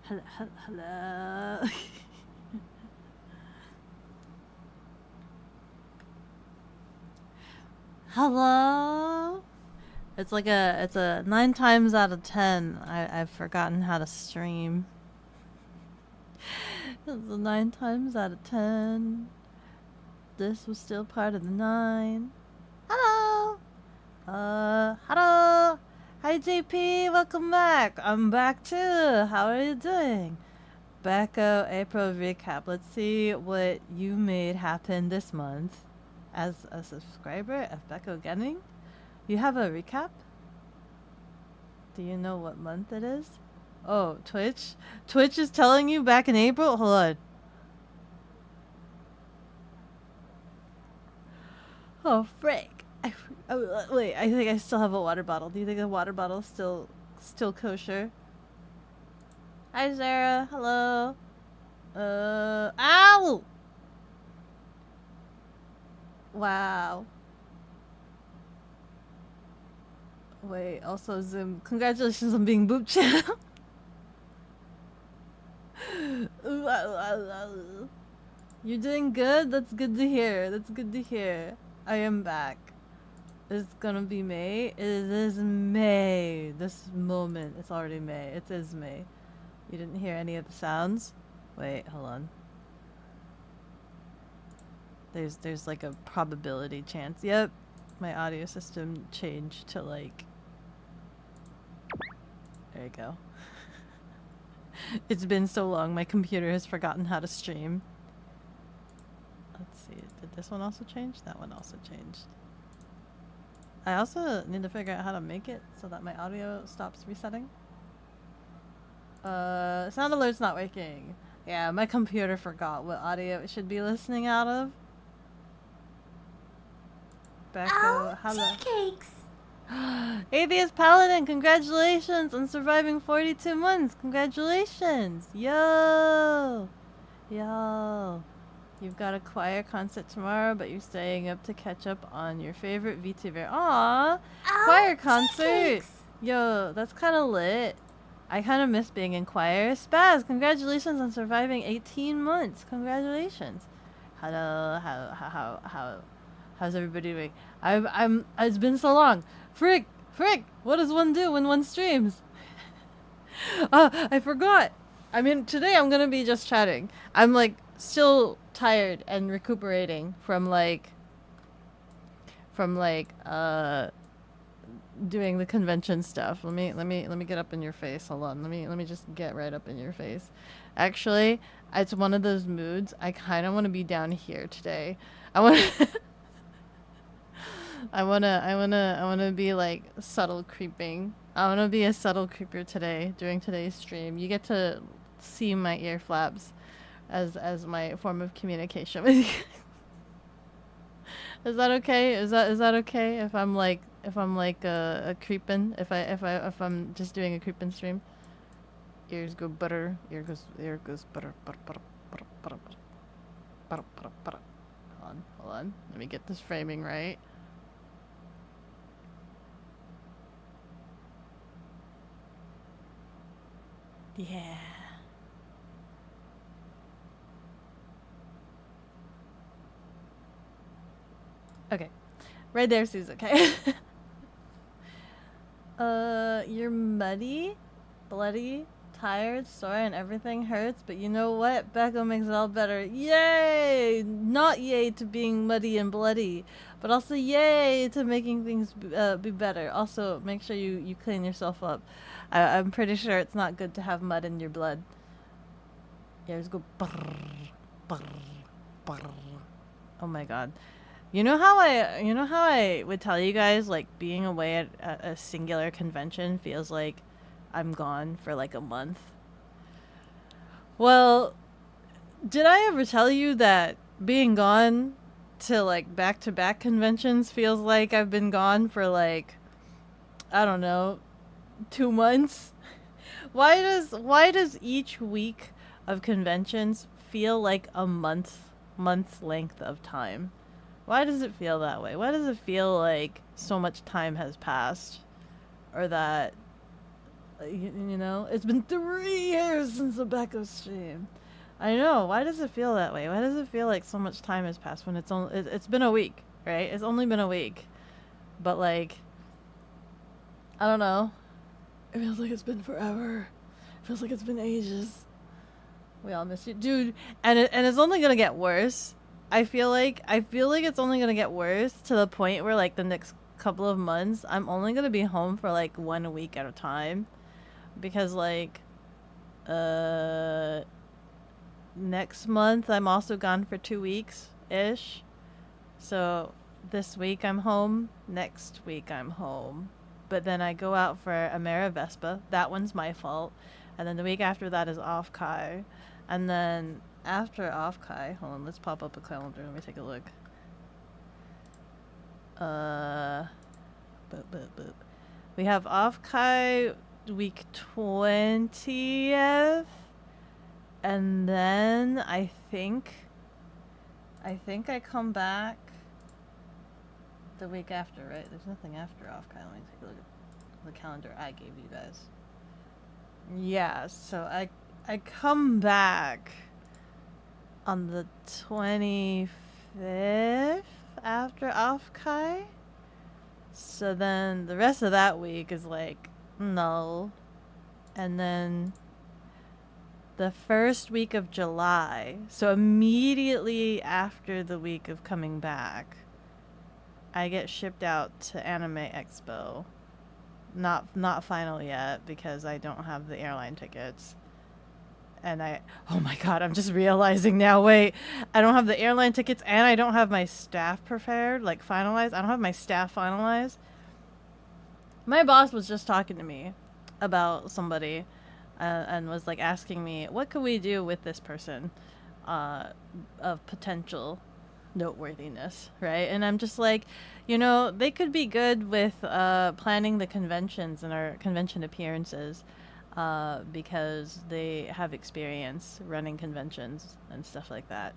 Hello, hello. Hello. It's a 9 times out of 10. I've forgotten how to stream. It's a 9 times out of 10. This was still part of the 9. Hello. Hello. Hi JP, welcome back. I'm back too. How are you doing? Beko April recap. Let's see what you made happen this month as a subscriber of bekogenning. You have a recap? Do you know what month it is? Oh, Twitch? Twitch is telling you back in April? Hold on. Oh, frick. Wait, I think I still have a water bottle. Do you think the water bottle is still kosher? Hi, Sarah. Hello. Ow! Wow. Wait, also Zoom. Congratulations on being boob channel. You're doing good? That's good to hear. That's good to hear. I am back. It's gonna be May. It is May. This moment. It's already May. It is May. You didn't hear any of the sounds? Wait, hold on. There's like a probability chance. Yep. My audio system changed to like... There you go. It's been so long, my computer has forgotten how to stream. Let's see, did this one also change? That one also changed. I also need to figure out how to make it so that my audio stops resetting. Sound alert's not working. Yeah, my computer forgot what audio it should be listening out of. Beko, hello. Tea cakes. Atheist Paladin, congratulations on surviving 42 months. Congratulations. Yo. Yo. You've got a choir concert tomorrow, but you're staying up to catch up on your favorite Vtuber. Aww. Choir concert. Yo, that's kind of lit. I kind of miss being in choir. Spaz, congratulations on surviving 18 months. Congratulations. Hello. How's everybody doing? It's been so long. Frick! What does one do when one streams? I forgot. I mean, today I'm gonna be just chatting. I'm like still tired and recuperating from doing the convention stuff. Let me get up in your face. Hold on. Let me just get right up in your face. Actually, it's one of those moods. I kind of want to be down here today. I want I wanna be like subtle creeping. I wanna be a subtle creeper today during today's stream. You get to see my ear flaps as my form of communication with you. Is that okay? Is that okay if I'm like a creepin'? If I'm just doing a creepin' stream? Ears go butter. Ear goes butter. Hold on. Let me get this framing right. Yeah. Okay. Right there, Suze, okay. You're muddy, bloody, tired, sore, and everything hurts, but you know what? Beko makes it all better. Yay! Not yay to being muddy and bloody, but also yay to making things be better. Also, make sure you clean yourself up. I'm pretty sure it's not good to have mud in your blood. Yeah, just go brrr, brrr, brrr. Oh my god. You know how I would tell you guys like being away at a singular convention feels like I'm gone for like a month? Well, did I ever tell you that being gone to like back-to-back conventions feels like I've been gone for like, I don't know, 2 months? Why does each week of conventions feel like a month's length of time? Why does it feel that way? Why does it feel like so much time has passed? Or that You know, it's been 3 years since the Beko stream. I know. Why does it feel that way? Why does it feel like so much time has passed when it's been a week, right? It's only been a week. But like, I don't know. It feels like it's been forever. It feels like it's been ages. We all miss you, dude. And it's only gonna get worse. I feel like it's only gonna get worse to the point where like the next couple of months, I'm only gonna be home for like 1 week at a time, because like, next month I'm also gone for 2 weeks ish. So this week I'm home. Next week I'm home. But then I go out for Amera Vespa. That one's my fault. And then the week after that is off Kai. And then after off Kai, hold on, let's pop up a calendar. Let me take a look. Boop. We have off Kai week 20th. And then I think I come back the week after, right? There's nothing after off Kai. Let me take a look at the calendar I gave you guys. Yeah, so I come back on the 25th after off Kai. So then the rest of that week is like null. And then the first week of July, so immediately after the week of coming back, I get shipped out to Anime Expo. Not final yet because I don't have the airline tickets. And oh my god, I'm just realizing now, wait, I don't have the airline tickets and I don't have my staff prepared, like finalized. I don't have my staff finalized. My boss was just talking to me about somebody and was like asking me, what could we do with this person of potential noteworthiness, right? And I'm just like, you know, they could be good with planning the conventions and our convention appearances because they have experience running conventions and stuff like that.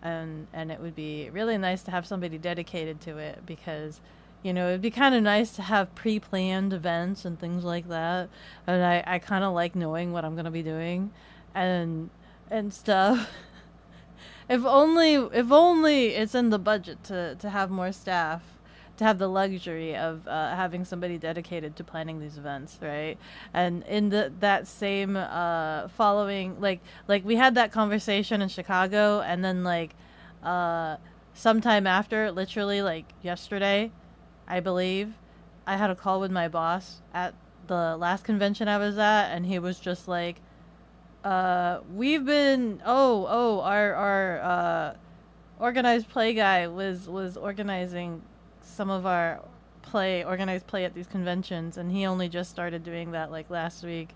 And it would be really nice to have somebody dedicated to it because, you know, it'd be kind of nice to have pre-planned events and things like that. And I kind of like knowing what I'm going to be doing and stuff. If only it's in the budget to have more staff, to have the luxury of having somebody dedicated to planning these events, right? And in that same following, like we had that conversation in Chicago, and then like sometime after, literally like yesterday, I believe, I had a call with my boss at the last convention I was at, and he was just like, we've been our organized play guy was organizing some of our organized play at these conventions, and he only just started doing that like last week,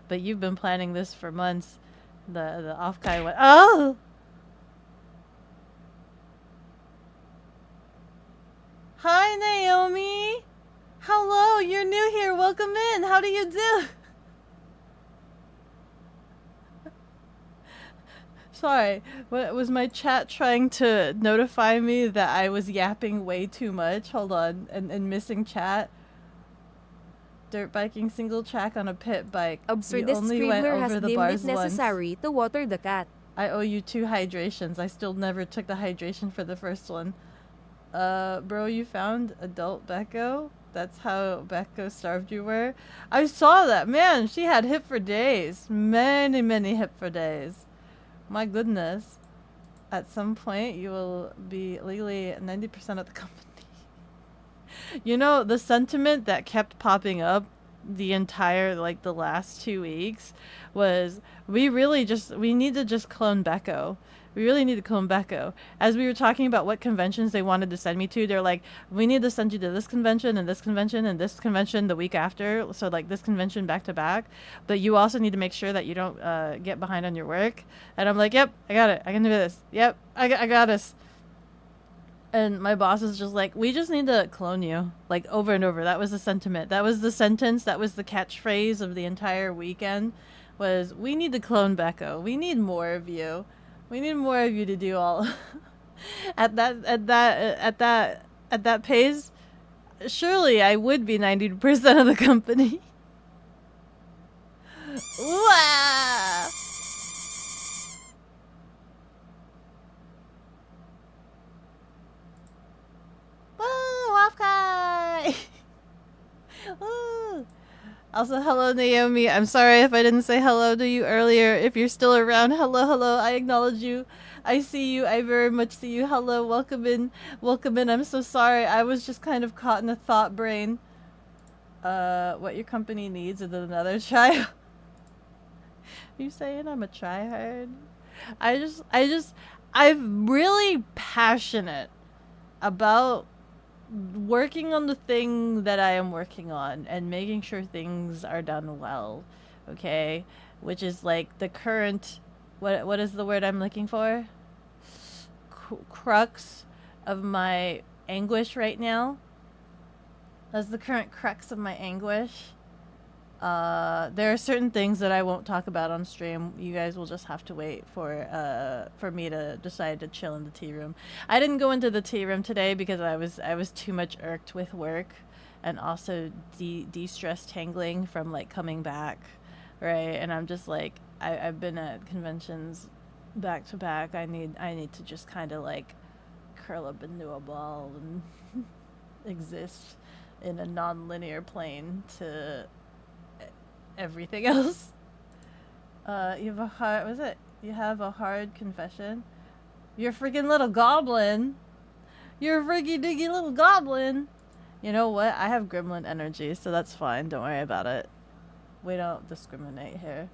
but you've been planning this for months. The off guy went, oh, hi Naomi, hello, you're new here, welcome in, how do you do? Sorry, what was my chat trying to notify me that I was yapping way too much? Hold on, and missing chat. Dirt biking single track on a pit bike. Absurdist Scribbler has deemed it necessary to water the cat. I owe you 2 hydrations. I still never took the hydration for the first one. Bro, you found adult Beko? That's how Beko starved you were? I saw that. Man, she had hip for days. Many hip for days. My goodness. At some point, you will be legally 90% of the company. You know, the sentiment that kept popping up the entire, like, the last 2 weeks was, we need to just clone Beko. We really need to clone Beko. As we were talking about what conventions they wanted to send me to, they're like, we need to send you to this convention and this convention and this convention the week after. So like this convention back to back. But you also need to make sure that you don't get behind on your work. And I'm like, yep, I got it. I can do this. Yep, I got this. And my boss is just like, we just need to clone you. Like over and over. That was the sentiment. That was the sentence. That was the catchphrase of the entire weekend was, we need to clone Beko. We need more of you. We need more of you to do all at that pace. Surely I would be 90% of the company. Wow! Woo! Wafkai! Woo! Also, hello, Naomi. I'm sorry if I didn't say hello to you earlier. If you're still around, hello, hello. I acknowledge you. I see you. I very much see you. Hello, welcome in. Welcome in. I'm so sorry. I was just kind of caught in a thought brain. What your company needs is another try. You saying I'm a tryhard? I'm really passionate about working on the thing that I am working on and making sure things are done well, okay? Which is like the current, what is the word I'm looking for? Crux of my anguish right now. That's the current crux of my anguish. There are certain things that I won't talk about on stream. You guys will just have to wait for me to decide to chill in the tea room. I didn't go into the tea room today because I was too much irked with work, and also de-stress tangling from like coming back, right? And I'm just like I've been at conventions back to back. I need to just kind of like curl up into a ball and exist in a non-linear plane to everything else. You have a hard, was it? You have a hard confession? You're a freaking little goblin. You're a freaky diggy little goblin. You know what? I have gremlin energy, so that's fine. Don't worry about it. We don't discriminate here.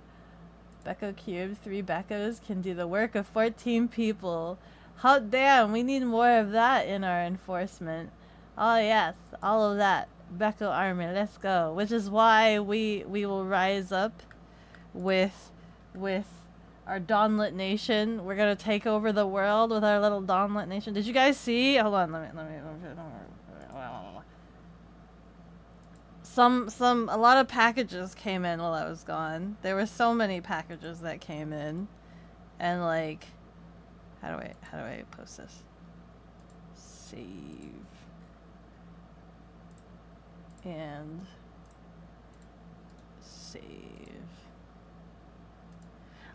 Beko Cube, 3 Bekos can do the work of 14 people. Hot damn, we need more of that in our enforcement. Oh yes, all of that. Beko army, let's go. Which is why we will rise up with our Dawnlit Nation. We're gonna take over the world with our little Dawnlit Nation. Did you guys see? Hold on, let me. A lot of packages came in while I was gone. There were so many packages that came in, and like, how do I post this? Save. And save.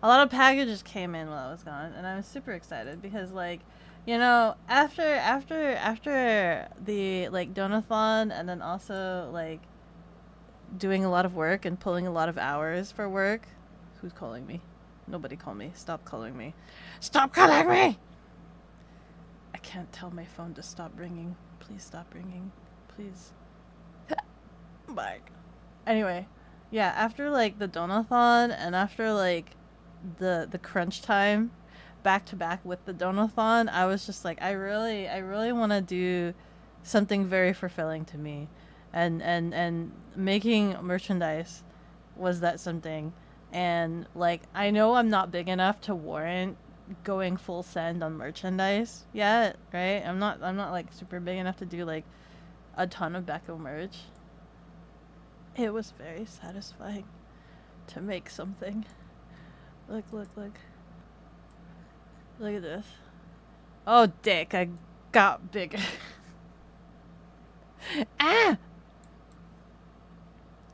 A lot of packages came in while I was gone, and I was super excited because, like, you know, after the like donathon, and then also like doing a lot of work and pulling a lot of hours for work. Who's calling me? Nobody call me. Stop calling me. Stop calling me! I can't tell my phone to stop ringing. Please stop ringing. Please. Bye. Anyway, yeah, after like the donathon and after like the crunch time back to back with the donathon, I was just like, I really want to do something very fulfilling to me, and making merchandise was that something. And like, I know I'm not big enough to warrant going full send on merchandise yet, right? I'm not like super big enough to do like a ton of Beko merch. It was very satisfying to make something. Look. Look at this. Oh, dick, I got bigger. Ah!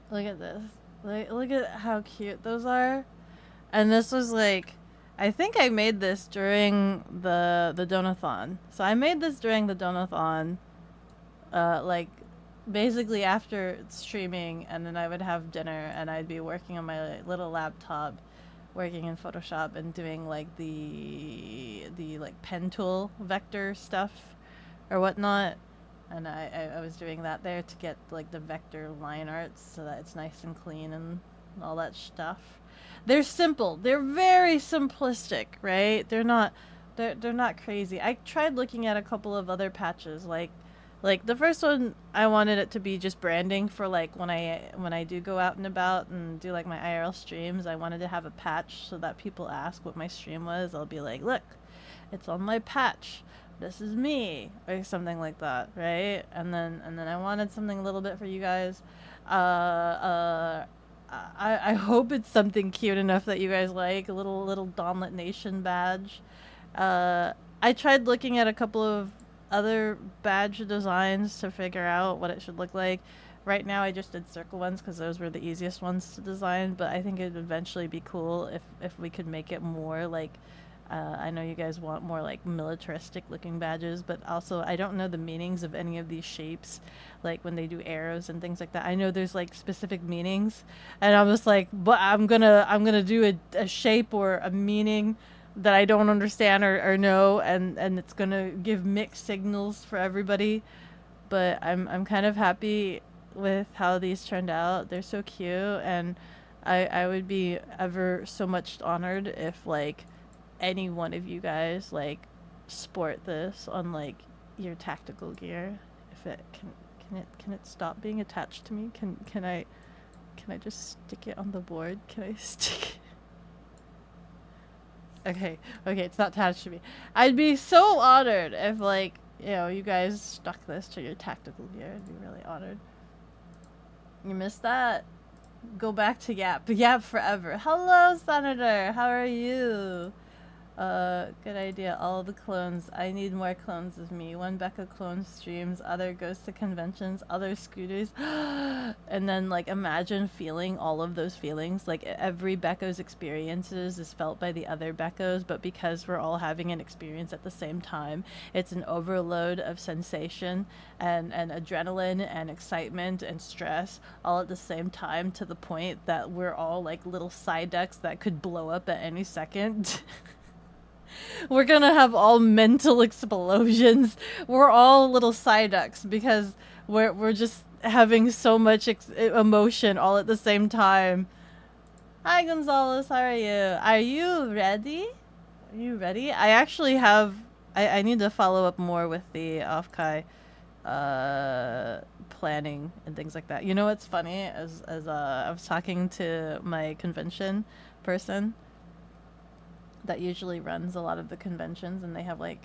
Look at this. Look at how cute those are. And this was like, I think I made this during the donathon. So I made this during the donathon, like basically after streaming, and then I would have dinner and I'd be working on my little laptop, working in Photoshop and doing like the like pen tool vector stuff or whatnot. And I was doing that there to get like the vector line arts so that it's nice and clean and all that stuff. They're simple. They're very simplistic, right? They're not crazy. I tried looking at a couple of other patches, like the first one, I wanted it to be just branding for like when I do go out and about and do like my IRL streams. I wanted to have a patch so that people ask what my stream was. I'll be like, look, it's on my patch. This is me, or something like that, right? And then I wanted something a little bit for you guys. I hope it's something cute enough that you guys like, a little Dawnlit Nation badge. I tried looking at a couple of other badge designs to figure out what it should look like. right now I just did circle ones because those were the easiest ones to design, but I think it'd eventually be cool if we could make it more like, I know you guys want more like militaristic looking badges, but also I don't know the meanings of any of these shapes, like when they do arrows and things like that. I know there's like specific meanings, and I'm just like, but I'm gonna do a shape or a meaning that I don't understand or know, and it's gonna give mixed signals for everybody. But I'm kind of happy with how these turned out. They're so cute, and I would be ever so much honored if like any one of you guys like sport this on like your tactical gear. If it can it stop being attached to me? Can I just stick it on the board? Can I stick it? Okay, it's not attached to me. I'd be so honored if like, you know, you guys stuck this to your tactical gear. I'd be really honored. You missed that? Go back to Yap. Yap forever. Hello, Senator. How are you? Good idea. All the clones. I need more clones of me. One Beko clone streams, other goes to conventions, other scooters. And then, like, imagine feeling all of those feelings. Like, every Beko's experiences is felt by the other Bekos, but because we're all having an experience at the same time, it's an overload of sensation and adrenaline and excitement and stress all at the same time, to the point that we're all like little Psyducks that could blow up at any second. We're gonna have all mental explosions. We're all little Psyducks because we're just having so much emotion all at the same time. Hi, Gonzalez. How are you? Are you ready? Are you ready? I actually have... I need to follow up more with the Offkai planning and things like that. You know what's funny? As I was talking to my convention person that usually runs a lot of the conventions, and they have like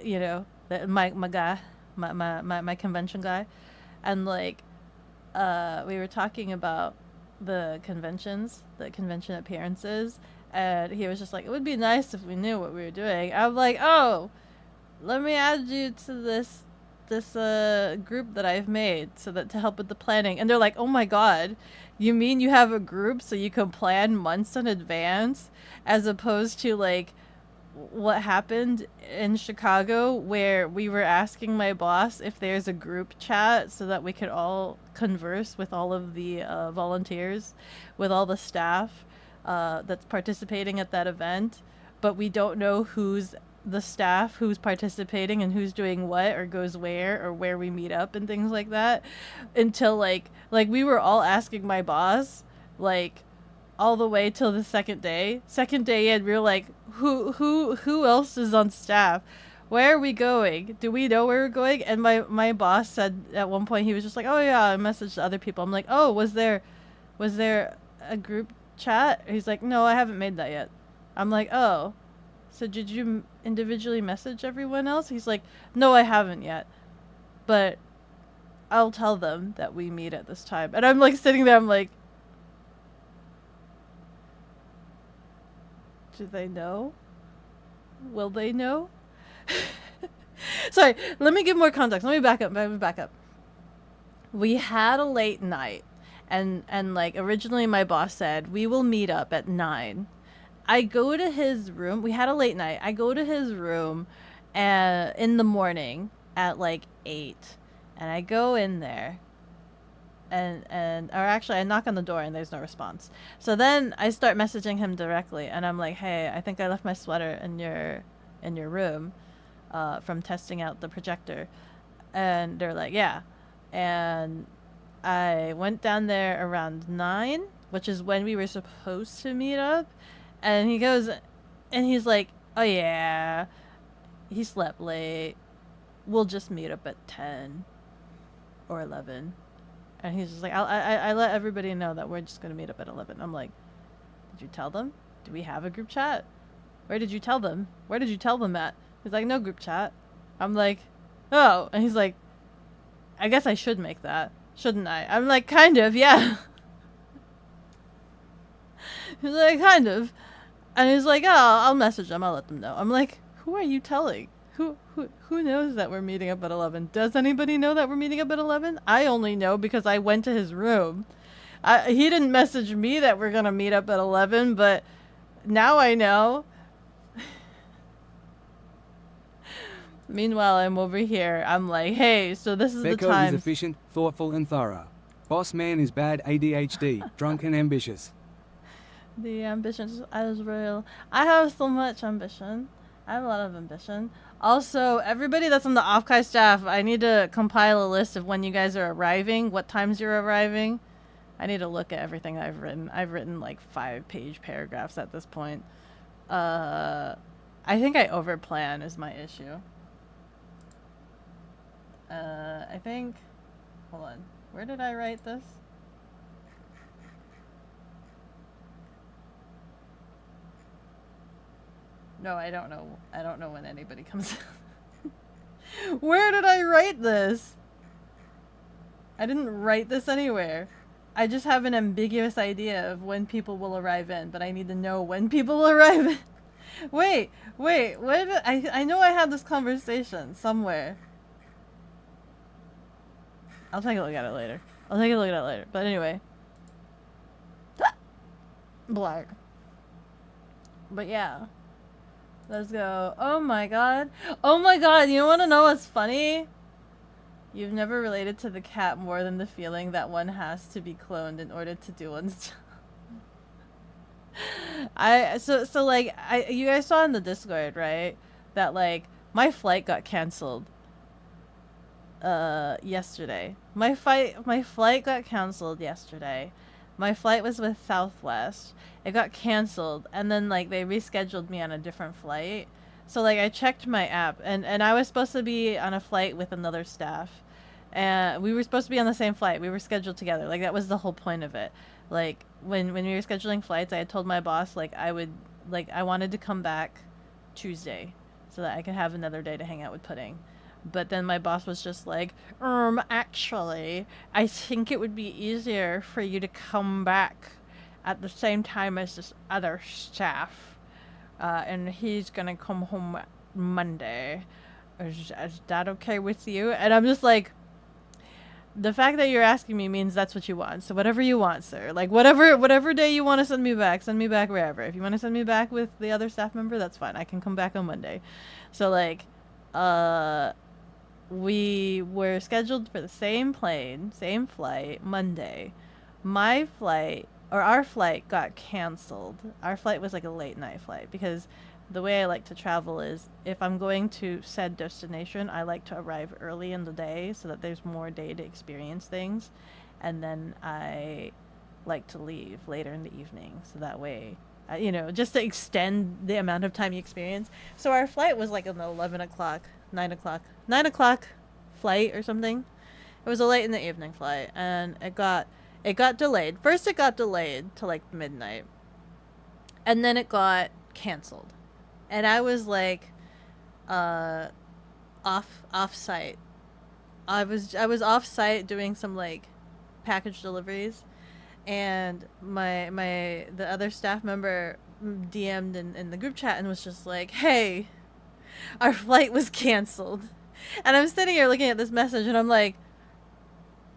you know, my guy, my convention guy, and like we were talking about the conventions, the convention appearances, and he was just like, it would be nice if we knew what we were doing. I'm like, oh, let me add you to this group that I've made so that to help with the planning. And they're like, oh my god, you mean you have a group so you can plan months in advance, as opposed to like what happened in Chicago, where we were asking my boss if there's a group chat so that we could all converse with all of the volunteers, with all the staff that's participating at that event, but we don't know who's the staff, who's participating and who's doing what or goes where or where we meet up and things like that, until like we were all asking my boss like all the way till the second day and we were like, who else is on staff, where are we going, do we know where we're going? And my boss said at one point, he was just like, oh yeah, I messaged other people. I'm like, oh, was there a group chat? He's like, no, I haven't made that yet. I'm like, oh, so did you individually message everyone else? He's like, no, I haven't yet, but I'll tell them that we meet at this time. And I'm like sitting there, I'm like, do they know? Will they know? Sorry, let me give more context. Let me back up. We had a late night, and like originally my boss said, we will meet up at 9. I go to his room. We had a late night. I go to his room in the morning at like 8. And I go in there. Or actually, I knock on the door and there's no response. So then I start messaging him directly. And I'm like, hey, I think I left my sweater in your room from testing out the projector. And they're like, yeah. And I went down there around 9, which is when we were supposed to meet up. And he goes, and he's like, oh yeah, he slept late. We'll just meet up at 10 or 11. And he's just like, I let everybody know that we're just going to meet up at 11. I'm like, did you tell them? Do we have a group chat? Where did you tell them? Where did you tell them at? He's like, no group chat. I'm like, oh. And he's like, I guess I should make that, shouldn't I? I'm like, kind of, yeah. He's like, kind of. And he's like, oh, I'll message them. I'll let them know. I'm like, who are you telling? Who knows that we're meeting up at 11? Does anybody know that we're meeting up at 11? I only know because I went to his room. He didn't message me that we're gonna meet up at 11, but now I know. Meanwhile, I'm over here. I'm like, hey, so this is the Beko time. is efficient, thoughtful and thorough. Boss man is bad ADHD, drunk and ambitious. The ambition is real. I have so much ambition. I have a lot of ambition. Also, everybody that's on the Offkai staff, I need to compile a list of when you guys are arriving, what times you're arriving. I need to look at everything I've written. I've written like 5-page paragraphs at this point. I think I overplan is my issue. I think... Hold on. Where did I write this? No, I don't know. I don't know when anybody comes. Where did I write this? I didn't write this anywhere. I just have an ambiguous idea of when people will arrive in, but I need to know when people will arrive in. Wait, where did I know I had this conversation somewhere. I'll take a look at it later. But anyway. Black. But yeah. Let's go. Oh my god. Oh my god, you wanna know what's funny? You've never related to the cat more than the feeling that one has to be cloned in order to do one's job. So like you guys saw in the Discord, right? That like my flight got cancelled yesterday. My flight got cancelled yesterday. My flight was with Southwest. It got canceled, and then like they rescheduled me on a different flight. So like I checked my app, and I was supposed to be on a flight with another staff, and we were supposed to be on the same flight. We were scheduled together. Like that was the whole point of it. Like when we were scheduling flights, I had told my boss like I wanted to come back Tuesday so that I could have another day to hang out with Pudding. But then my boss was just like, actually, I think it would be easier for you to come back at the same time as this other staff. And he's gonna come home Monday. Is that okay with you? And I'm just like, the fact that you're asking me means that's what you want. So whatever you want, sir. Like whatever day you want to send me back wherever. If you want to send me back with the other staff member, that's fine. I can come back on Monday. So like, we were scheduled for the same plane, same flight, Monday. My flight, or our flight, got canceled. Our flight was like a late night flight because the way I like to travel is if I'm going to said destination, I like to arrive early in the day so that there's more day to experience things. And then I like to leave later in the evening so that way, you know, just to extend the amount of time you experience. So our flight was like an 11 o'clock, 9 o'clock flight or something. It was a late in the evening flight, and it got delayed. First it got delayed to like midnight, and then it got canceled. And I was like off site. I was off site doing some like package deliveries, and the other staff member DM'd in the group chat and was just like, hey, our flight was canceled. And I'm sitting here looking at this message and I'm like,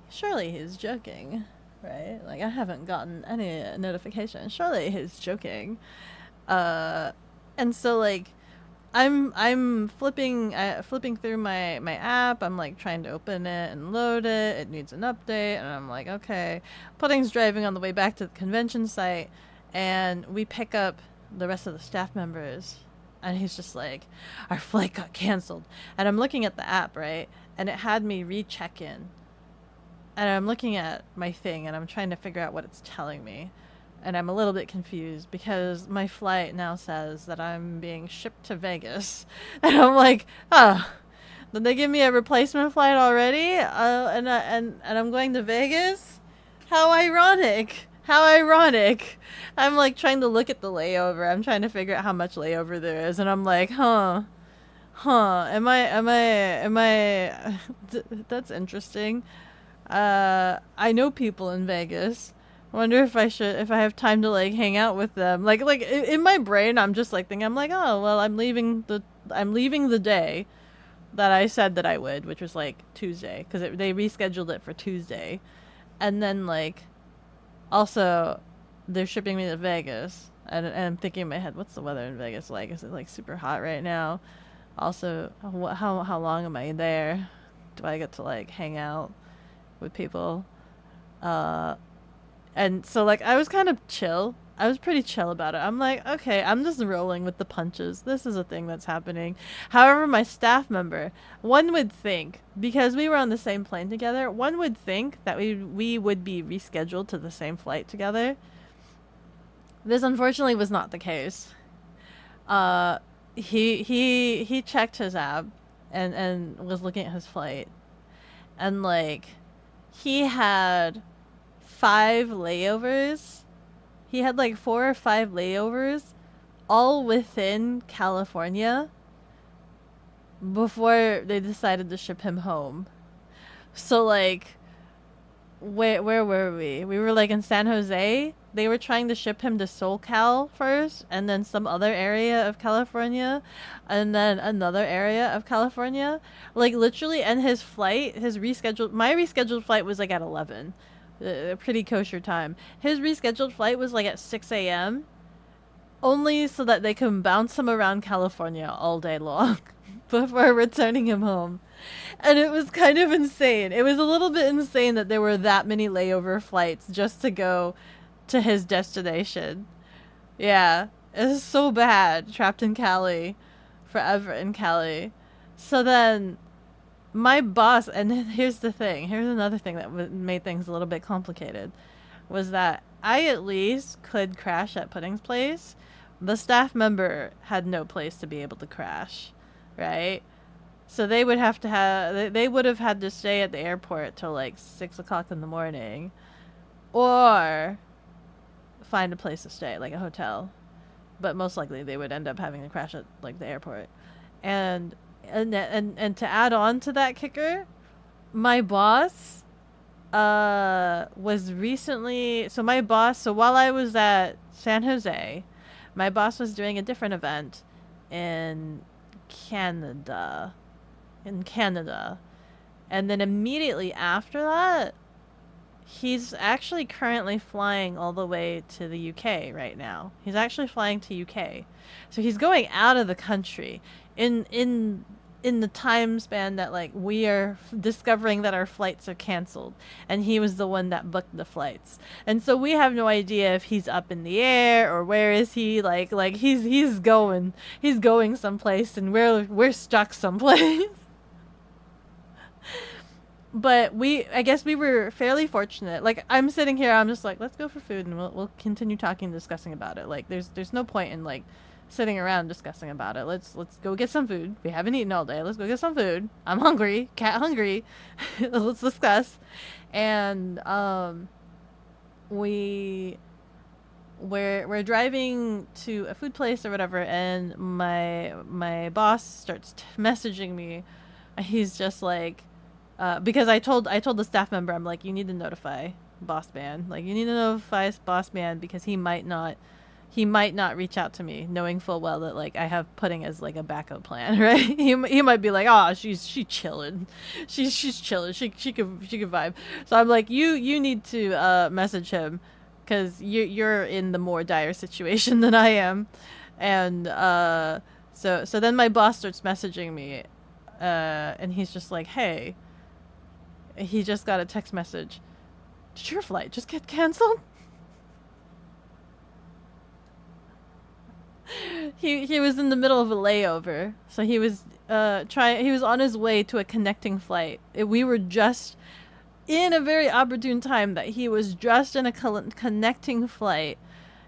surely he's joking, right? Like I haven't gotten any notification. Surely he's joking. And so like I'm flipping through my app. I'm like trying to open it and load it. It needs an update, and I'm like, okay. Pudding's driving on the way back to the convention site, and we pick up the rest of the staff members, and he's just like, our flight got canceled. And I'm looking at the app, right, and it had me recheck in, and I'm looking at my thing, and I'm trying to figure out what it's telling me. And I'm a little bit confused because my flight now says that I'm being shipped to Vegas. And I'm like, oh, did they give me a replacement flight already? And I'm going to Vegas? How ironic. How ironic. I'm like trying to look at the layover. I'm trying to figure out how much layover there is. And I'm like, huh. Am I, that's interesting. I know people in Vegas. Wonder if I have time to like hang out with them. Like in my brain, I'm just like thinking, I'm like, oh well, I'm leaving the day that I said that I would, which was like Tuesday, because they rescheduled it for Tuesday, and then like also they're shipping me to Vegas, and I'm thinking in my head, what's the weather in Vegas like? Is it like super hot right now? Also, how long am I there? Do I get to like hang out with people? And so like I was kind of chill. I was pretty chill about it. I'm like, okay, I'm just rolling with the punches. This is a thing that's happening. However, my staff member, one would think, because we were on the same plane together, one would think that we would be rescheduled to the same flight together. This unfortunately was not the case. He checked his app and was looking at his flight, and like he had 5 layovers. He had like 4 or 5 layovers all within California before they decided to ship him home. So like where were we? We were like in San Jose. They were trying to ship him to SoCal first, and then some other area of California, and then another area of California. Like literally, and his flight, my rescheduled flight was like at 11. A pretty kosher time. His rescheduled flight was like at 6 a.m. only so that they can bounce him around California all day long before returning him home. And it was kind of insane. It was a little bit insane that there were that many layover flights just to go to his destination. Yeah, it was so bad. Trapped in Cali. Forever in Cali. So then my boss, and here's the thing, here's another thing that made things a little bit complicated, was that I at least could crash at Pudding's place. The staff member had no place to be able to crash, right? So they would have had to stay at the airport till like 6 o'clock in the morning, or find a place to stay, like a hotel. But most likely they would end up having to crash at like the airport. And to add on to that kicker, my boss was recently, so while I was at San Jose, my boss was doing a different event in Canada. And then immediately after that, he's actually currently flying all the way to the UK right now. He's actually flying to UK. So he's going out of the country in the time span that like we are discovering that our flights are canceled, and he was the one that booked the flights. And so we have no idea if he's up in the air or where is he, like he's going someplace, and we're stuck someplace. But I guess we were fairly fortunate. Like, I'm sitting here, I'm just like, let's go for food, and we'll continue talking and discussing about it. Like, there's no point in like sitting around discussing about it. Let's go get some food. We haven't eaten all day. Let's go get some food. I'm hungry. Cat hungry. Let's discuss. And we're driving to a food place or whatever, and my boss starts messaging me. He's just like, because I told the staff member, I'm like, you need to notify boss man. Like, you need to notify boss man, because he might not reach out to me, knowing full well that like I have Pudding as like a backup plan, right? He might be like, oh, she's chilling, she's chilling, she could vibe. So I'm like, you need to message him, because you're in the more dire situation than I am. And so then my boss starts messaging me, and he's just like, hey, he just got a text message. Did your flight just get canceled? He was in the middle of a layover, so he was on his way to a connecting flight. We were just in a very opportune time that he was just in a connecting flight.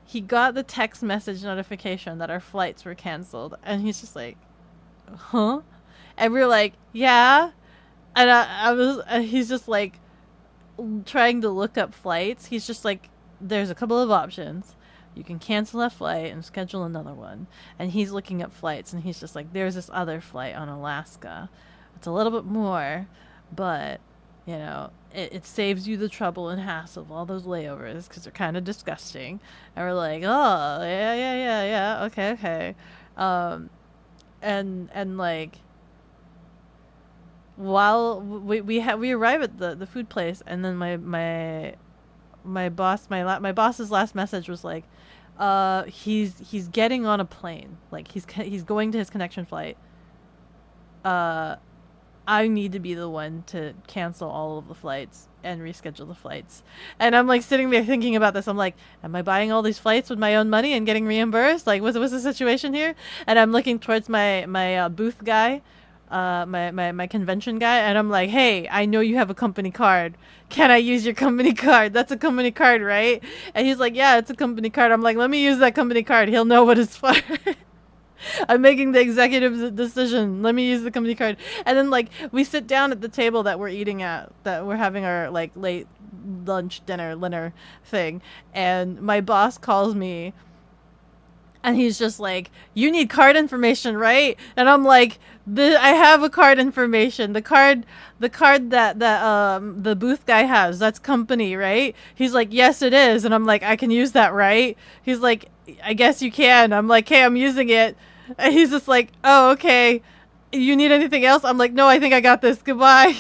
He got the text message notification that our flights were canceled, and he's just like, huh? And we were like, yeah. And he's just like trying to look up flights. He's just like, there's a couple of options. You can cancel that flight and schedule another one. And he's looking up flights, and he's just like, there's this other flight on Alaska. It's a little bit more, but You know, it saves you the trouble and hassle of all those layovers because they're kind of disgusting. And we're like, oh, yeah, okay. And like, while we arrive at the food place, and then my boss's last message was like, he's getting on a plane, like he's going to his connection flight. I need to be the one to cancel all of the flights and reschedule the flights. And I'm like sitting there thinking about this. I'm like, am I buying all these flights with my own money and getting reimbursed? Like, what's the situation here? And I'm looking towards my booth guy, my convention guy, and I'm like, hey, I know you have a company card. Can I use your company card? That's a company card, right? And he's like, yeah, it's a company card. I'm like, let me use that company card. He'll know what it's for. I'm making the executive decision. Let me use the company card. And then like we sit down at the table that we're eating at, that we're having our like late lunch dinner thing, and my boss calls me and he's just like, you need card information, right? And I'm like, I have a card information. The card that the booth guy has, that's company, right? He's like, yes it is. And I'm like, I can use that, right? He's like, I guess you can. I'm like, hey, I'm using it. And he's just like, oh, okay. You need anything else? I'm like, no, I think I got this. Goodbye.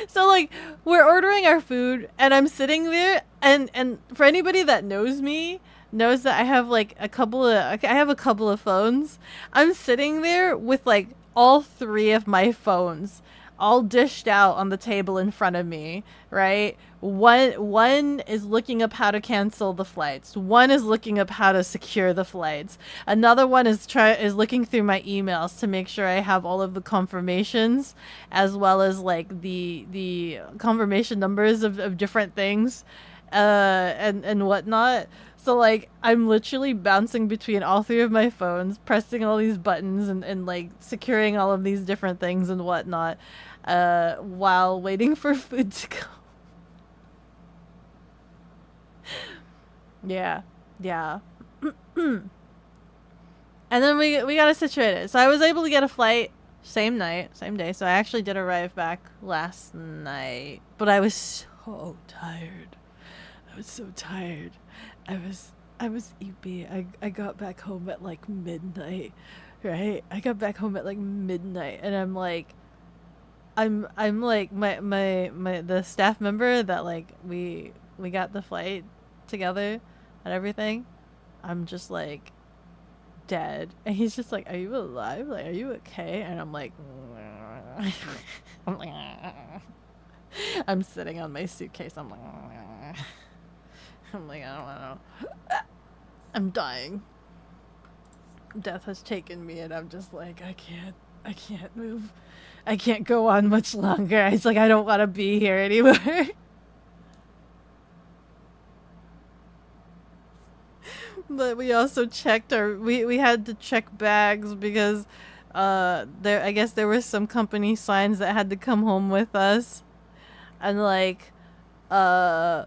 So like we're ordering our food and I'm sitting there, and for anybody that knows me knows that I have a couple of phones. I'm sitting there with like all three of my phones all dished out on the table in front of me, right? One is looking up how to cancel the flights. One is looking up how to secure the flights. Another one is looking through my emails to make sure I have all of the confirmations, as well as like the confirmation numbers of different things, and whatnot. So like I'm literally bouncing between all three of my phones, pressing all these buttons and like securing all of these different things and whatnot, while waiting for food to come. Yeah. And then we got it situated. So I was able to get a flight same night, same day. So I actually did arrive back last night, but I was so tired. I was EP. I got back home at like midnight, right? I got back home at like midnight, and I'm like my the staff member that like we got the flight together and everything. I'm just like dead, and he's just like, "Are you alive? Like, are you okay?" And I'm like, I'm like, I'm sitting on my suitcase. I'm like, I don't know. I'm dying. Death has taken me, and I'm just like, I can't move. I can't go on much longer. It's like, I don't want to be here anymore. But we also checked we had to check bags because I guess there were some company signs that had to come home with us. And like I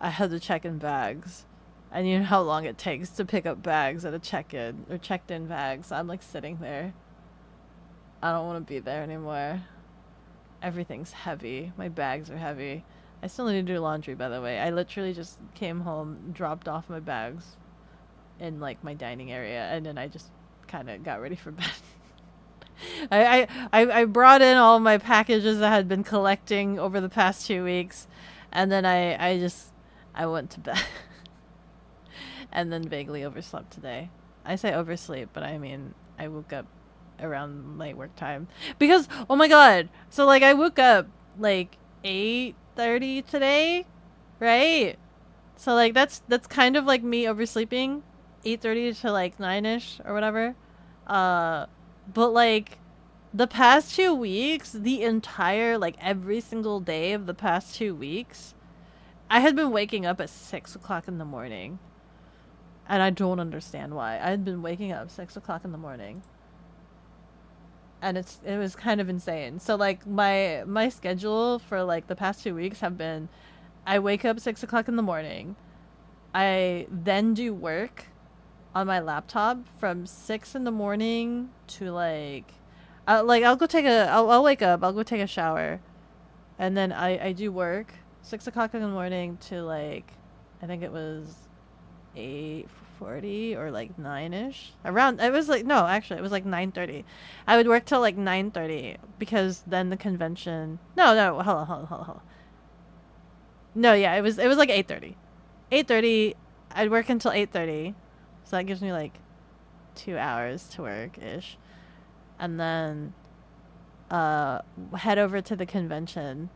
had to check in bags. And you know how long it takes to pick up bags at a check-in or checked-in bags. I'm like sitting there. I don't want to be there anymore. Everything's heavy. My bags are heavy. I still need to do laundry, by the way. I literally just came home, dropped off my bags in like my dining area, and then I just kind of got ready for bed. I brought in all my packages I had been collecting over the past 2 weeks, and then I went to bed. And then vaguely overslept today. I say oversleep, but I mean I woke up around my work time because, oh my god, so like I woke up like 8:30 today, right? So like that's kind of like me oversleeping, 8:30 to like 9ish or whatever. But like the past 2 weeks, the entire like every single day of the past 2 weeks, I had been waking up at 6 o'clock in the morning. And I don't understand why. I had been waking up 6 o'clock in the morning. And it was kind of insane. So like my schedule for like the past 2 weeks have been, I wake up 6 o'clock in the morning. I then do work on my laptop from 6 in the morning to I'll go take a I'll wake up, I'll go take a shower, and then I do work 6 o'clock in the morning to I think it was 8:40 or 9ish. Around it was no, actually it was 9:30. I would work till 9:30 because then the convention. No, hold on. No, yeah, it was 8:30. 8:30. I'd work until 8:30, so that gives me 2 hours to work ish, and then head over to the convention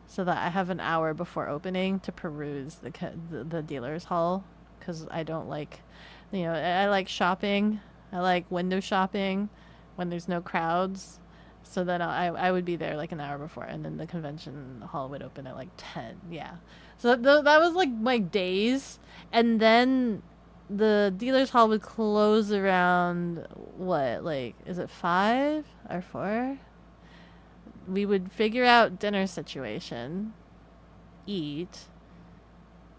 so that I have an hour before opening to peruse the dealer's hall, because I don't I like shopping. I like window shopping when there's no crowds. So then I would be there an hour before, and then the convention hall would open at 10. Yeah. So that was my days. And then the dealer's hall would close around what? Is it 5 or 4? We would figure out dinner situation, eat,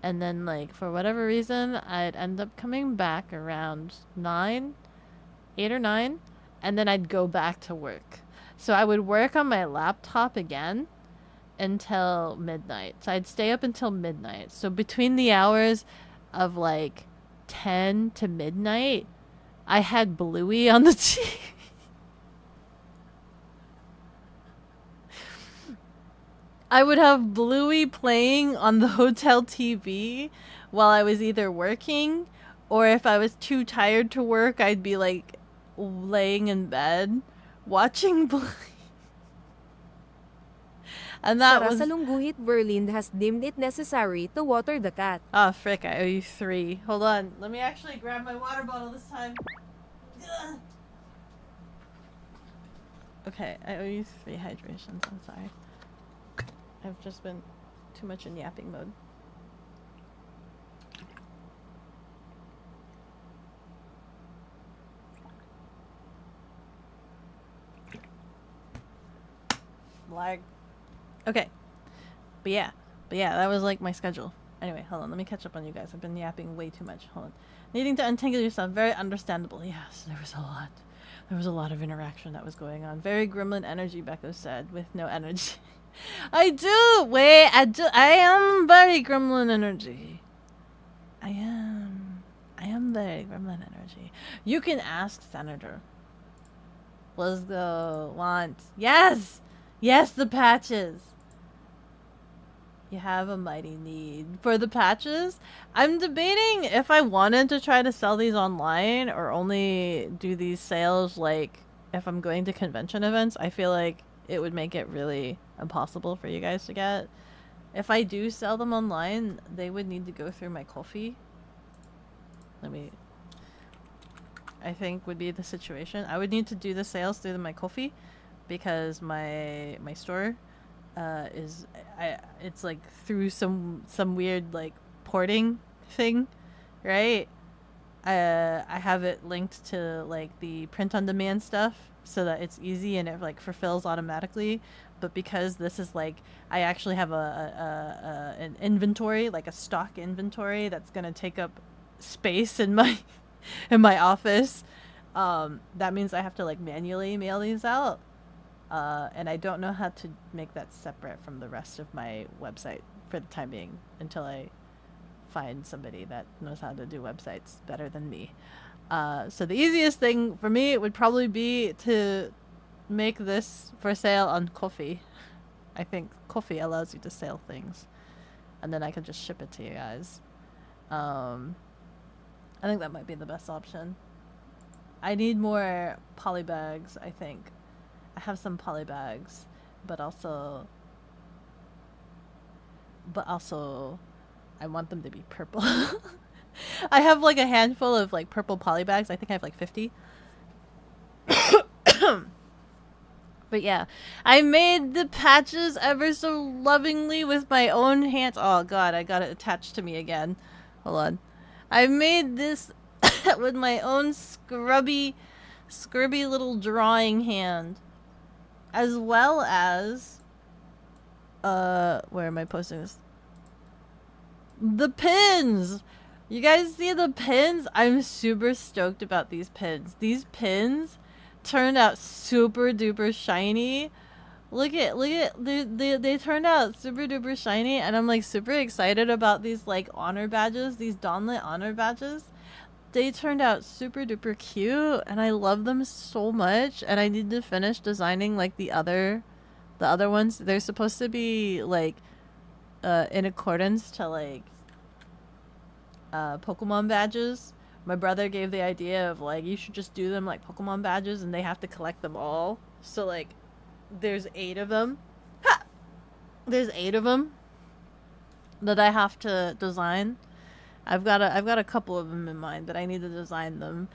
and then for whatever reason I'd end up coming back around 8 or 9, and then I'd go back to work. So I would work on my laptop again until midnight. So I'd stay up until midnight. So between the hours of 10 to midnight, I had Bluey on the TV. I would have Bluey playing on the hotel TV while I was either working, or if I was too tired to work, I'd be laying in bed watching Bluey. And that Sara was... Salungguhit Berlin has deemed it necessary to water the cat. Oh, frick, I owe you 3. Hold on. Let me actually grab my water bottle this time. Ugh. Okay, I owe you 3 hydrations. I'm sorry. I've just been too much in yapping mode. Lag. Okay. But yeah, that was my schedule. Anyway, hold on, let me catch up on you guys. I've been yapping way too much. Hold on. Needing to untangle yourself, very understandable. Yes, there was a lot. There was a lot of interaction that was going on. Very gremlin energy, Beko said, with no energy. I do! Wait, I am very gremlin energy. I am very gremlin energy. You can ask Senator. Let's go. Want. Yes! Yes, the patches! You have a mighty need for the patches. I'm debating if I wanted to try to sell these online or only do these sales if I'm going to convention events. I feel like it would make it really impossible for you guys to get. If I do sell them online, they would need to go through my coffee. I think would be the situation. I would need to do the sales through my coffee because my store it's through some weird porting thing, right? I have it linked to the print on demand stuff so that it's easy and it fulfills automatically. But because this is I actually have an inventory, a stock inventory that's gonna take up space in my office, that means I have to manually mail these out. And I don't know how to make that separate from the rest of my website for the time being until I find somebody that knows how to do websites better than me. So the easiest thing for me would probably be to make this for sale on Ko-fi. I think Ko-fi allows you to sell things, and then I could just ship it to you guys. I think that might be the best option. I need more poly bags, I think. I have some poly bags, but also I want them to be purple. I have a handful of purple poly bags. I think I have 50. But yeah, I made the patches ever so lovingly with my own hands. Oh god, I got it attached to me again. Hold on. I made this with my own scrubby little drawing hand. As well as where am I posting this? The pins! You guys see the pins? I'm super stoked about these pins. These pins turned out super duper shiny. Look at they turned out super duper shiny, and I'm like super excited about these like honor badges, these Dawnlit honor badges. They turned out super duper cute, and I love them so much. And I need to finish designing like the other ones. They're supposed to be like in accordance to like Pokemon badges. My brother gave the idea of like you should just do them like Pokemon badges, and they have to collect them all. So like there's 8 of them. Ha! There's 8 of them that I have to design. I've got a couple of them in mind that I need to design them.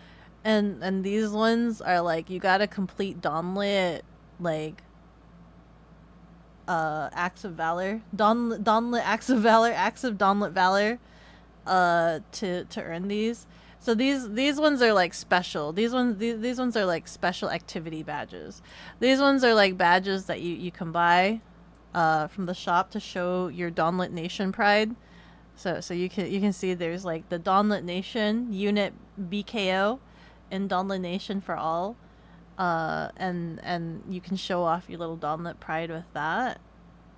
And these ones are like you got to complete Dawnlit like acts of valor. Dawnlit acts of valor, acts of Dawnlit valor to earn these. So these ones are like special. These ones are like special activity badges. These ones are like badges that you can buy from the shop to show your Dawnlit Nation pride. So you can see there's like the Dawnlit Nation unit BKO and Dawnlit Nation for all. And you can show off your little Dawnlit pride with that.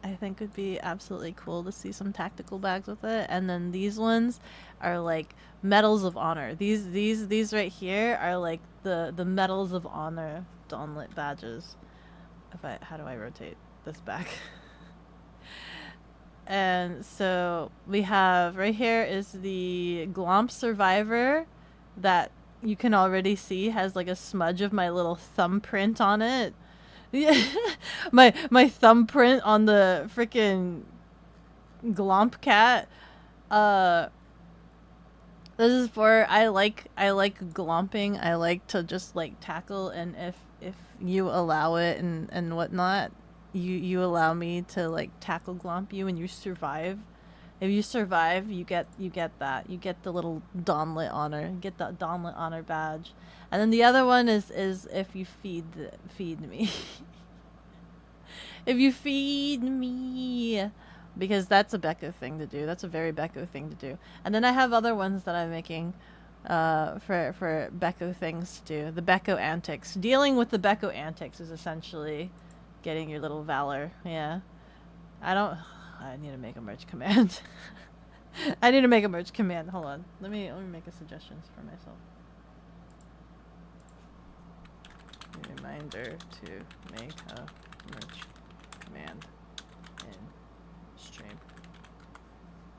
I think would be absolutely cool to see some tactical bags with it. And then these ones are like medals of honor. These right here are like the medals of honor Dawnlit badges. How do I rotate this back? And so we have right here is the Glomp Survivor that you can already see has like a smudge of my little thumbprint on it. Yeah, my thumbprint on the freaking Glomp cat. This is for I like glomping. I like to just like tackle, and if you allow it and whatnot, you allow me to like tackle glomp you and you survive. If you survive, you get that. You get the little Dawnlit honor. You get the Dawnlit honor badge. And then the other one is if you feed me. If you feed me. Because that's a Beko thing to do. That's a very Beko thing to do. And then I have other ones that I'm making for Beko things to do. The Beko antics. Dealing with the Beko antics is essentially getting your little valor. Yeah. I need to make a merch command. I need to make a merch command. Hold on. Let me make a suggestion for myself. Reminder to make a merch command in stream.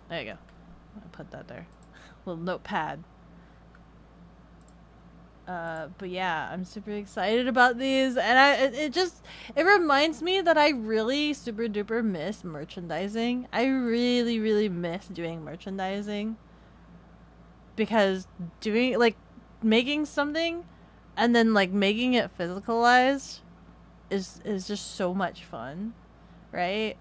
There you go. I'll put that there. Little notepad. But yeah, I'm super excited about these, and it reminds me that I really super duper miss merchandising. I really, really miss doing merchandising, because doing like making something and then like making it physicalized is just so much fun, right?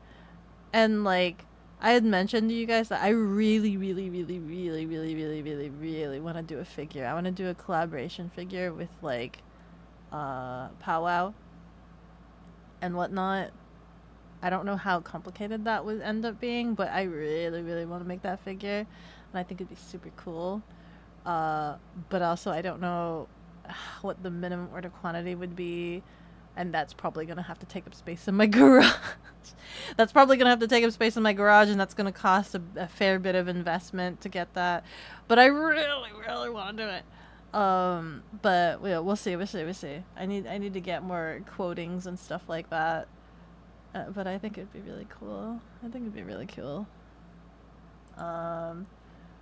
And like I had mentioned to you guys that I really, really, really, really, really, really, really, really want to do a figure. I want to do a collaboration figure with like powwow and whatnot. I don't know how complicated that would end up being, but I really, really want to make that figure, and I think it'd be super cool. But also I don't know what the minimum order quantity would be, and that's probably gonna have to take up space in my garage. That's probably gonna have to take up space in my garage, and that's gonna cost a fair bit of investment to get that. But I really, really want to do it. But we'll see. I need to get more quotings and stuff like that. But I think it'd be really cool.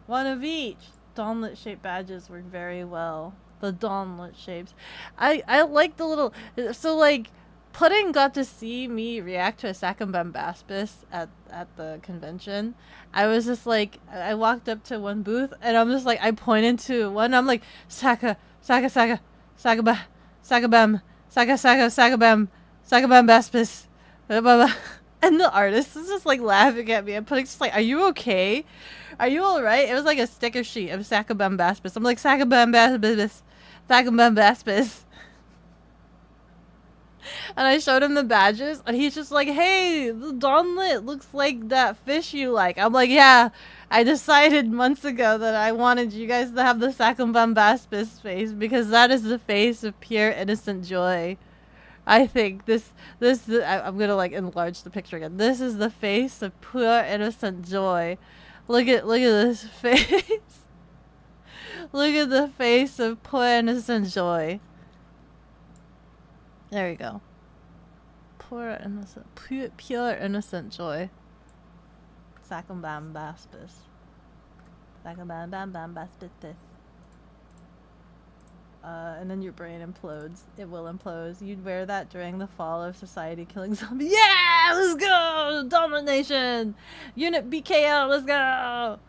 One of each. Dawnlit shaped badges work very well. The Dawnlit shapes. I like the little... So, like, Pudding got to see me react to a Sakambambaspis at the convention. I was just like... I walked up to one booth, and I'm just like... I pointed to one, I'm like... Sakabam, Sakabambaspis. And the artist is just, like, laughing at me. And Pudding's just like, are you okay? Are you alright? It was like a sticker sheet of Sakabambaspis. I'm like, Sakabambaspis. Sakabambaspis. And I showed him the badges, and he's just like, hey, the Dawnlit looks like that fish you like. I'm like, yeah, I decided months ago that I wanted you guys to have the Sakumbambaspis face, because that is the face of pure innocent joy. I think I'm gonna like enlarge the picture again. This is the face of pure innocent joy. Look at this face. Look at the face of pure innocent joy. There you go. Pure innocent joy. Sakumbambaspis. Sakumbambaspis. And then your brain implodes. It will implode. You'd wear that during the fall of society killing zombies. Yeah! Let's go! Domination! Unit BKL, let's go!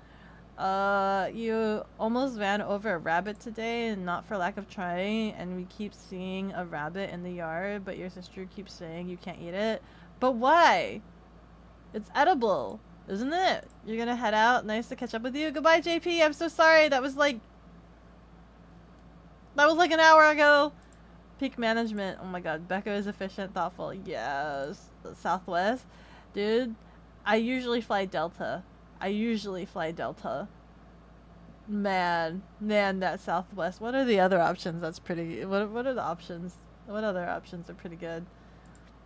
You almost ran over a rabbit today, and not for lack of trying, and we keep seeing a rabbit in the yard, but your sister keeps saying you can't eat it. But why? It's edible, isn't it? You're gonna head out. Nice to catch up with you. Goodbye, JP. I'm so sorry. That was like an hour ago. Peak management. Oh my god. Beko is efficient, thoughtful. Yes. Southwest. Dude, I usually fly Delta. Man, that Southwest. What are the other options? That's pretty. What are the options? What other options are pretty good?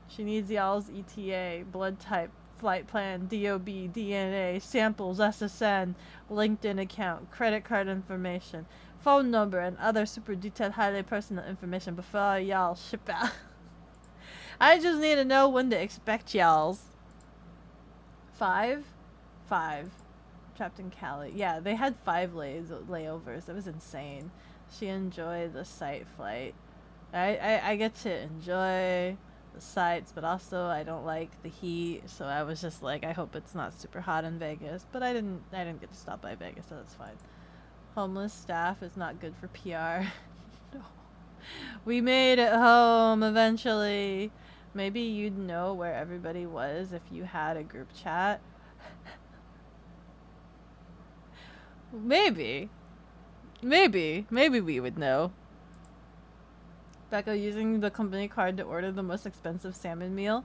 She needs y'all's ETA, blood type, flight plan, DOB, DNA, samples, SSN, LinkedIn account, credit card information, phone number, and other super detailed, highly personal information before y'all ship out. I just need to know when to expect y'all's. 5? Trapped in Cali. Yeah, they had 5 layovers. That was insane. She enjoyed the sight flight. I get to enjoy the sights, but also I don't like the heat, so I was just like, I hope it's not super hot in Vegas. But I didn't get to stop by Vegas, so that's fine. Homeless staff is not good for PR. No. We made it home eventually. Maybe you'd know where everybody was if you had a group chat. Maybe we would know. Beko using the company card to order the most expensive salmon meal.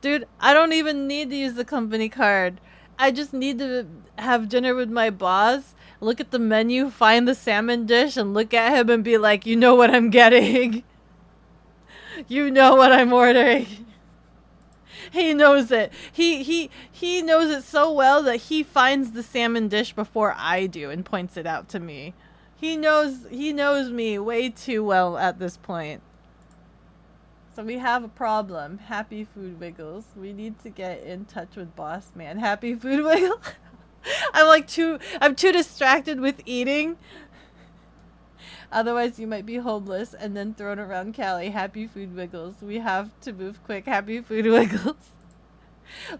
Dude, I don't even need to use the company card. I just need to have dinner with my boss, look at the menu, find the salmon dish, and look at him and be like, you know what I'm getting. You know what I'm ordering. He knows it. He knows it so well that he finds the salmon dish before I do and points it out to me. He knows me way too well at this point. So we have a problem. Happy Food Wiggles. We need to get in touch with Boss Man. Happy Food Wiggles. I'm too distracted with eating. Otherwise, you might be homeless and then thrown around Cali. Happy Food Wiggles. We have to move quick. Happy Food Wiggles.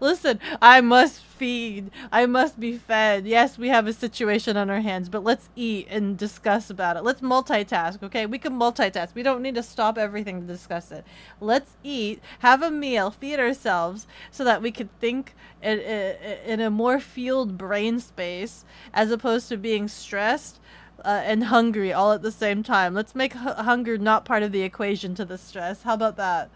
Listen, I must feed. I must be fed. Yes, we have a situation on our hands, but let's eat and discuss about it. Let's multitask, okay? We can multitask. We don't need to stop everything to discuss it. Let's eat, have a meal, feed ourselves so that we can think in a more fueled brain space as opposed to being stressed and hungry all at the same time. Let's make hunger not part of the equation to the stress. How about that?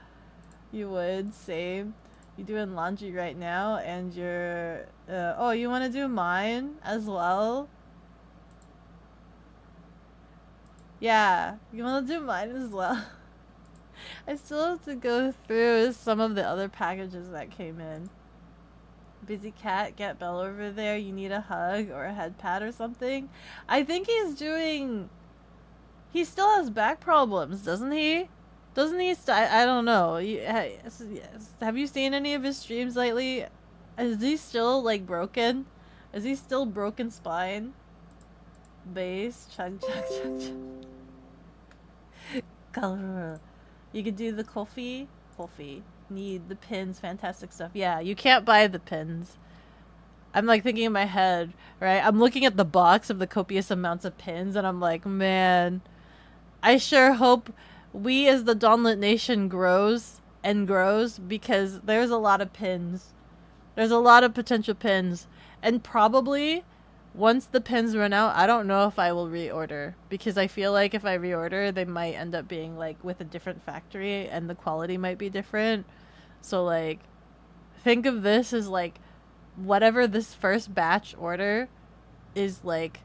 You would, same. You doing laundry right now, and you're oh, you want to do mine as well? Yeah, you want to do mine as well. I still have to go through some of the other packages that came in. Busy cat, get Belle over there. You need a hug or a head pat or something. I think he's doing... He still has back problems, doesn't he? Doesn't he? I don't know. Have you seen any of his streams lately? Is he still, like, broken? Is he still broken spine? Base. Chug, chug, chug, chug. Color. You could do the coffee. Need the pins. Fantastic stuff. Yeah, you can't buy the pins. I'm, like, thinking in my head, right? I'm looking at the box of the copious amounts of pins, and I'm like, man, I sure hope... we as the Dawnlit Nation grows and grows, because there's a lot of pins. There's a lot of potential pins. And probably once the pins run out, I don't know if I will reorder, because I feel like if I reorder, they might end up being like with a different factory and the quality might be different. So like, think of this as like whatever this first batch order is, like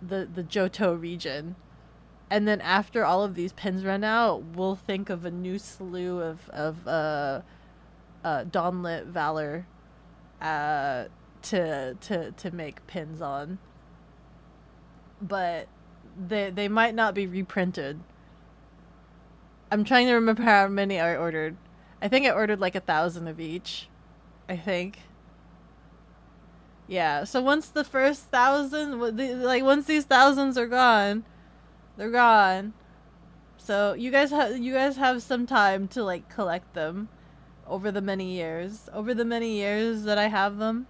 the Johto region. And then after all of these pins run out, we'll think of a new slew of Dawnlit Valor to make pins on. But they might not be reprinted. I'm trying to remember how many I ordered. I think I ordered like 1,000 of each. I think. Yeah, so once the first 1,000, like once these thousands are gone, they're gone. So you guys have some time to like collect them over the many years. Over the many years that I have them.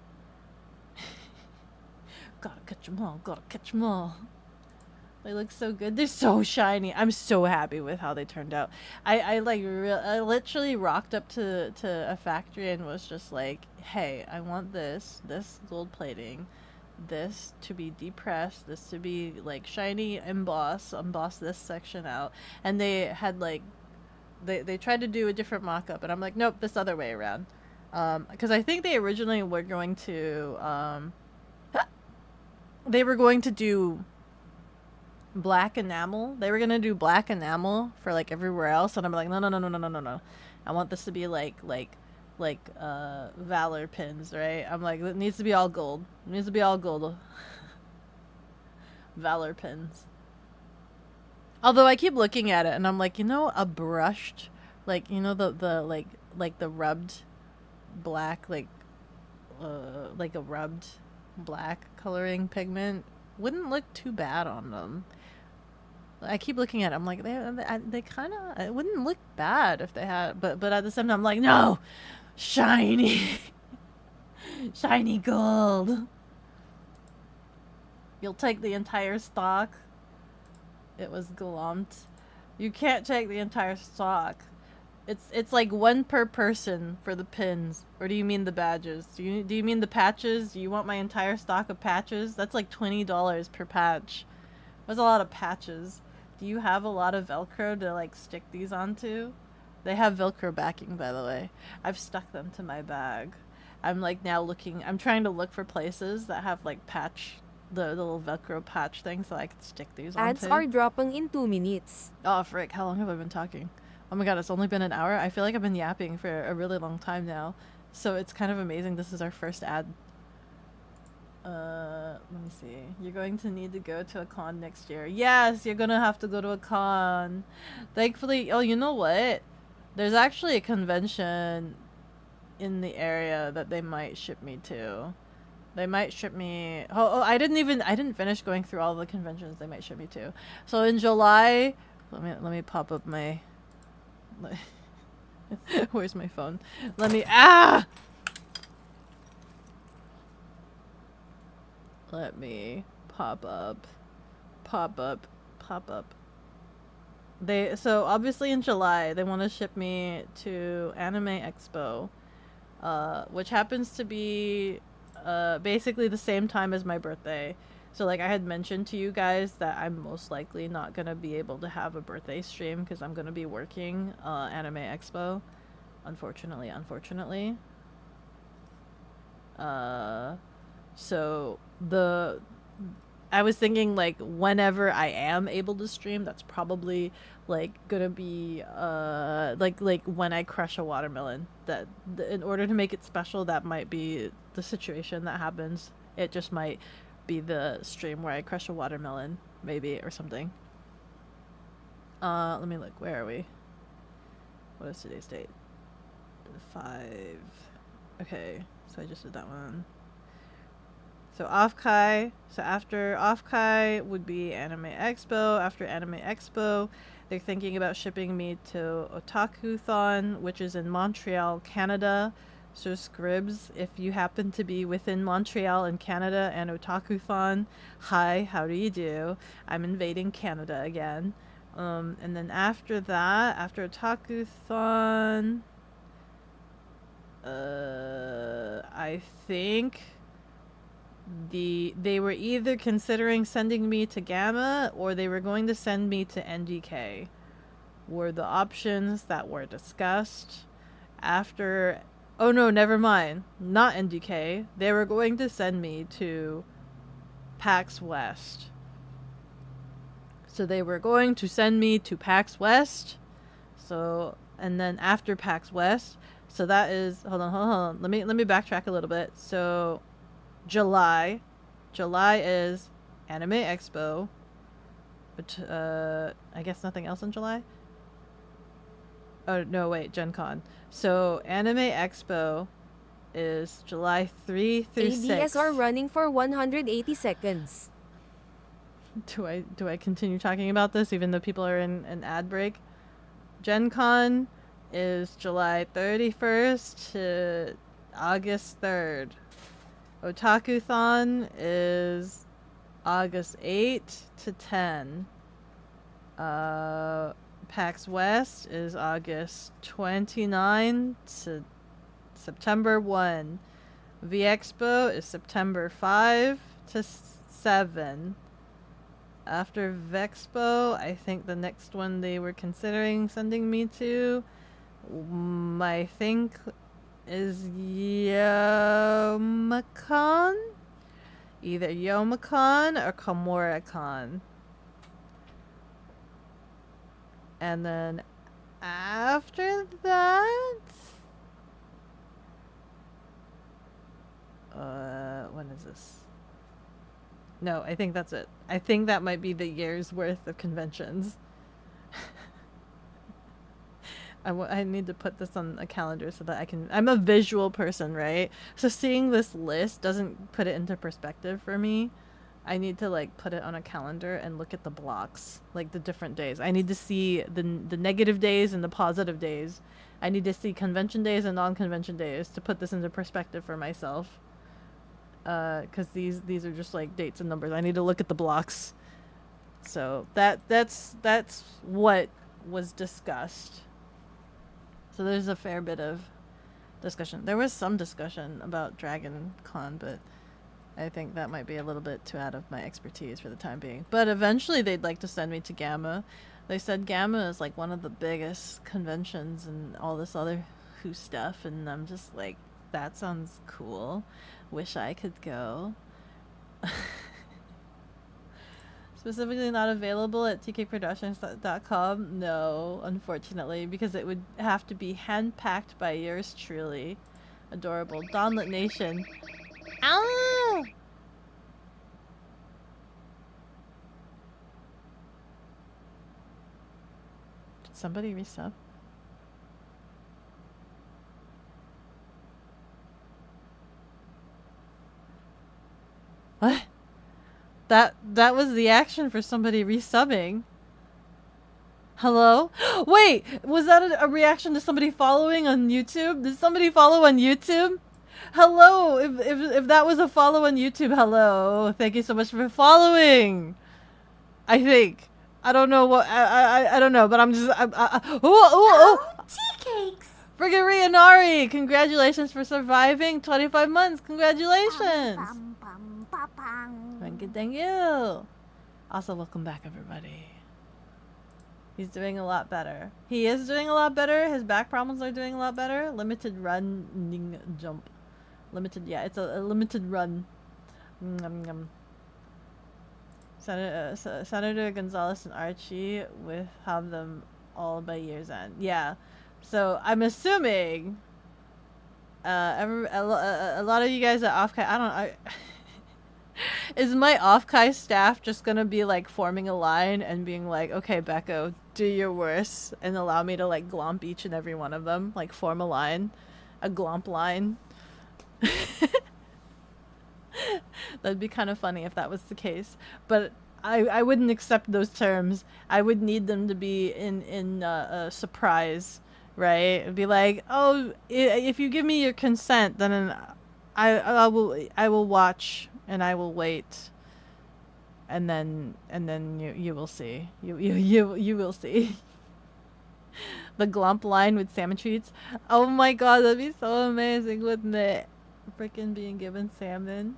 Gotta catch them all. Gotta catch them all. They look so good. They're so shiny. I'm so happy with how they turned out. I literally rocked up to a factory and was just like, hey, I want this gold plating, this to be depressed, this to be like shiny, emboss this section out. And they had like, they tried to do a different mock-up, and I'm like, nope, this other way around. Because I think they originally were going to, they were going to do black enamel. They were gonna do black enamel for like everywhere else, and I'm like, no. I want this to be like Valor pins, right? I'm like, it needs to be all gold. It needs to be all gold. Valor pins. Although I keep looking at it and I'm like, you know, a brushed, like, you know, the like the rubbed black, like a rubbed black coloring pigment wouldn't look too bad on them. I keep looking at it. I'm like, they kind of, it wouldn't look bad if they had, but at the same time, I'm like, no, shiny, shiny gold. You'll take the entire stock. It was glommed. You can't take the entire stock. It's like one per person for the pins. Or do you mean the badges? Do you mean the patches? Do you want my entire stock of patches? That's like $20 per patch. That's a lot of patches. Do you have a lot of Velcro to like stick these onto? They have Velcro backing, by the way. I've stuck them to my bag. I'm like now looking, I'm trying to look for places that have like patch, the little Velcro patch thing, so I can stick these onto. Ads are dropping in 2 minutes. Oh frick, how long have I been talking? Oh my god, it's only been an hour? I feel like I've been yapping for a really long time now. So it's kind of amazing this is our first ad. Let me see. You're going to need to go to a con next year. Yes, you're gonna have to go to a con. Thankfully, oh, you know what? There's actually a convention in the area that they might ship me to. They might ship me... Oh, I didn't finish going through all the conventions they might ship me to. So in July... Let me pop up my... Where's my phone? Let me... Let me pop up. So obviously in July they want to ship me to Anime Expo, which happens to be basically the same time as my birthday. So like I had mentioned to you guys that I'm most likely not gonna be able to have a birthday stream because I'm gonna be working Anime Expo, unfortunately. So I was thinking like whenever I am able to stream, that's probably like gonna be like when I crush a watermelon. That in order to make it special, that might be the situation that happens. It just might be the stream where I crush a watermelon, maybe, or something. Let me look. Where are we? What is today's date? 5. Okay, so I just did that one. So Off-Kai. So after Off-Kai would be Anime Expo. After Anime Expo, they're thinking about shipping me to Otaku-thon, which is in Montreal, Canada. So Scribs, if you happen to be within Montreal and Canada and Otaku-thon, hi, how do you do? I'm invading Canada again. And then after that, after Otaku-thon, I think they were either considering sending me to Gamma or they were going to send me to NDK. Were the options that were discussed after. Oh no, never mind. Not NDK. They were going to send me to PAX West. So they were going to send me to PAX West. So, and then after PAX West, so that is, hold on. Let me backtrack a little bit. So July is Anime Expo. But I guess nothing else in July. Oh no, wait, Gen Con. So Anime Expo is July 3 through 6. ADSR running for 180 seconds. Do I continue talking about this even though people are in an ad break? Gen Con is July 31st to August 3rd. Otaku-thon is August 8 to 10. PAX West is August 29 to September 1. V-Expo is September 5 to 7. After Vexpo, I think the next one they were considering sending me to, I think, is Youmacon? Either Youmacon or Komura-con. And then after that, when is this? No, I think that's it. I think that might be the year's worth of conventions. I need to put this on a calendar so that I can. I'm a visual person, right? So seeing this list doesn't put it into perspective for me. I need to like put it on a calendar and look at the blocks, like the different days. I need to see the negative days and the positive days. I need to see convention days and non-convention days to put this into perspective for myself. Because these are just like dates and numbers. I need to look at the blocks. So that's what was discussed. So there's a fair bit of discussion. There was some discussion about Dragon Con, but I think that might be a little bit too out of my expertise for the time being. But eventually they'd like to send me to Gamma. They said Gamma is like one of the biggest conventions and all this other who stuff, and I'm just like, that sounds cool. Wish I could go. Specifically not available at tkproductions.com? No, unfortunately, because it would have to be hand-packed by yours truly. Adorable. Dawnlit Nation. Ow! Did somebody resub? What? That was the action for somebody resubbing. Hello? Wait, was that a reaction to somebody following on YouTube? Did somebody follow on YouTube? Hello, if that was a follow on YouTube, hello. Thank you so much for following. I think. I don't know what I don't know, but I'm just Tea cakes. Friggin' Rianari, congratulations for surviving 25 months. Congratulations. Thank you. Also, welcome back, everybody. He's doing a lot better. He is doing a lot better. His back problems are doing a lot better. Limited running jump. Limited, yeah, it's a limited run. Senator Gonzalez and Archie with have them all by year's end. Yeah. So I'm assuming a lot of you guys at Offkai, is my Offkai staff just gonna be like forming a line and being like, okay, Beko, do your worst, and allow me to like glomp each and every one of them, like form a line, a glomp line. That'd be kind of funny if that was the case, but I wouldn't accept those terms. I would need them to be in a surprise, right? It'd be like, oh, if you give me your consent, then I will watch and I will wait, and then you will see. You will see. The glomp line with salmon treats. Oh my god, that'd be so amazing, wouldn't it? Frickin' being given salmon.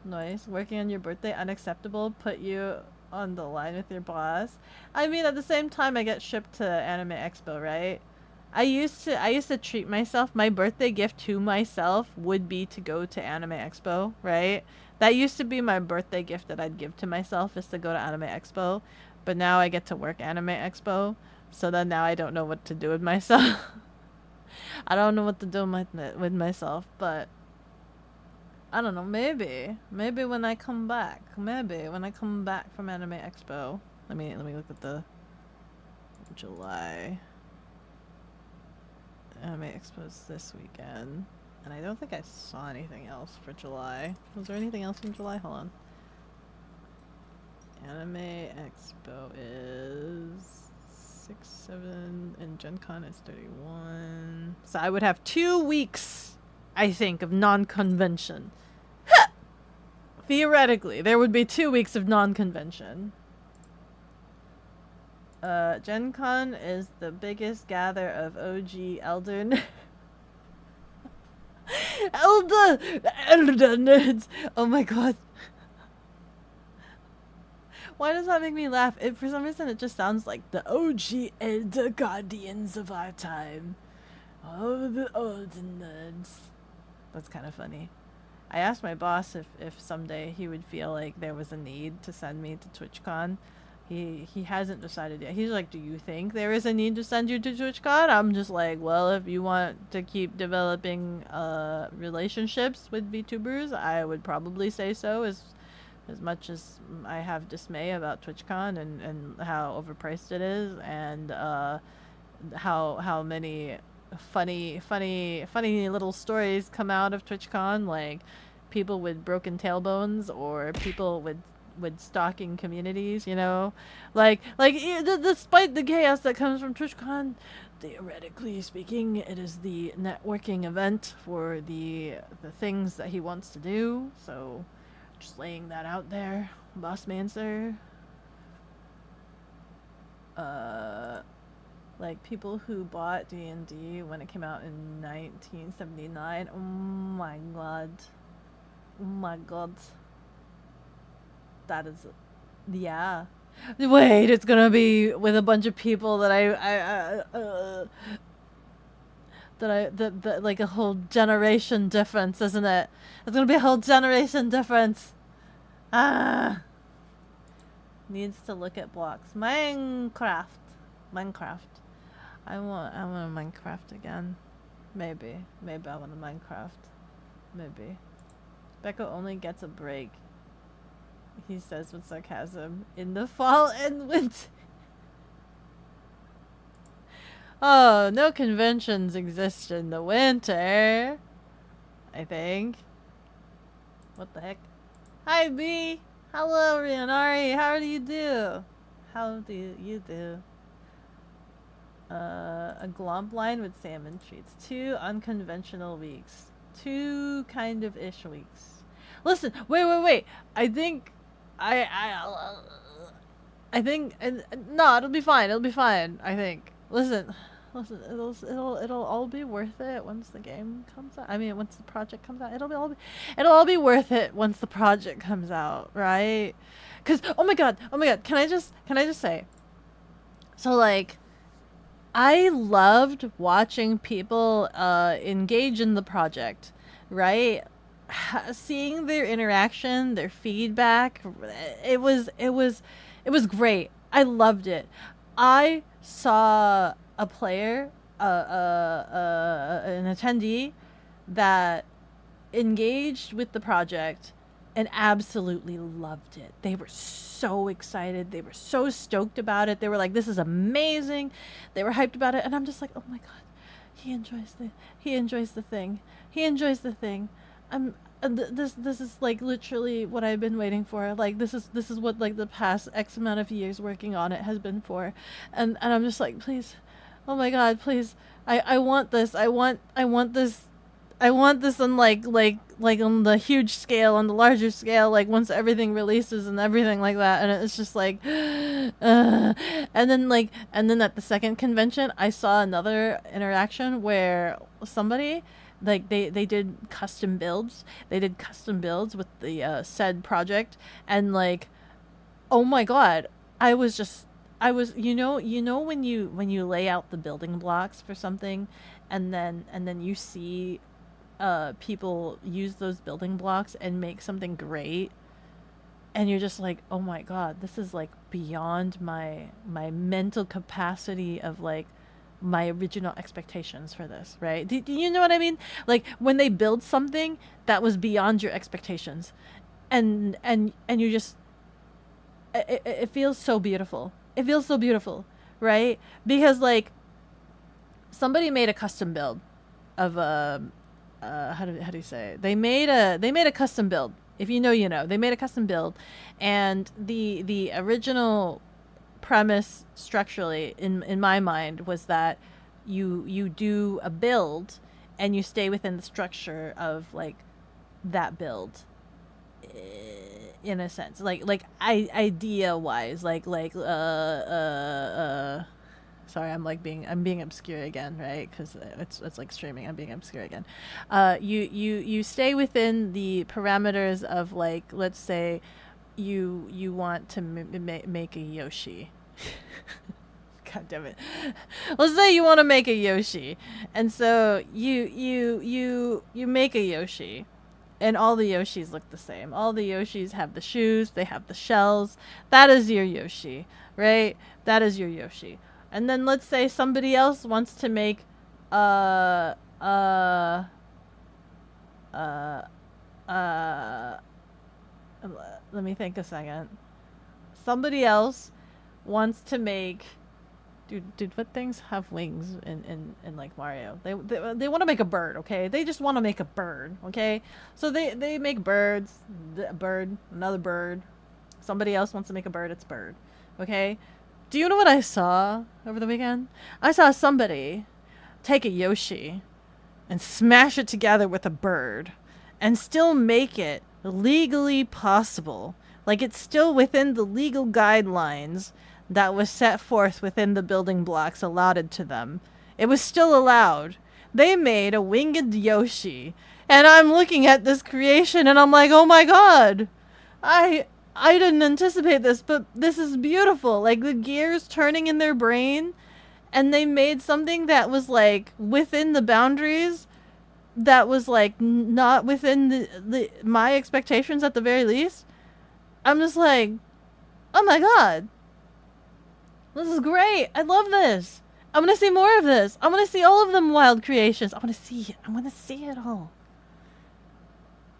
Nice. Working on your birthday, unacceptable. Put you on the line with your boss. I mean, at the same time, I get shipped to Anime Expo, right? I used to treat myself. My birthday gift to myself would be to go to Anime Expo, right? That used to be my birthday gift that I'd give to myself, is to go to Anime Expo. But now I get to work Anime Expo, so then now I don't know what to do with myself. I don't know what to do with myself, but I don't know, maybe when I come back, from Anime Expo. Let me look at the July. Anime Expo's this weekend, and I don't think I saw anything else for July. Was there anything else in July? Hold on. Anime Expo is 6, 7, and Gen Con is 31. So I would have 2 weeks, I think, of non-convention. Theoretically, there would be 2 weeks of non-convention. Gen Con is the biggest gather of OG Elder Elder nerds. Oh my god. Why does that make me laugh? For some reason, it just sounds like the OG Elder Guardians of our time. Oh, the old nerds. That's kind of funny. I asked my boss if someday he would feel like there was a need to send me to TwitchCon. He hasn't decided yet. He's like, do you think there is a need to send you to TwitchCon? I'm just like, well, if you want to keep developing relationships with VTubers, I would probably say so, as much as I have dismay about TwitchCon and how overpriced it is, and how many funny little stories come out of TwitchCon, like people with broken tailbones or people with stalking communities, you know, like despite the chaos that comes from TwitchCon, theoretically speaking, it is the networking event for the things that he wants to do. So just laying that out there, boss man, sir. Like people who bought D&D when it came out in 1979. Oh my god. Oh my god. That is, yeah. Wait, it's gonna be with a bunch of people that that like a whole generation difference, isn't it? It's gonna be a whole generation difference. Ah. Needs to look at blocks. Minecraft. I want a Minecraft again. Maybe I want a Minecraft. Maybe. Beko only gets a break, he says with sarcasm, in the fall and winter. Oh, no conventions exist in the winter, I think. What the heck? Hi, B. Hello, Rianari. How do you do? How do you do? A glomp line with salmon treats. 2 unconventional weeks. 2 kind of ish weeks. Listen, wait. I think no, it'll be fine. I think. Listen, it'll all be worth it once the game comes out. I mean, once the project comes out, it'll all be worth it once the project comes out, right? Cause oh my god, can I just say, so like, I loved watching people engage in the project, right? Seeing their interaction, their feedback, it was great. I loved it. I saw a player, an attendee that engaged with the project and absolutely loved it. They were so excited. They were so stoked about it. They were like, this is amazing. They were hyped about it. And I'm just like, oh my god, he enjoys the thing. This is like literally what I've been waiting for. Like this is what like the past X amount of years working on it has been for, and I'm just like, please, oh my god, please, I want this. I want this on like on the huge scale, on the larger scale, like once everything releases and everything like that. And it's just like, and then at the second convention, I saw another interaction where somebody like they did custom builds. They did custom builds with the said project, and like, oh my god, I was you know when you lay out the building blocks for something, and then you see people use those building blocks and make something great, and you're just like, oh my god, this is like beyond my mental capacity of like my original expectations for this, right? Do you know what I mean? Like when they build something that was beyond your expectations, and you just it feels so beautiful. It feels so beautiful, right? Because like somebody made a custom build of a how do you say it? They made a custom build. If you know, you know. They made a custom build, and the original premise structurally in my mind was that you do a build and you stay within the structure of like that build, in a sense, like idea wise, sorry, I'm being obscure again, right? Because it's like streaming. I'm being obscure again. You stay within the parameters of, like, let's say you want to make a Yoshi. God damn it. Let's say you want to make a Yoshi, and so you make a Yoshi, and all the Yoshis look the same. All the Yoshis have the shoes, they have the shells. That is your Yoshi, right? That is your Yoshi. And then let's say somebody else wants to make let me think a second. Somebody else wants to make dude, what things have wings in like Mario? They want to make a bird, okay? They just want to make a bird, okay? So they make birds, a bird, another bird. Somebody else wants to make a bird, it's bird, okay? Do you know what I saw over the weekend? I saw somebody take a Yoshi and smash it together with a bird and still make it legally possible. Like, it's still within the legal guidelines that was set forth within the building blocks allotted to them. It was still allowed. They made a winged Yoshi. And I'm looking at this creation and I'm like, oh my god! I didn't anticipate this, but this is beautiful. Like, the gears turning in their brain, and they made something that was like within the boundaries, that was like not within the my expectations at the very least. I'm just like, oh my god, this is great. I love this. I'm gonna see more of this. I'm gonna see all of them wild creations. I wanna see it. I wanna see it all.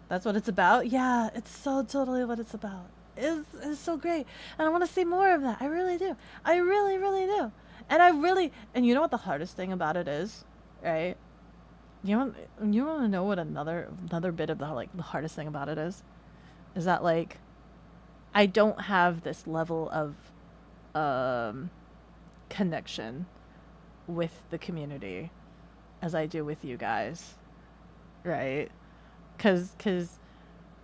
That's what it's about? Yeah, it's so totally what it's about. It's so great. And I want to see more of that. I really do. I really, really do. And you know what the hardest thing about it is, right? You want to know what another bit of the hardest thing about it is that, like, I don't have this level of connection with the community as I do with you guys, right? Because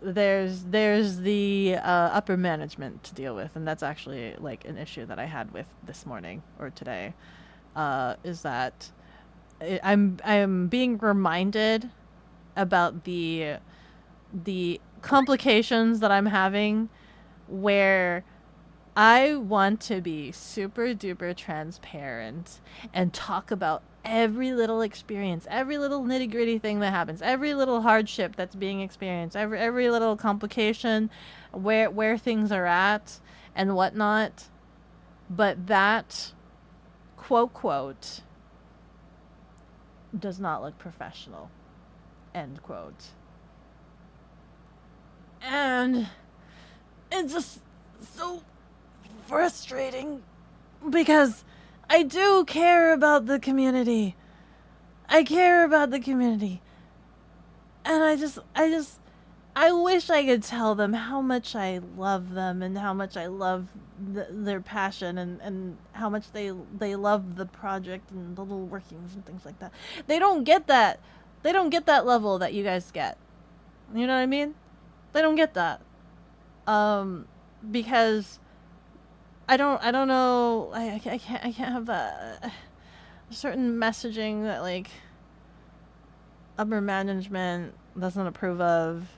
there's the upper management to deal with, and that's actually like an issue that I had with this morning or today, is that I'm being reminded about the complications that I'm having, where I want to be super duper transparent and talk about every little experience, every little nitty gritty thing that happens, every little hardship that's being experienced, every little complication, where things are at and whatnot. But that quote does not look professional, end quote. And it's just so frustrating, because I do care about the community. I care about the community. And I wish I could tell them how much I love them and how much I love their passion and how much they love the project and the little workings and things like that. They don't get that. They don't get that level that you guys get. You know what I mean? They don't get that. Because I don't know. I can't have a certain messaging that, like, upper management doesn't approve of,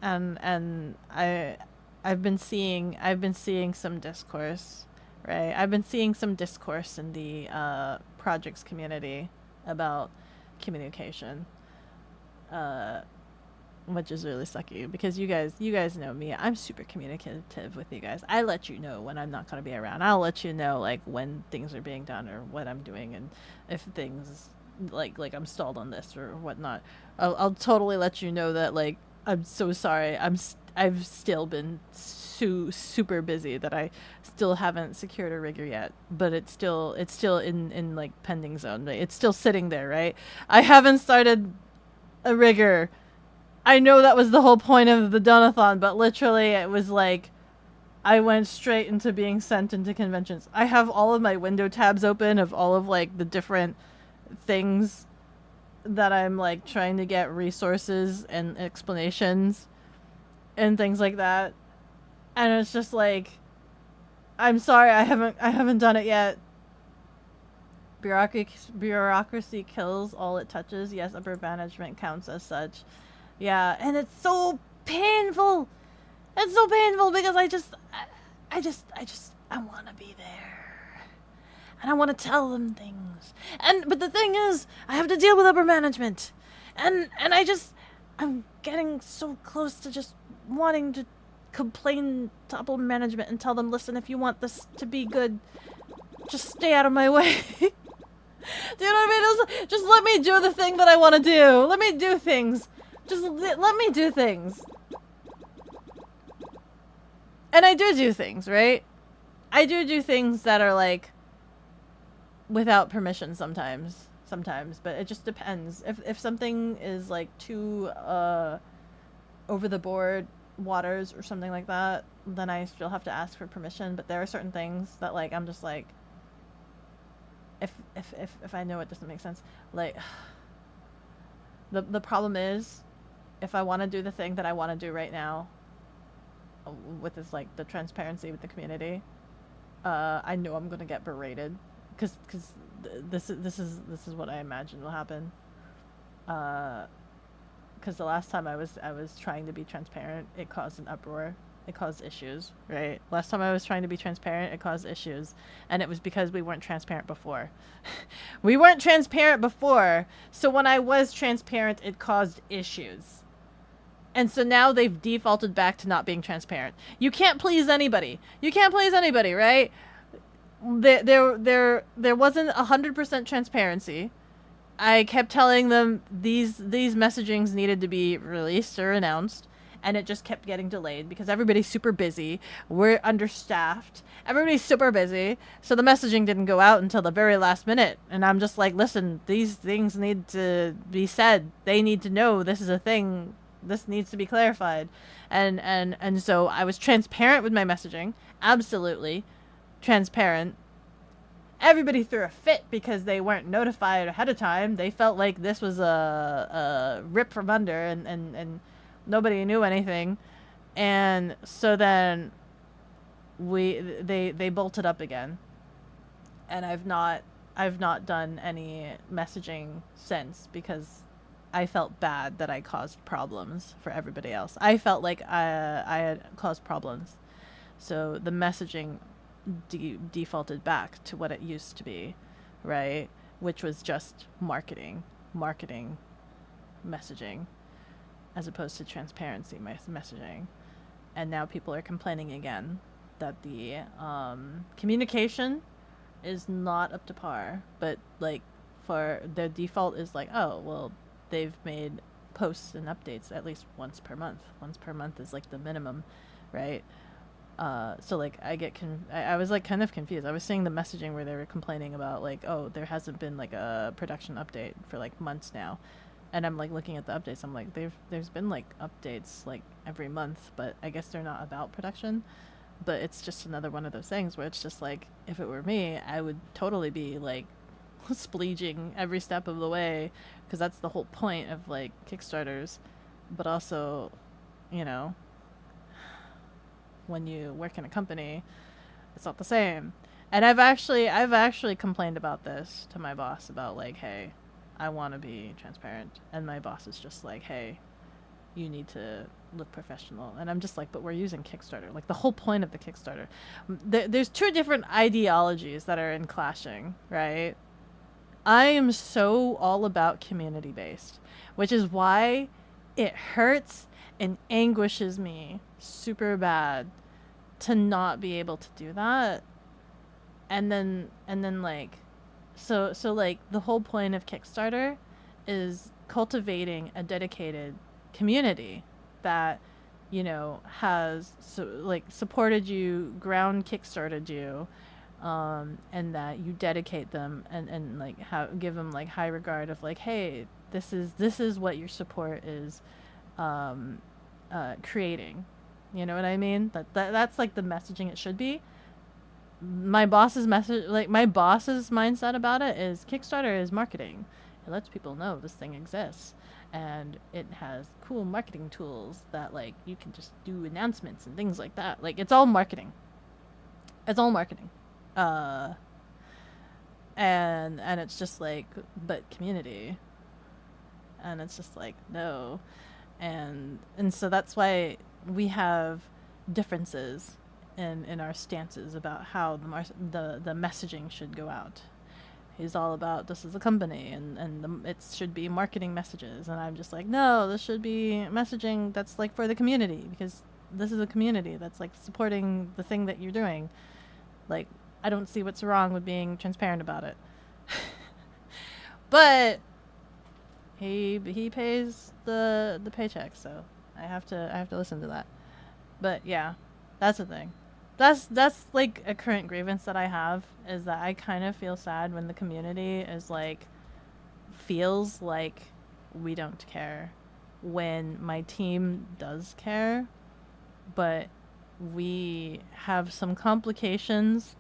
and I've been seeing some discourse, right? I've been seeing some discourse in the projects community about communication, which is really sucky because you guys know me. I'm super communicative with you guys. I let you know when I'm not going to be around. I'll let you know like when things are being done or what I'm doing, and if things like I'm stalled on this or whatnot. I'll totally let you know that like I'm so sorry. I've still been super busy that I still haven't secured a rigger yet, but it's still in like pending zone. Right? It's still sitting there, right? I haven't started a rigger. I know that was the whole point of the donathon, but literally it was like I went straight into being sent into conventions. I have all of my window tabs open of all of like the different things that I'm like trying to get resources and explanations and things like that. And it's just like, I'm sorry, I haven't done it yet. Bureaucracy kills all it touches. Yes, upper management counts as such. Yeah, and it's so painful. It's so painful because I want to be there. And I want to tell them things. But the thing is, I have to deal with upper management. And I'm getting so close to just wanting to complain to upper management and tell them, listen, if you want this to be good, just stay out of my way. Do you know what I mean? Just let me do the thing that I want to do. Let me do things. Just let me do things. And I do things, right? I do things that are like without permission sometimes, but it just depends. If something is like too over the board waters or something like that, then I still have to ask for permission. But there are certain things that like I'm just like, if I know it doesn't make sense, like the problem is, if I want to do the thing that I want to do right now, with this like the transparency with the community, I know I'm gonna get berated, because this is what I imagine will happen. Because the last time I was trying to be transparent, it caused an uproar. It caused issues, right? Last time I was trying to be transparent, it caused issues. And it was because we weren't transparent before. We weren't transparent before, so when I was transparent, it caused issues. And so now they've defaulted back to not being transparent. You can't please anybody. You can't please anybody, right? There wasn't 100% transparency. I kept telling them these messagings needed to be released or announced, and it just kept getting delayed because everybody's super busy. We're understaffed. Everybody's super busy, so the messaging didn't go out until the very last minute. And I'm just like, listen, these things need to be said. They need to know this is a thing. This needs to be clarified. And so I was transparent with my messaging. Absolutely transparent. Everybody threw a fit because they weren't notified ahead of time. They felt like this was a rip from under, and nobody knew anything. And so then they bolted up again. And I've not done any messaging since because I felt bad that I caused problems for everybody else. I felt like I had caused problems. So the messaging defaulted back to what it used to be, right? Which was just marketing messaging, as opposed to transparency messaging. And now people are complaining again that the communication is not up to par, but like for their default is like, oh, well, they've made posts and updates at least once per month. Once per month is like the minimum, right? So like I was like kind of confused. I was seeing the messaging where they were complaining about like, oh, there hasn't been like a production update for like months now. And I'm like looking at the updates. I'm like, there's been like updates like every month, but I guess they're not about production. But it's just another one of those things where it's just like, if it were me, I would totally be like spleeging every step of the way, because that's the whole point of like Kickstarters. But also, you know, when you work in a company, it's not the same. And I've actually complained about this to my boss about like, hey, I want to be transparent. And my boss is just like, hey, you need to look professional. And I'm just like, but we're using Kickstarter. Like, the whole point of the Kickstarter. There's two different ideologies that are in clashing, right? I am so all about community-based, which is why it hurts and anguishes me super bad to not be able to do that. And then like, so like the whole point of Kickstarter is cultivating a dedicated community that, you know, has supported you, ground kickstarted you, and that you dedicate them and like give them like high regard of like, hey, this is what your support is creating. You know what I mean? That's like the messaging it should be. My boss's mindset about it is Kickstarter is marketing. It lets people know this thing exists, and it has cool marketing tools that like you can just do announcements and things like that. Like, it's all marketing. It's all marketing. And it's just like, but community. And it's just like, no. And so that's why we have differences in our stances about how the messaging should go out. He's all about, this is a company, and it should be marketing messages. And I'm just like, no, this should be messaging that's like for the community, because this is a community that's like supporting the thing that you're doing. Like, I don't see what's wrong with being transparent about it. But he pays the paycheck, so I have to listen to that. But yeah, that's the thing. That's like a current grievance that I have, is that I kind of feel sad when the community is like, feels like we don't care, when my team does care, but we have some complications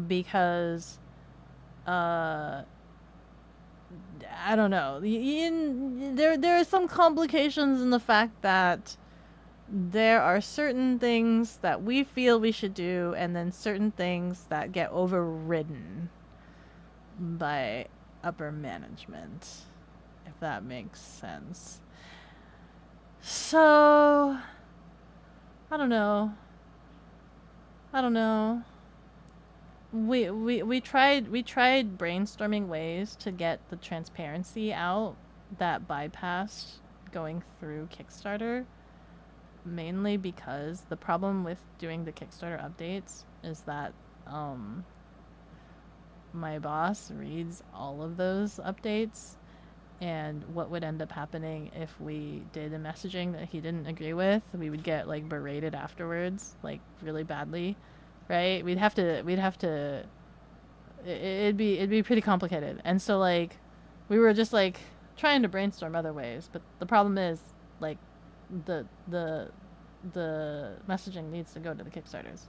because I don't know. There are some complications in the fact that there are certain things that we feel we should do, and then certain things that get overridden by upper management, if that makes sense. So, I don't know. We tried brainstorming ways to get the transparency out that bypassed going through Kickstarter, mainly because the problem with doing the Kickstarter updates is that my boss reads all of those updates, and what would end up happening if we did a messaging that he didn't agree with, we would get like berated afterwards, like really badly, right? We'd have to it'd be pretty complicated. And so like we were just like trying to brainstorm other ways, but the problem is like the messaging needs to go to the Kickstarters,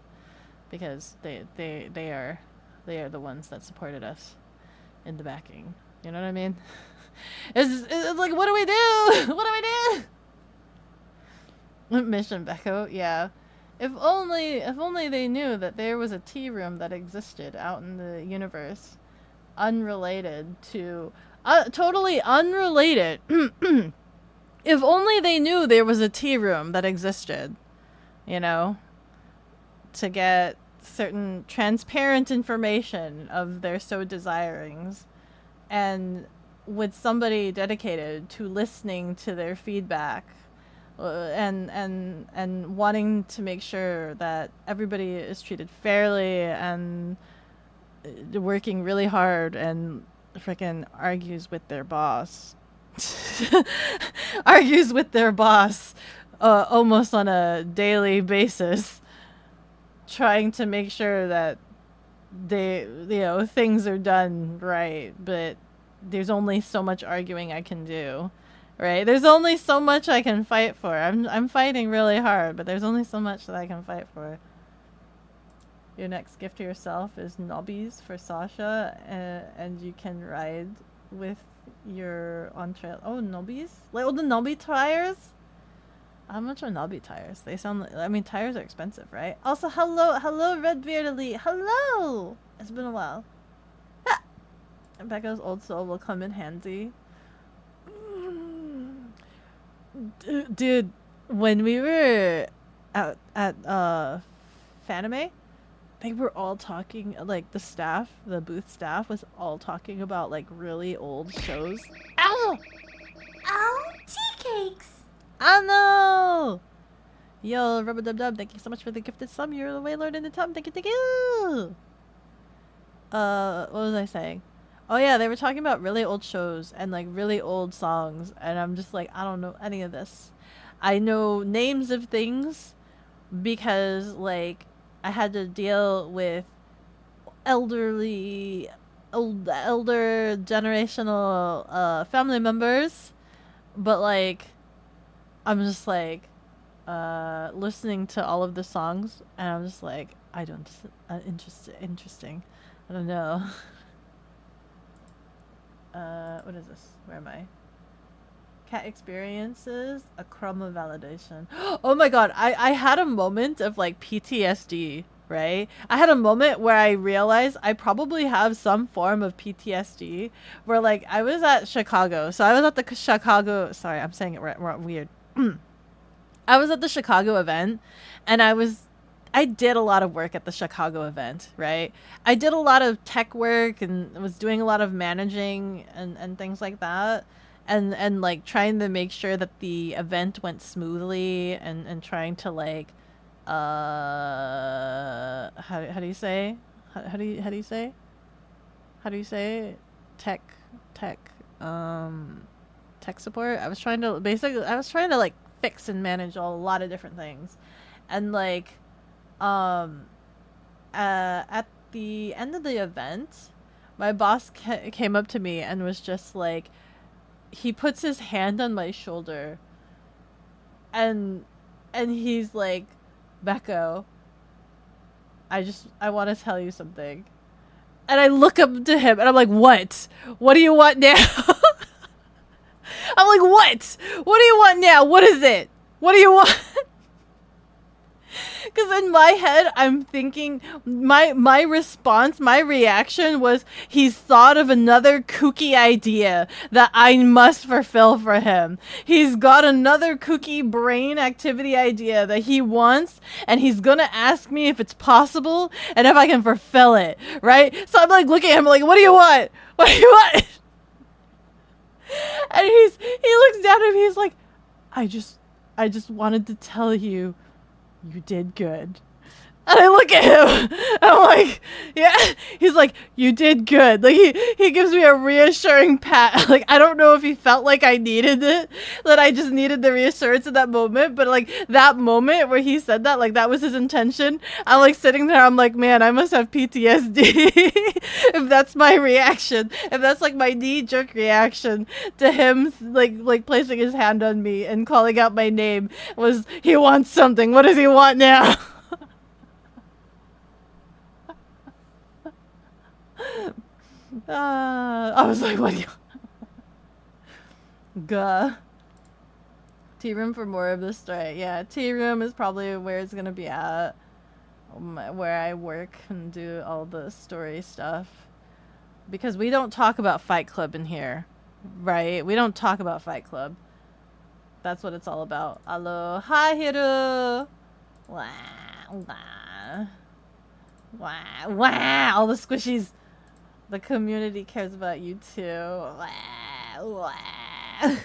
because they are the ones that supported us in the backing. You know what I mean? It's like, what do we do? What do we do? Mission Beko, yeah. If only they knew that there was a tea room that existed out in the universe, unrelated to, totally unrelated. If only they knew there was a tea room that existed, you know, to get certain transparent information of their so desirings, and with somebody dedicated to listening to their feedback, and wanting to make sure that everybody is treated fairly, and working really hard, and freaking argues with their boss almost on a daily basis, trying to make sure that things are done right. But there's only so much arguing I can do, right? There's only so much I can fight for. I'm fighting really hard, but there's only so much that I can fight for. Your next gift to yourself is knobbies for Sasha, and you can ride with your on trail. Oh, knobbies? Like, oh, the knobby tires? How much are knobby tires? They sound like, I mean, tires are expensive, right? Also, hello, Redbeard Elite. Hello! It's been a while. Becca's old soul will come in handy. Dude, when we were at Fanime, they were all talking, like the booth staff was all talking about like really old shows. Ow! Oh, tea cakes. I know! Yo, Rubber Dub Dub, thank you so much for the gifted sub. You're the way lord in the tub. Thank you, thank you! What was I saying? Oh yeah, they were talking about really old shows and like really old songs, and I'm just like, I don't know any of this. I know names of things because like I had to deal with elder generational family members, but like I'm just like listening to all of the songs, and I'm just like, I don't interesting. I don't know. What is this? Where am I? Cat experiences a chroma validation. Oh my god, I had a moment of like PTSD, right? I had a moment where I realized I probably have some form of PTSD where like I was at Chicago. So I was at the Chicago, sorry, I'm saying it weird. I was at the Chicago event, and I did a lot of work at the Chicago event, right? I did a lot of tech work and was doing a lot of managing and things like that. And like trying to make sure that the event went smoothly and trying to like how do you say how do you say tech support. I was trying to like fix and manage a lot of different things, and like at the end of the event, my boss came up to me and was just like, he puts his hand on my shoulder and he's like, Beko, I want to tell you something. And I look up to him and I'm like, what do you want now? I'm like, what do you want now? What is it? What do you want? Because in my head, I'm thinking, my response, my reaction was, he's thought of another kooky idea that I must fulfill for him. He's got another kooky brain activity idea that he wants, and he's gonna ask me if it's possible and if I can fulfill it, right? So I'm like looking at him like, what do you want? What do you want? And he looks down at me, he's like, I just wanted to tell you, you did good. And I look at him, and I'm like, yeah. He's like, you did good. Like, he gives me a reassuring pat. Like, I don't know if he felt like I needed it, that I just needed the reassurance at that moment. But, like, that moment where he said that, like, that was his intention. I'm, like, sitting there, I'm like, man, I must have PTSD. If that's my reaction. If that's, like, my knee-jerk reaction to him, like placing his hand on me and calling out my name was, he wants something. What does he want now? I was like, what do you... Gah. Tea room for more of this story. Yeah, tea room is probably where it's gonna be at. Where I work and do all the story stuff. Because we don't talk about Fight Club in here. Right? We don't talk about Fight Club. That's what it's all about. Hello. Hi, Hiru. Wow. Wow. Wow. Wow. All the squishies. The community cares about you too. Wow. Wow.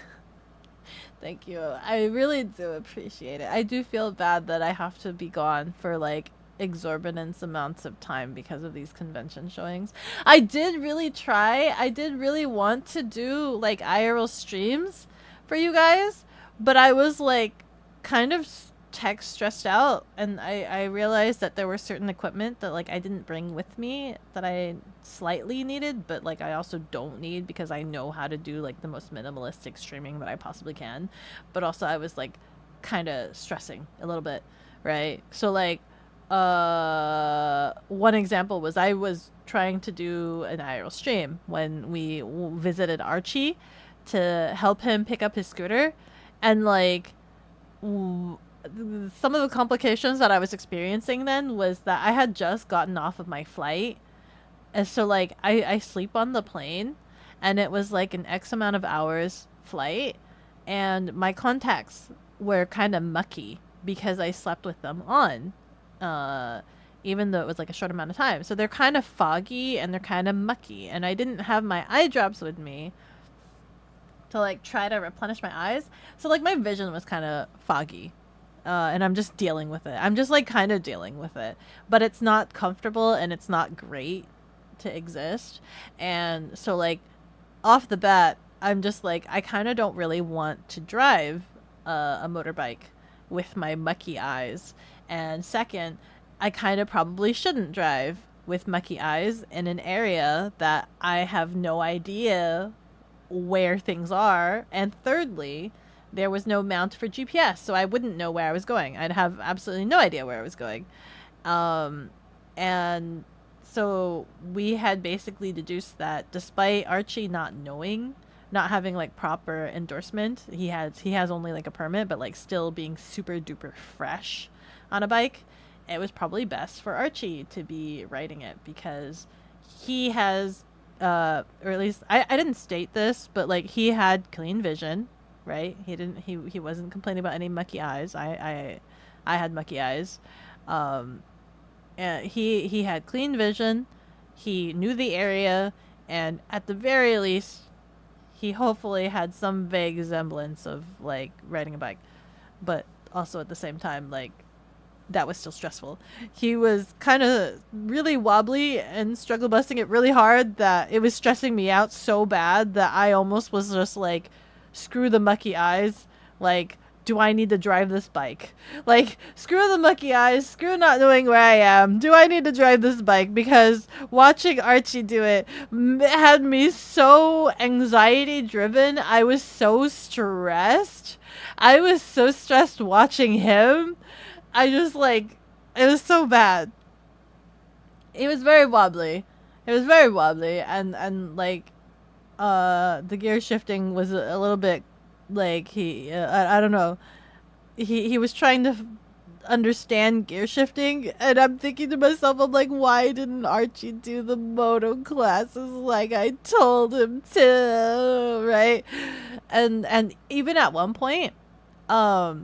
Thank you. I really do appreciate it. I do feel bad that I have to be gone for like exorbitant amounts of time because of these convention showings. I did really try. I did really want to do like IRL streams for you guys, but I was like kind of tech stressed out, and I realized that there were certain equipment that like I didn't bring with me that I slightly needed, but like I also don't need because I know how to do like the most minimalistic streaming that I possibly can. But also I was like kind of stressing a little bit, right? So like one example was I was trying to do an IRL stream when we visited Archie to help him pick up his scooter, and like some of the complications that I was experiencing then was that I had just gotten off of my flight, And so like I sleep on the plane, and it was like an X amount of hours flight, and my contacts were kind of mucky because I slept with them on, even though it was like a short amount of time. So they're kind of foggy and they're kind of mucky, and I didn't have my eye drops with me to like try to replenish my eyes. So like my vision was kind of foggy. And I'm just dealing with it. I'm just like kind of dealing with it, but it's not comfortable and it's not great to exist. And so like off the bat, I'm just like, I kind of don't really want to drive a motorbike with my mucky eyes. And second, I kind of probably shouldn't drive with mucky eyes in an area that I have no idea where things are. And thirdly, there was no mount for GPS, so I wouldn't know where I was going. I'd have absolutely no idea where I was going. And so we had basically deduced that despite Archie not knowing, not having like proper endorsement, he has only like a permit, but like still being super duper fresh on a bike, it was probably best for Archie to be riding it because he has, or at least I didn't state this, but like he had clean vision. Right? He wasn't complaining about any mucky eyes. I had mucky eyes. And he had clean vision. He knew the area, and at the very least, he hopefully had some vague semblance of like riding a bike. But also at the same time, like that was still stressful. He was kind of really wobbly and struggle busting it really hard that it was stressing me out so bad that I almost was just like, screw the mucky eyes. Like, do I need to drive this bike? Like, screw the mucky eyes. Screw not knowing where I am. Do I need to drive this bike? Because watching Archie do it had me so anxiety driven. I was so stressed. I was so stressed watching him. I just like, it was so bad. It was very wobbly. And like, the gear shifting was a little bit like I don't know, he was trying to understand gear shifting, and I'm thinking to myself, I'm like, why didn't Archie do the Moto classes like I told him to, right? And even at one point, there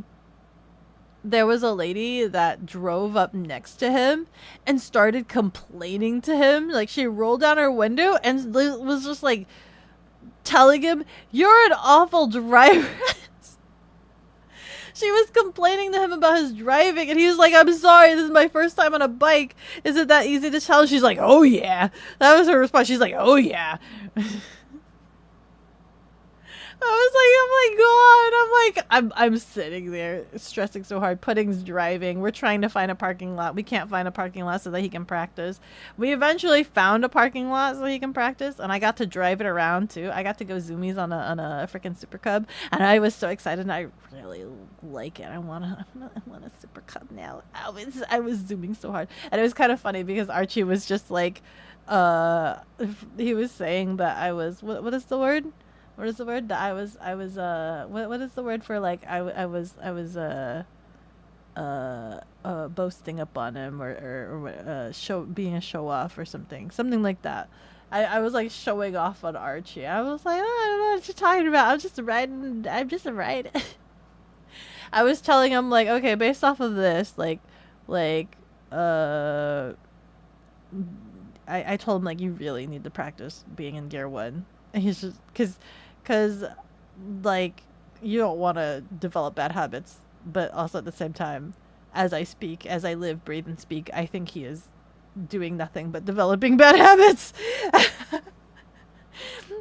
was a lady that drove up next to him and started complaining to him. Like, she rolled down her window and was just like telling him, "You're an awful driver." She was complaining to him about his driving, and he was like, "I'm sorry, this is my first time on a bike. Is it that easy to tell?" She's like, "Oh yeah." That was her response. She's like, "Oh yeah." I was like, oh my god. I'm sitting there stressing so hard. Pudding's driving. We're trying to find a parking lot. We can't find a parking lot so that he can practice. We eventually found a parking lot so he can practice, and I got to drive it around too. I got to go zoomies on a freaking Super Cub, and I was so excited, and I really like it. I want a Super Cub now. I was zooming so hard. And it was kind of funny because Archie was just like, he was saying that I was, what is the word? What is the word? That I was what is the word for like I was boasting up on him, or being a show off or something like that. I was like showing off on Archie. I was like, oh, I don't know what you're talking about. I'm just a rider. I was telling him like, okay, based off of this, I told him like, you really need to practice being in gear 1. And he's just because like, you don't want to develop bad habits, but also at the same time, as I live, breathe, and speak, I think he is doing nothing but developing bad habits.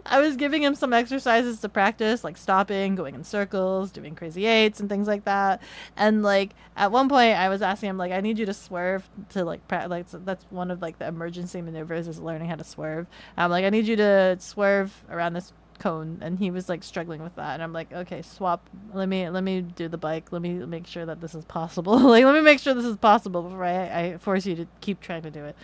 I was giving him some exercises to practice, like stopping, going in circles, doing crazy eights and things like that. And like at one point I was asking him like, I need you to swerve to like so that's one of like the emergency maneuvers, is learning how to swerve. I'm like, I need you to swerve around this cone, and he was like struggling with that, and I'm like, okay, swap, let me do the bike, let me make sure that this is possible. Like, let me make sure this is possible before I force you to keep trying to do it.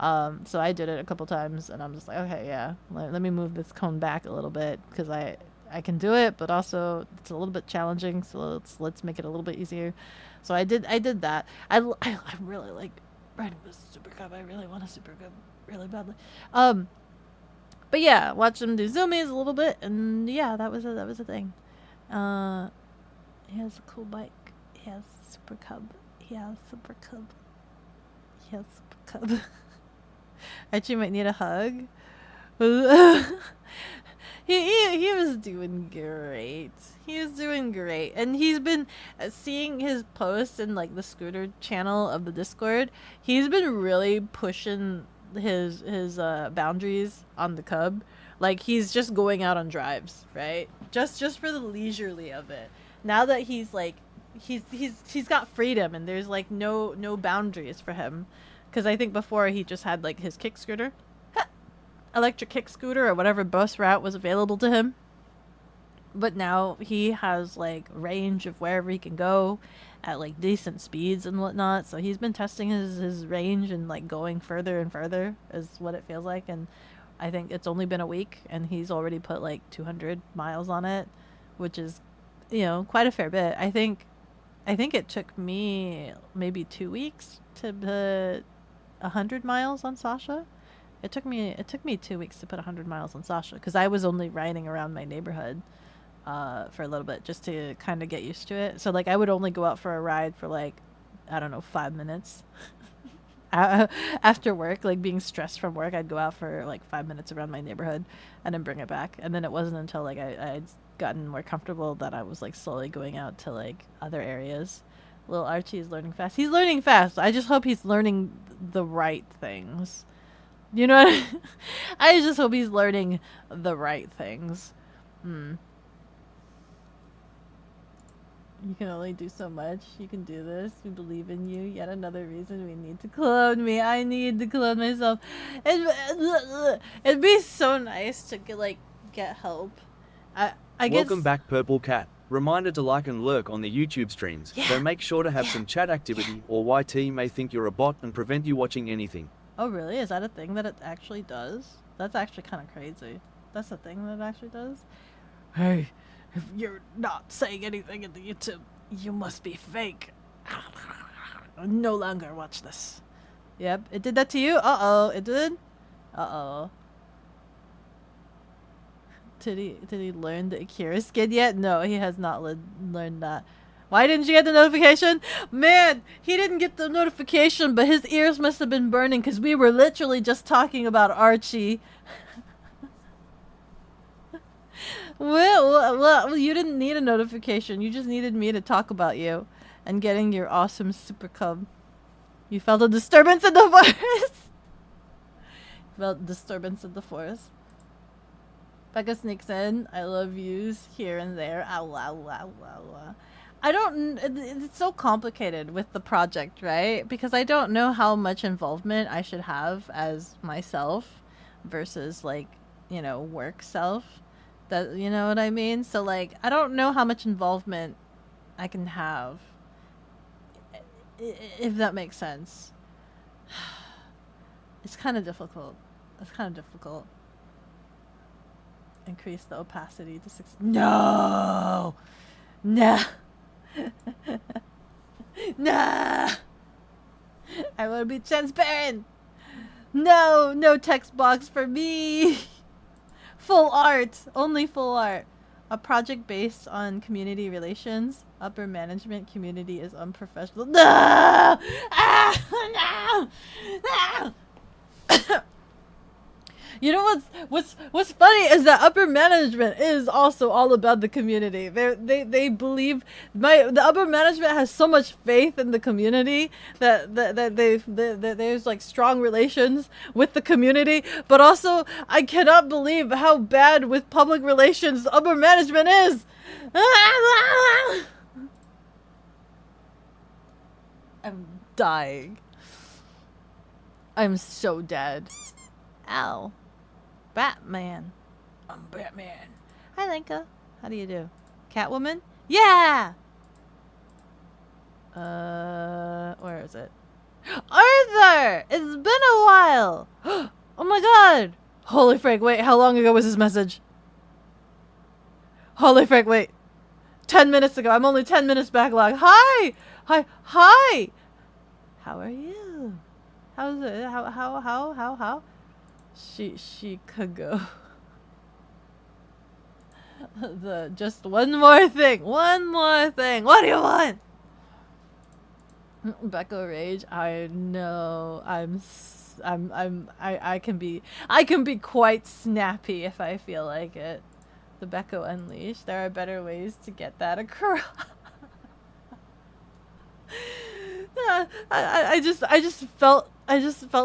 So I did it a couple times, and I'm just like, okay, yeah, let me move this cone back a little bit, because I can do it, but also it's a little bit challenging, so let's make it a little bit easier. So I did that. I really like riding this Super Cub. I really want a Super Cub. really badly. But yeah, watch him do zoomies a little bit, and yeah, that was a thing. He has a cool bike. He has Super Cub. He has Super Cub. He has Super Cub. Archie might need a hug. He was doing great. He was doing great, and he's been seeing his posts in like the scooter channel of the Discord. He's been really pushing his boundaries on the Cub. Like he's just going out on drives, right? Just for the leisurely of it. Now that he's like he's got freedom and there's like no boundaries for him, because I think before he just had like his kick scooter. Electric kick scooter or whatever bus route was available to him, but now he has like range of wherever he can go at like decent speeds and whatnot. So he's been testing his range and like going further and further is what it feels like. And I think it's only been a week and he's already put like 200 miles on it, which is, you know, quite a fair bit. I think it took me maybe 2 weeks to put 100 miles on Sasha. It took me 2 weeks to put 100 miles on Sasha because I was only riding around my neighborhood for a little bit just to kind of get used to it. So like I would only go out for a ride for like, I don't know, 5 minutes. After work, like being stressed from work, I'd go out for like 5 minutes around my neighborhood and then bring it back. And then it wasn't until like I'd gotten more comfortable that I was like slowly going out to like other areas. Little Archie is learning fast. He's learning fast. I just hope he's learning the right things. You know what I mean? I just hope he's learning the right things. You can only do so much. You can do this. We believe in you. Yet another reason we need to clone me. I need to clone myself. It'd be so nice to get help. I guess. Welcome back, Purple Cat. Reminder to like and lurk on the YouTube streams. Yeah. Though make sure to have some chat activity or YT may think you're a bot and prevent you watching anything. Oh really? Is that a thing that it actually does? That's actually kind of crazy. That's a thing that it actually does? Hey, if you're not saying anything in the YouTube, you must be fake. I'll no longer watch this. Yep, it did that to you? Uh-oh, it did? Uh-oh. Did he learn the Akira skin yet? No, he has not learned that. Why didn't you get the notification? Man, he didn't get the notification, but his ears must have been burning because we were literally just talking about Archie. Well, you didn't need a notification. You just needed me to talk about you and getting your awesome Super Cub. You felt a disturbance in the forest. Felt disturbance in the forest. Becca sneaks in. I love yous here and there. Ow, ow, ow, ow, ow. It's so complicated with the project, right? Because I don't know how much involvement I should have as myself versus like, you know, work self. That, you know what I mean? So like, I don't know how much involvement I can have, if that makes sense. It's kind of difficult. It's kind of difficult. Increase the opacity to 6. No! No! Nah! I want to be transparent! No text box for me! Full art! Only full art. A project based on community relations. Upper management community is unprofessional. No! Ah! No! No! You know what's funny is that upper management is also all about the community. They believe the upper management has so much faith in the community that there's like strong relations with the community. But also, I cannot believe how bad with public relations upper management is. I'm dying. I'm so dead. Ow. Batman. I'm Batman. Hi, Lenka. How do you do? Catwoman? Yeah! Where is it? Arthur! It's been a while! Oh my god! Holy frick, wait, how long ago was this message? Holy frick, wait. 10 minutes ago. I'm only 10 minutes backlog. Hi! Hi! How are you? How's it? How? She could go. Just one more thing. One more thing. What do you want? Beko rage. I know. I can be quite snappy if I feel like it. The Beko unleashed. There are better ways to get that across. I just felt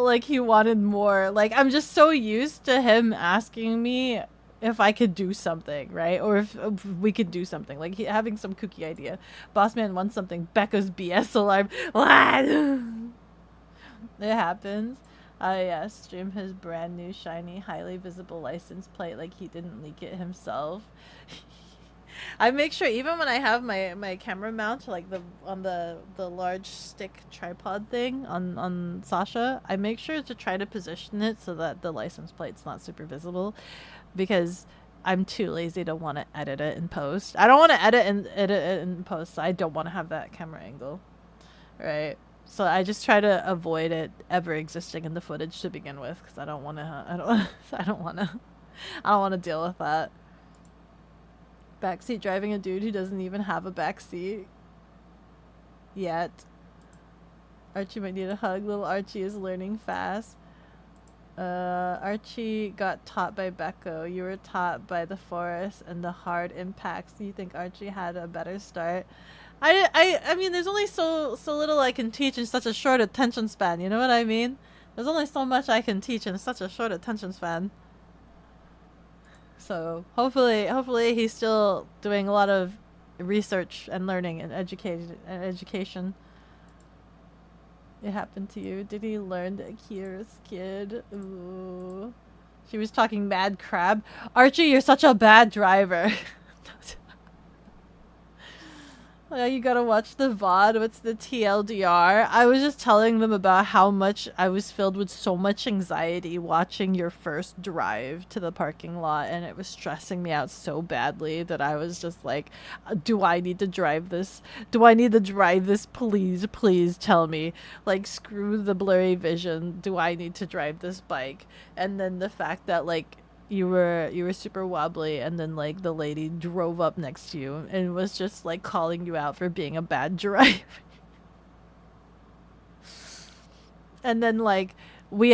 like he wanted more. Like, I'm just so used to him asking me if I could do something, right? Or if we could do something. Like, having some kooky idea. Boss man wants something. Becca's BS alarm. What? It happens. Yeah, stream his brand new shiny highly visible license plate like he didn't leak it himself. I make sure even when I have my camera mount like on the large stick tripod thing on Sasha, I make sure to try to position it so that the license plate's not super visible, because I'm too lazy to want to edit it in post. I don't want to edit it in post. So I don't want to have that camera angle, right? So I just try to avoid it ever existing in the footage to begin with, because I don't want to deal with that. Backseat driving a dude who doesn't even have a backseat yet. Archie might need a hug. Little Archie is learning fast. Archie got taught by Beko. You were taught by the forest and the hard impacts. Do you think Archie had a better start? I mean, there's only so little I can teach in such a short attention span. You know what I mean? There's only so much I can teach in such a short attention span. So hopefully he's still doing a lot of research and learning and education. It happened to you. Did he learn the curious kid? Ooh. She was talking mad crab. Archie, you're such a bad driver. Yeah, you gotta watch the VOD. What's the TLDR? I was just telling them about how much I was filled with so much anxiety watching your first drive to the parking lot, and it was stressing me out so badly that I was just like, do I need to drive this? Do I need to drive this? Please tell me. Like, screw the blurry vision. Do I need to drive this bike? And then the fact that, like, you were super wobbly, and then like the lady drove up next to you and was just like calling you out for being a bad driver. And then like we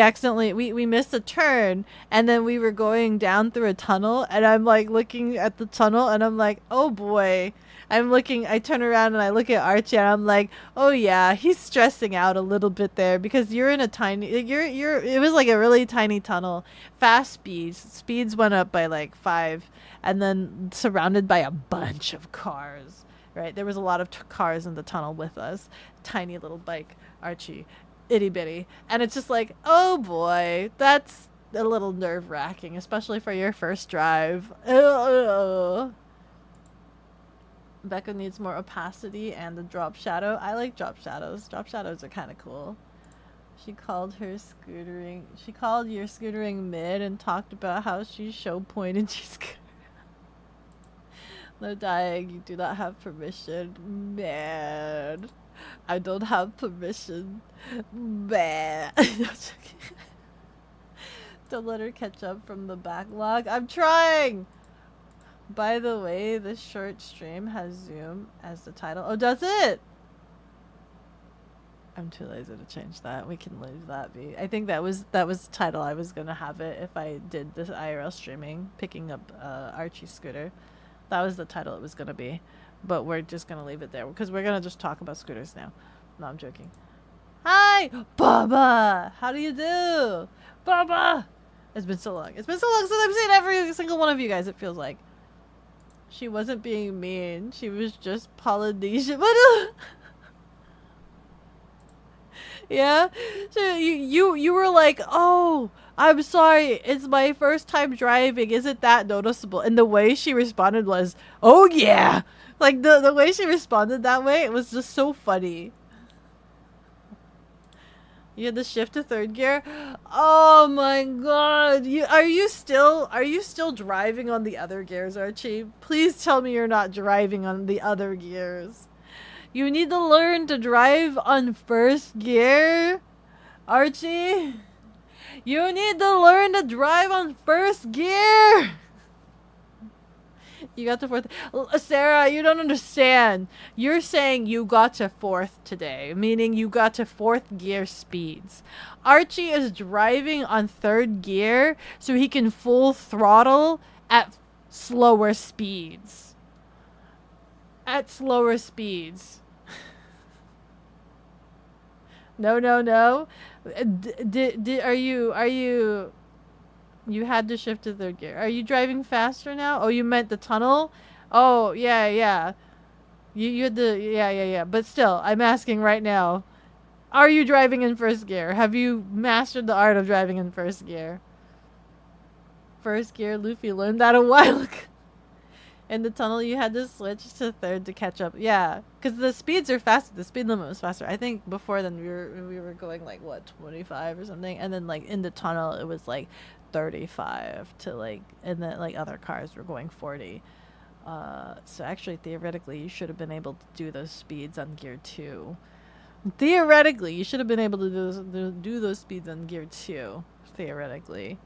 missed a turn, and then we were going down through a tunnel, and I'm like looking at the tunnel and I'm like, oh boy. I turn around and I look at Archie and I'm like, oh yeah, he's stressing out a little bit there, because you're in a tiny, it was like a really tiny tunnel. Fast speeds went up by like 5, and then surrounded by a bunch of cars, right? There was a lot of cars in the tunnel with us. Tiny little bike, Archie, itty bitty. And it's just like, oh boy, that's a little nerve-wracking, especially for your first drive. Beko needs more opacity and the drop shadow. I like drop shadows. Drop shadows are kind of cool. She called your scootering mid and talked about how she show pointed your scooter. No dying, you do not have permission. Man, I don't have permission. Man. Don't let her catch up from the backlog. I'm trying! By the way, this short stream has Zoom as the title. Oh, does it? I'm too lazy to change that. We can leave that be. I think that was the title I was gonna have it if I did this IRL streaming, picking up Archie's scooter. That was the title it was gonna be, but we're just gonna leave it there because we're gonna just talk about scooters now. No, I'm joking. Hi, Baba. How do you do, Baba? It's been so long. It's been so long since I've seen every single one of you guys. It feels like. She wasn't being mean. She was just Polynesian. Yeah? So you were like, oh, I'm sorry. It's my first time driving. Isn't that noticeable? And the way she responded was, oh, yeah. Like, the way she responded that way, it was just so funny. You had to shift to third gear. Oh my god! Are you still driving on the other gears, Archie? Please tell me you're not driving on the other gears. You need to learn to drive on first gear, Archie. You need to learn to drive on first gear. You got to fourth. Sarah, you don't understand. You're saying you got to fourth today, meaning you got to fourth gear speeds. Archie is driving on third gear so he can full throttle at slower speeds. At slower speeds. No, no, no. Are you... You had to shift to third gear. Are you driving faster now? Oh, you meant the tunnel? Oh, yeah, yeah. You had to... Yeah, yeah, yeah. But still, I'm asking right now. Are you driving in first gear? Have you mastered the art of driving in first gear? First gear, Luffy learned that a while ago. In the tunnel, you had to switch to third to catch up. Yeah, because the speeds are faster. The speed limit was faster. I think before then we were going like what 25 or something, and then like in the tunnel it was like 35 to like, and then like other cars were going 40. So actually, theoretically, you should have been able to do those speeds on gear 2. Theoretically, you should have been able to do those speeds on gear 2. Theoretically.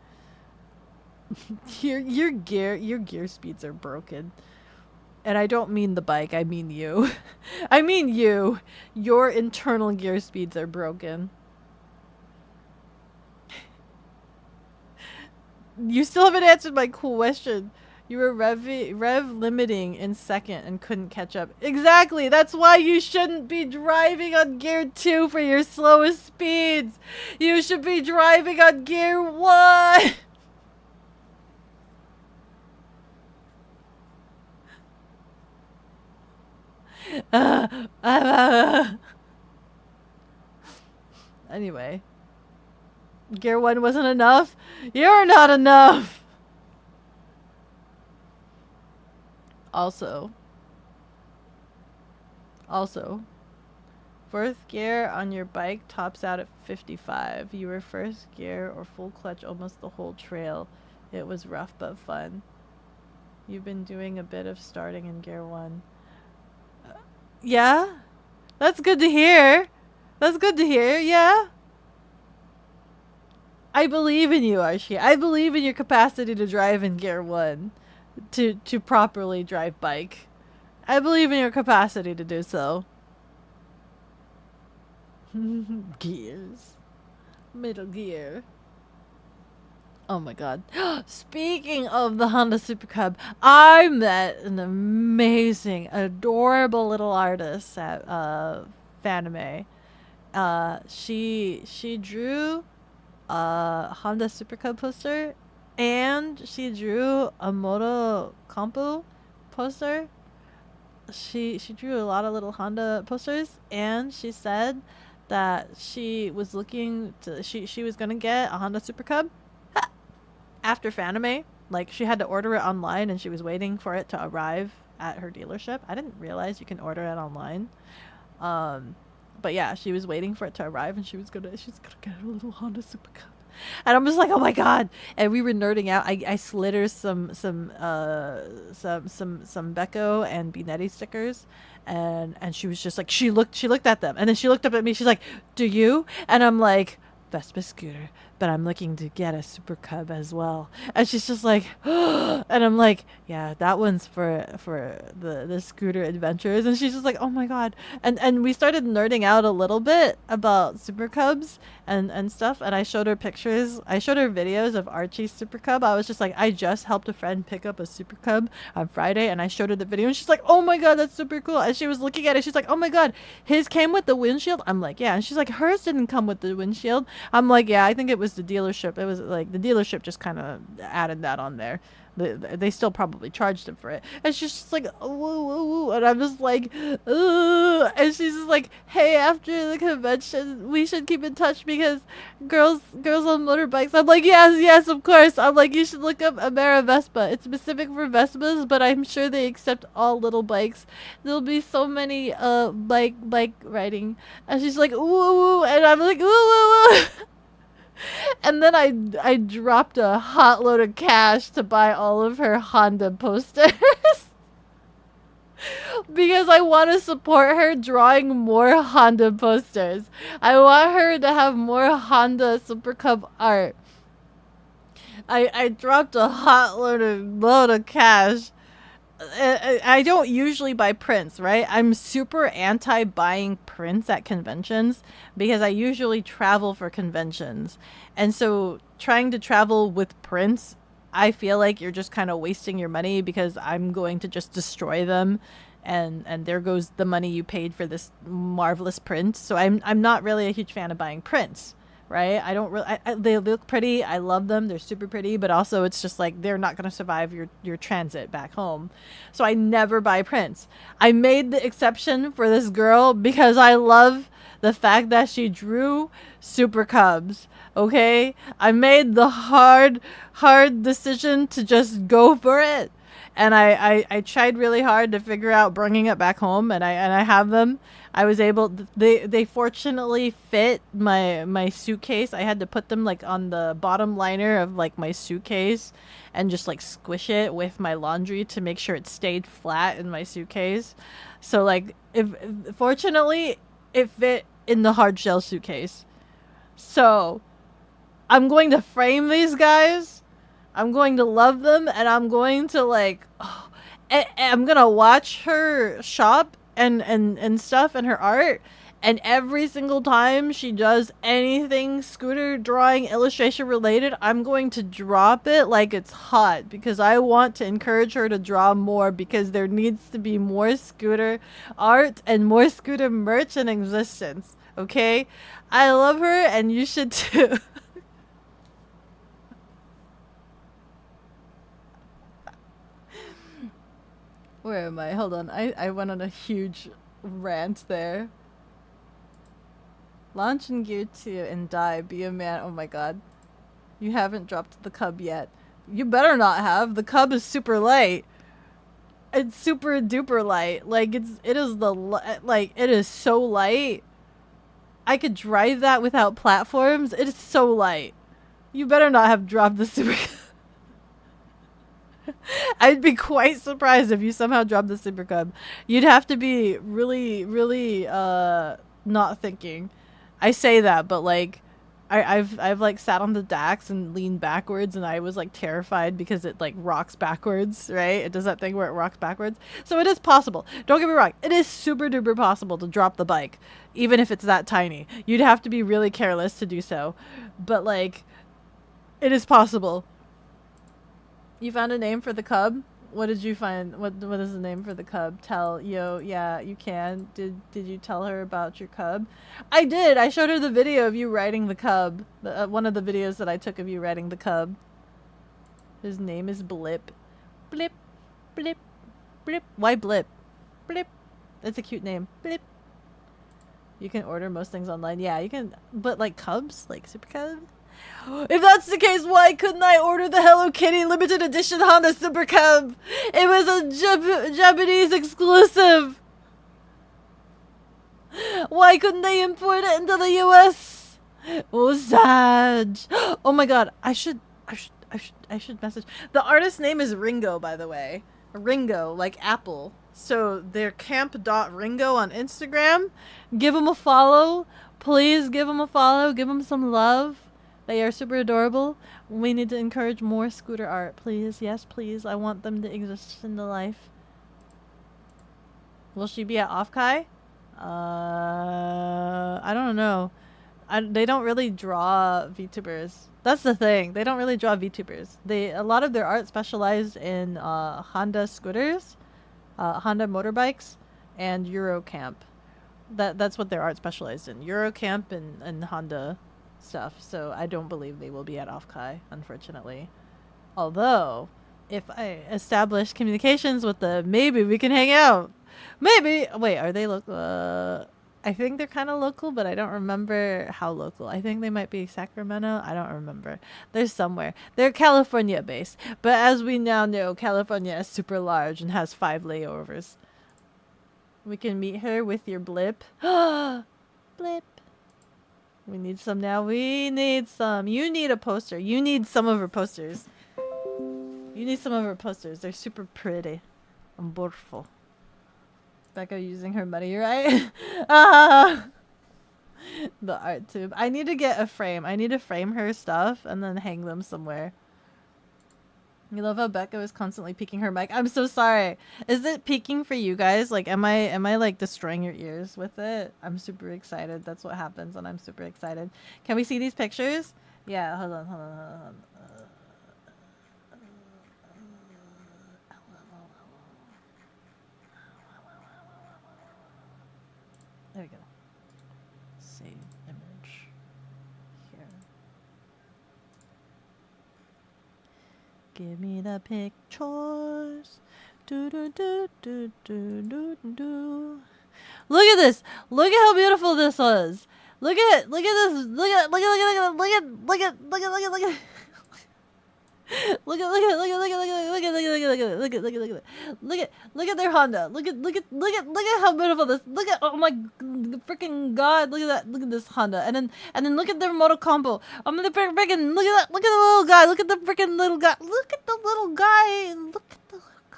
Your gear speeds are broken. And I don't mean the bike, I mean you. I mean you. Your internal gear speeds are broken. You still haven't answered my question. You were rev limiting in second and couldn't catch up. Exactly. That's why you shouldn't be driving on gear 2 for your slowest speeds. You should be driving on gear 1. Anyway. Gear 1 wasn't enough? You're not enough! Also, fourth gear on your bike tops out at 55. You were first gear or full clutch almost the whole trail. It was rough but fun. You've been doing a bit of starting in gear 1. Yeah? That's good to hear. That's good to hear, yeah? I believe in you, Archie. I believe in your capacity to drive in gear 1. To properly drive bike. I believe in your capacity to do so. Gears. Middle gear. Oh my god. Speaking of the Honda Super Cub, I met an amazing, adorable little artist at Fanime. She drew a Honda Super Cub poster, and she drew a Moto Compu poster. She drew a lot of little Honda posters, and she said that she was looking to she was gonna get a Honda Super Cub after Fanime. Like, she had to order it online, and she was waiting for it to arrive at her dealership. I didn't realize you can order it online. But yeah, she was waiting for it to arrive, and she's gonna get a little Honda Super Cub. And I'm just like, oh my god! And we were nerding out. I slid her some Beko and Benetti stickers, and she was just like, she looked at them, and then she looked up at me. She's like, "Do you?" And I'm like, Vespa scooter, but I'm looking to get a Super Cub as well. And she's just like, and I'm like, yeah, that one's for the scooter adventures. And she's just like, oh my god. And we started nerding out a little bit about Super Cubs and stuff. And I showed her pictures. I showed her videos of Archie's Super Cub. I was just like, I just helped a friend pick up a Super Cub on Friday, and I showed her the video, and she's like, oh my god, that's super cool. And she was looking at it. She's like, oh my god, his came with the windshield. I'm like, yeah. And she's like, hers didn't come with the windshield. I'm like, yeah, I think it was the dealership. It was like the dealership just kind of added that on there. They still probably charged him for it. And she's just like, woo, woo, woo. And I'm just like, ooh. And she's just like, hey, after the convention, we should keep in touch because girls on motorbikes. I'm like, yes, of course. I'm like, you should look up Amera Vespa. It's specific for Vespas, but I'm sure they accept all little bikes. There'll be so many bike riding. And she's like, ooh, woo. And I'm like, ooh, woo, woo. And then I dropped a hot load of cash to buy all of her Honda posters. Because I want to support her drawing more Honda posters. I want her to have more Honda Super Cub art. I dropped a hot load of cash. I don't usually buy prints, right? I'm super anti buying prints at conventions because I usually travel for conventions. And so trying to travel with prints, I feel like you're just kind of wasting your money because I'm going to just destroy them, and there goes the money you paid for this marvelous print. So I'm not really a huge fan of buying prints. Right? I don't really. They look pretty. I love them. They're super pretty. But also, it's just like they're not going to survive your transit back home. So I never buy prints. I made the exception for this girl because I love the fact that she drew Super Cubs. Okay, I made the hard decision to just go for it, and I tried really hard to figure out bringing it back home, and I have them. I was able. They fortunately fit my suitcase. I had to put them like on the bottom liner of like my suitcase, and just like squish it with my laundry to make sure it stayed flat in my suitcase. So like, if fortunately it fit in the hard shell suitcase. So I'm going to frame these guys. I'm going to love them, and I'm going to like. Oh, I'm gonna watch her shop and stuff and her art, and every single time she does anything scooter drawing illustration related, I'm going to drop it like it's hot because I want to encourage her to draw more, because there needs to be more scooter art and more scooter merch in existence. Okay, I love her and you should too. Where am I? Hold on. I went on a huge rant there. Launch in Gear 2 and die. Be a man. Oh my god. You haven't dropped the cub yet. You better not have. The cub is super light. It's super duper light. Like it is so light. I could drive that without platforms. It is so light. You better not have dropped the super cub. I'd be quite surprised if you somehow dropped the Super Cub. You'd have to be really, really not thinking. I say that, but like I've like sat on the Dax and leaned backwards, and I was like terrified because it like rocks backwards, right? It does that thing where it rocks backwards. So it is possible. Don't get me wrong. It is super duper possible to drop the bike, even if it's that tiny. You'd have to be really careless to do so. But like, it is possible. You found a name for the cub? What did you find? What is the name for the cub? Yeah, you can. Did you tell her about your cub? I did. I showed her the video of you riding the cub. One of the videos that I took of you riding the cub. His name is Blip. Blip, blip, blip. Why Blip? Blip. That's a cute name. Blip. You can order most things online. Yeah, you can. But like cubs? Like Super Cub? If that's the case, why couldn't I order the Hello Kitty limited edition Honda Super Cub? It was a Japanese exclusive. Why couldn't they import it into the US? Oh, sad. Oh my god, I should message. The artist's name is Ringo, by the way. Ringo, like Apple. So they're camp.ringo on Instagram. Give them a follow. Please give them a follow. Give them some love. They are super adorable. We need to encourage more scooter art, please. Yes, please. I want them to exist in the life. Will she be at Offkai? I don't know. They don't really draw VTubers. That's the thing. They don't really draw VTubers. A lot of their art specialized in Honda scooters, Honda motorbikes, and Eurocamp. That's what their art specialized in. Eurocamp and Honda stuff. So I don't believe they will be at Offkai, unfortunately. Although, if I establish communications with them, maybe we can hang out. Maybe. Wait, are they local? I think they're kind of local, but I don't remember how local. I think they might be Sacramento. I don't remember. They're somewhere. They're California based. But as we now know, California is super large and has 5 layovers. We can meet her with your blip. Blip. We need some now. We need some. You need a poster. You need some of her posters. You need some of her posters. They're super pretty and beautiful. Beko using her money, right? Ah. The art tube. I need to get a frame. I need to frame her stuff and then hang them somewhere. You love how Beko is constantly peeking her mic. I'm so sorry. Is it peeking for you guys? Like, am I like destroying your ears with it? I'm super excited. That's what happens when I'm super excited. Can we see these pictures? Yeah, hold on. There we go. Save image. Here. Give me the pictures. Do do do do do do do. Look at this. Look at how beautiful this was. Look at this. Look at look at look at look at look at look at look at look at look at their Honda. Look at how beautiful this. Look at, oh my freaking god. Look at that. Look at this Honda. And then look at their Moto combo. I'm gonna freaking look at that. Look at the little guy. Look at the freaking little guy. Look at the little guy. Look at the little guy.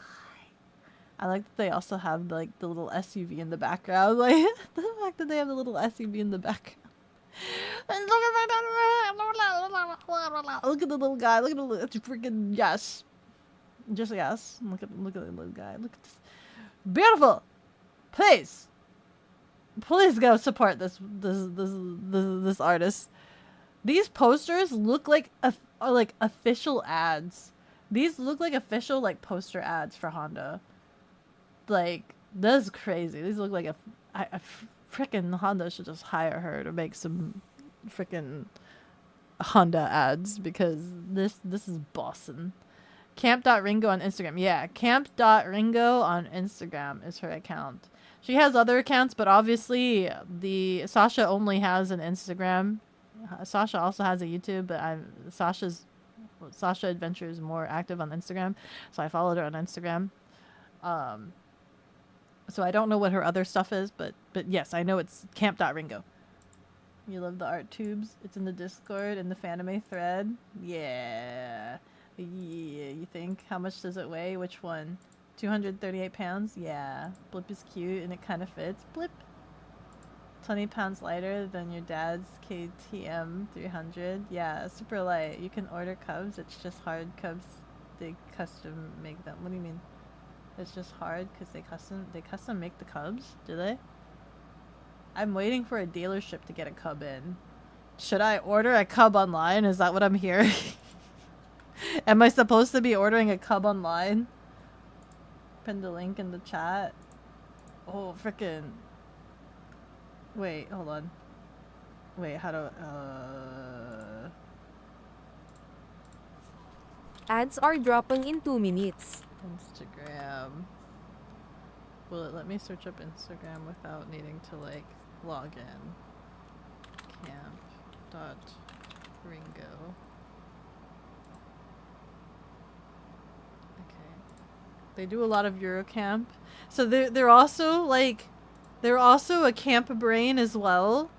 I like that they also have like the little SUV in the background. Like the fact that they have the little SUV in the background. And look at the little guy. Look at the little freaking yes. Just yes. Look at the little guy. Look at this. Beautiful. Please go support this artist. These posters look like are like official ads. These look like official like poster ads for Honda. Like that's crazy. These look like a frickin' Honda should just hire her to make some frickin' Honda ads because this is bossin'. Camp.ringo on Instagram. Yeah, camp.ringo on Instagram is her account. She has other accounts, but obviously the Sasha only has an Instagram. Sasha also has a YouTube, but Sasha Adventure is more active on Instagram, so I followed her on Instagram. So I don't know what her other stuff is, but yes, I know it's camp.ringo. You love the art tubes? It's in the Discord, in the Fanime thread. Yeah. Yeah, you think? How much does it weigh? Which one? 238 pounds? Yeah. Blip is cute and it kind of fits. Blip. 20 pounds lighter than your dad's KTM 300. Yeah, super light. You can order cubs. It's just hard cubs. They custom make them. What do you mean? It's just hard because they custom make the cubs, do they? I'm waiting for a dealership to get a cub in. Should I order a cub online? Is that what I'm hearing? Am I supposed to be ordering a cub online? Pin the link in the chat. Oh, frickin'. Wait, hold on. Wait, how do Ads are dropping in 2 minutes. Instagram. Will it let me search up Instagram without needing to like log in? Camp.ringo. Okay. They do a lot of Eurocamp. So they're also like they're also a camp brain as well.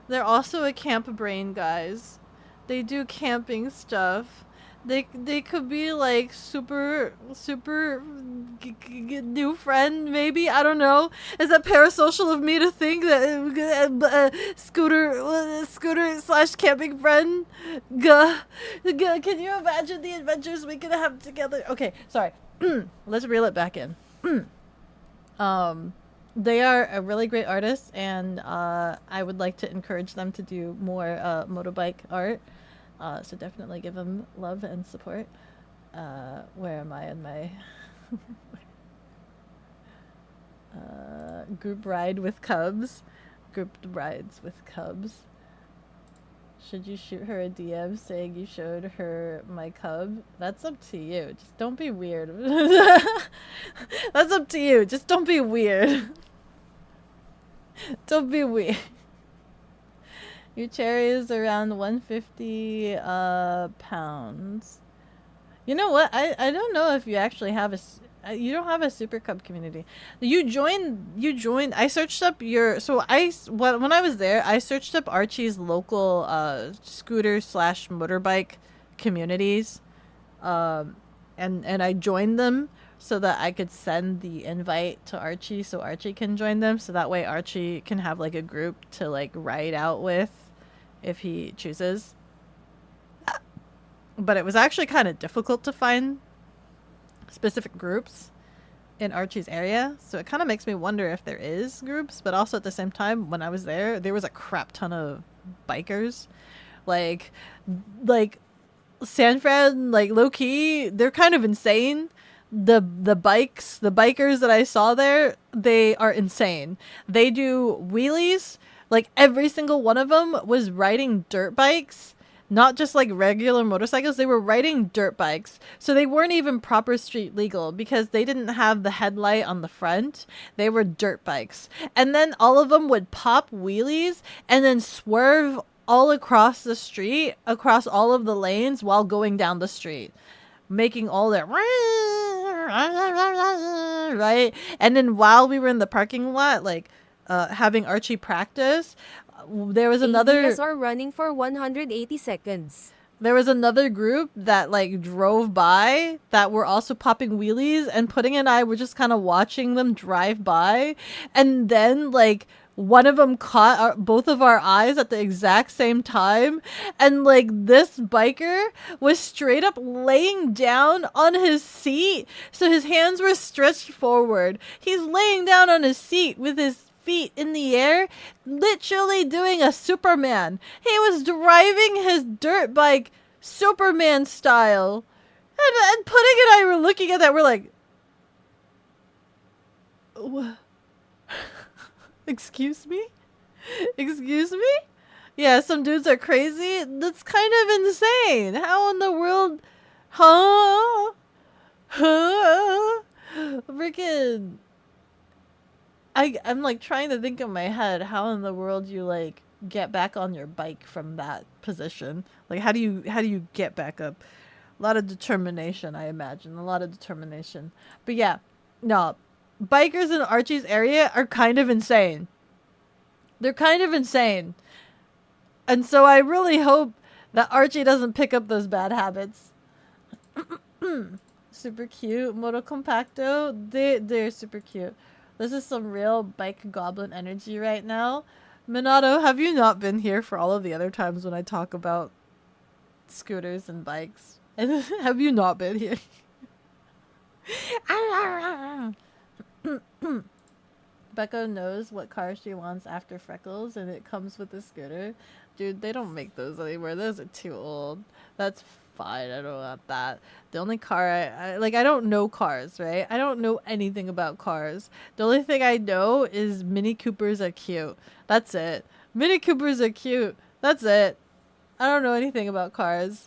They're also a camp brain, guys. They do camping stuff. They could be like super new friend maybe. I don't know. Is that parasocial of me to think that scooter / camping friend? Can you imagine the adventures we could have together? Okay, sorry. Let's reel it back in. They are a really great artist, and I would like to encourage them to do more motorbike art. So definitely give them love and support. Where am I in my group ride with cubs? Group rides with cubs. Should you shoot her a DM saying you showed her my cub? That's up to you. Just don't be weird. That's up to you. Just don't be weird. Don't be weird. Your cherry is around 150 pounds. You know what? I don't know if you actually have you don't have a super cub community. You joined. I searched up your. So when I was there, I searched up Archie's local scooter / motorbike communities, and I joined them so that I could send the invite to Archie so Archie can join them. So that way Archie can have like a group to like ride out with if he chooses. But it was actually kind of difficult to find specific groups in Archie's area. So it kind of makes me wonder if there is groups, but also at the same time, when I was there was a crap ton of bikers. Like San Fran, like low key, they're kind of insane. The bikers that I saw there, they are insane. They do wheelies. Like every single one of them was riding dirt bikes, not just like regular motorcycles. They were riding dirt bikes. So they weren't even proper street legal because they didn't have the headlight on the front. They were dirt bikes. And then all of them would pop wheelies and then swerve all across the street, across all of the lanes while going down the street, making all that right. And then while we were in the parking lot, like having Archie practice, there was another ABS are running for 180 seconds. There was another group that like drove by that were also popping wheelies, and Pudding and I were just kind of watching them drive by, and then like one of them caught both of our eyes at the exact same time, and like this biker was straight up laying down on his seat, so his hands were stretched forward. He's laying down on his seat with his feet in the air, literally doing a Superman. He was driving his dirt bike Superman style, and Pudding and I were looking at that. We're like, excuse me? Excuse me? Yeah, some dudes are crazy. That's kind of insane. How in the world? Huh? Freaking. I'm like trying to think in my head how in the world you like get back on your bike from that position. Like how do you get back up? A lot of determination, I imagine. A lot of determination. But yeah, no. Bikers in Archie's area are kind of insane. They're kind of insane. And so I really hope that Archie doesn't pick up those bad habits. Super cute. Moto Compacto. They're super cute. This is some real bike goblin energy right now. Minato, have you not been here for all of the other times when I talk about scooters and bikes? And have you not been here? Beko knows what car she wants after Freckles, and it comes with a scooter. Dude, they don't make those anymore. Those are too old. That's fine. I don't want that. The only car I don't know cars, right? I don't know anything about cars. The only thing I know is Mini Coopers are cute. That's it. Mini Coopers are cute. That's it. I don't know anything about cars.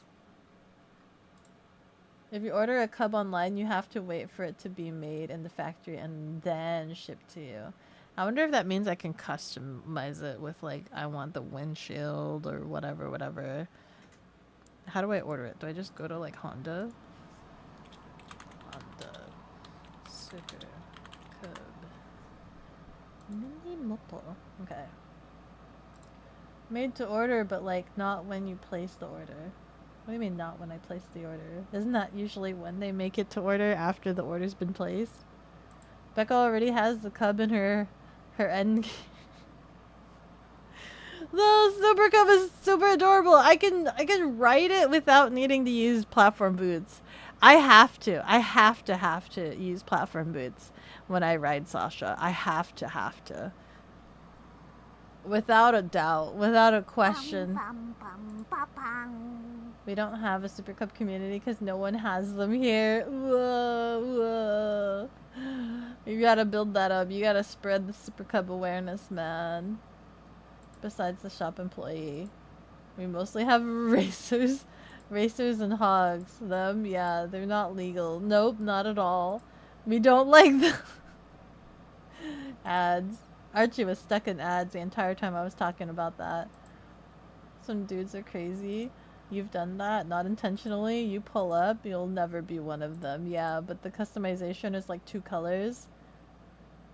If you order a cub online, you have to wait for it to be made in the factory and then shipped to you. I wonder if that means I can customize it with like, I want the windshield or whatever. How do I order it? Do I just go to like Honda? Honda Super Cub Mini Moto. Okay. Made to order, but like not when you place the order. What do you mean not when I place the order? Isn't that usually when they make it to order after the order's been placed? Beko already has the cub in her end. The Super Cub is super adorable. I can ride it without needing to use platform boots. I have to use platform boots when I ride Sasha. I have to. Without a doubt, without a question. We don't have a Super Cub community because no one has them here. Whoa. You gotta build that up. You gotta spread the Super Cub awareness, man. Besides the shop employee. We mostly have racers. Racers and hogs. Them, yeah, they're not legal. Nope, not at all. We don't like the ads. Archie was stuck in ads the entire time I was talking about that. Some dudes are crazy. You've done that, not intentionally. You pull up, you'll never be one of them. Yeah, but the customization is like 2 colors.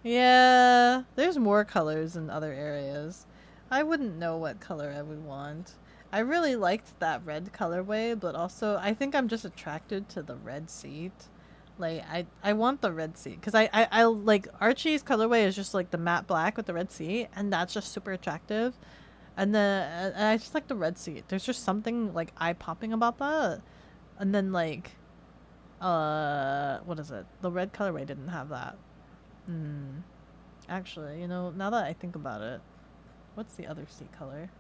Yeah, there's more colors in other areas. I wouldn't know what color I would want. I really liked that red colorway, but also I think I'm just attracted to the red seat. Like I want the red seat because I like Archie's colorway is just like the matte black with the red seat, and that's just super attractive. And then I just like the red seat. There's just something like eye popping about that. And then like what is it? The red colorway didn't have that. Actually, you know, now that I think about it, what's the other seat color?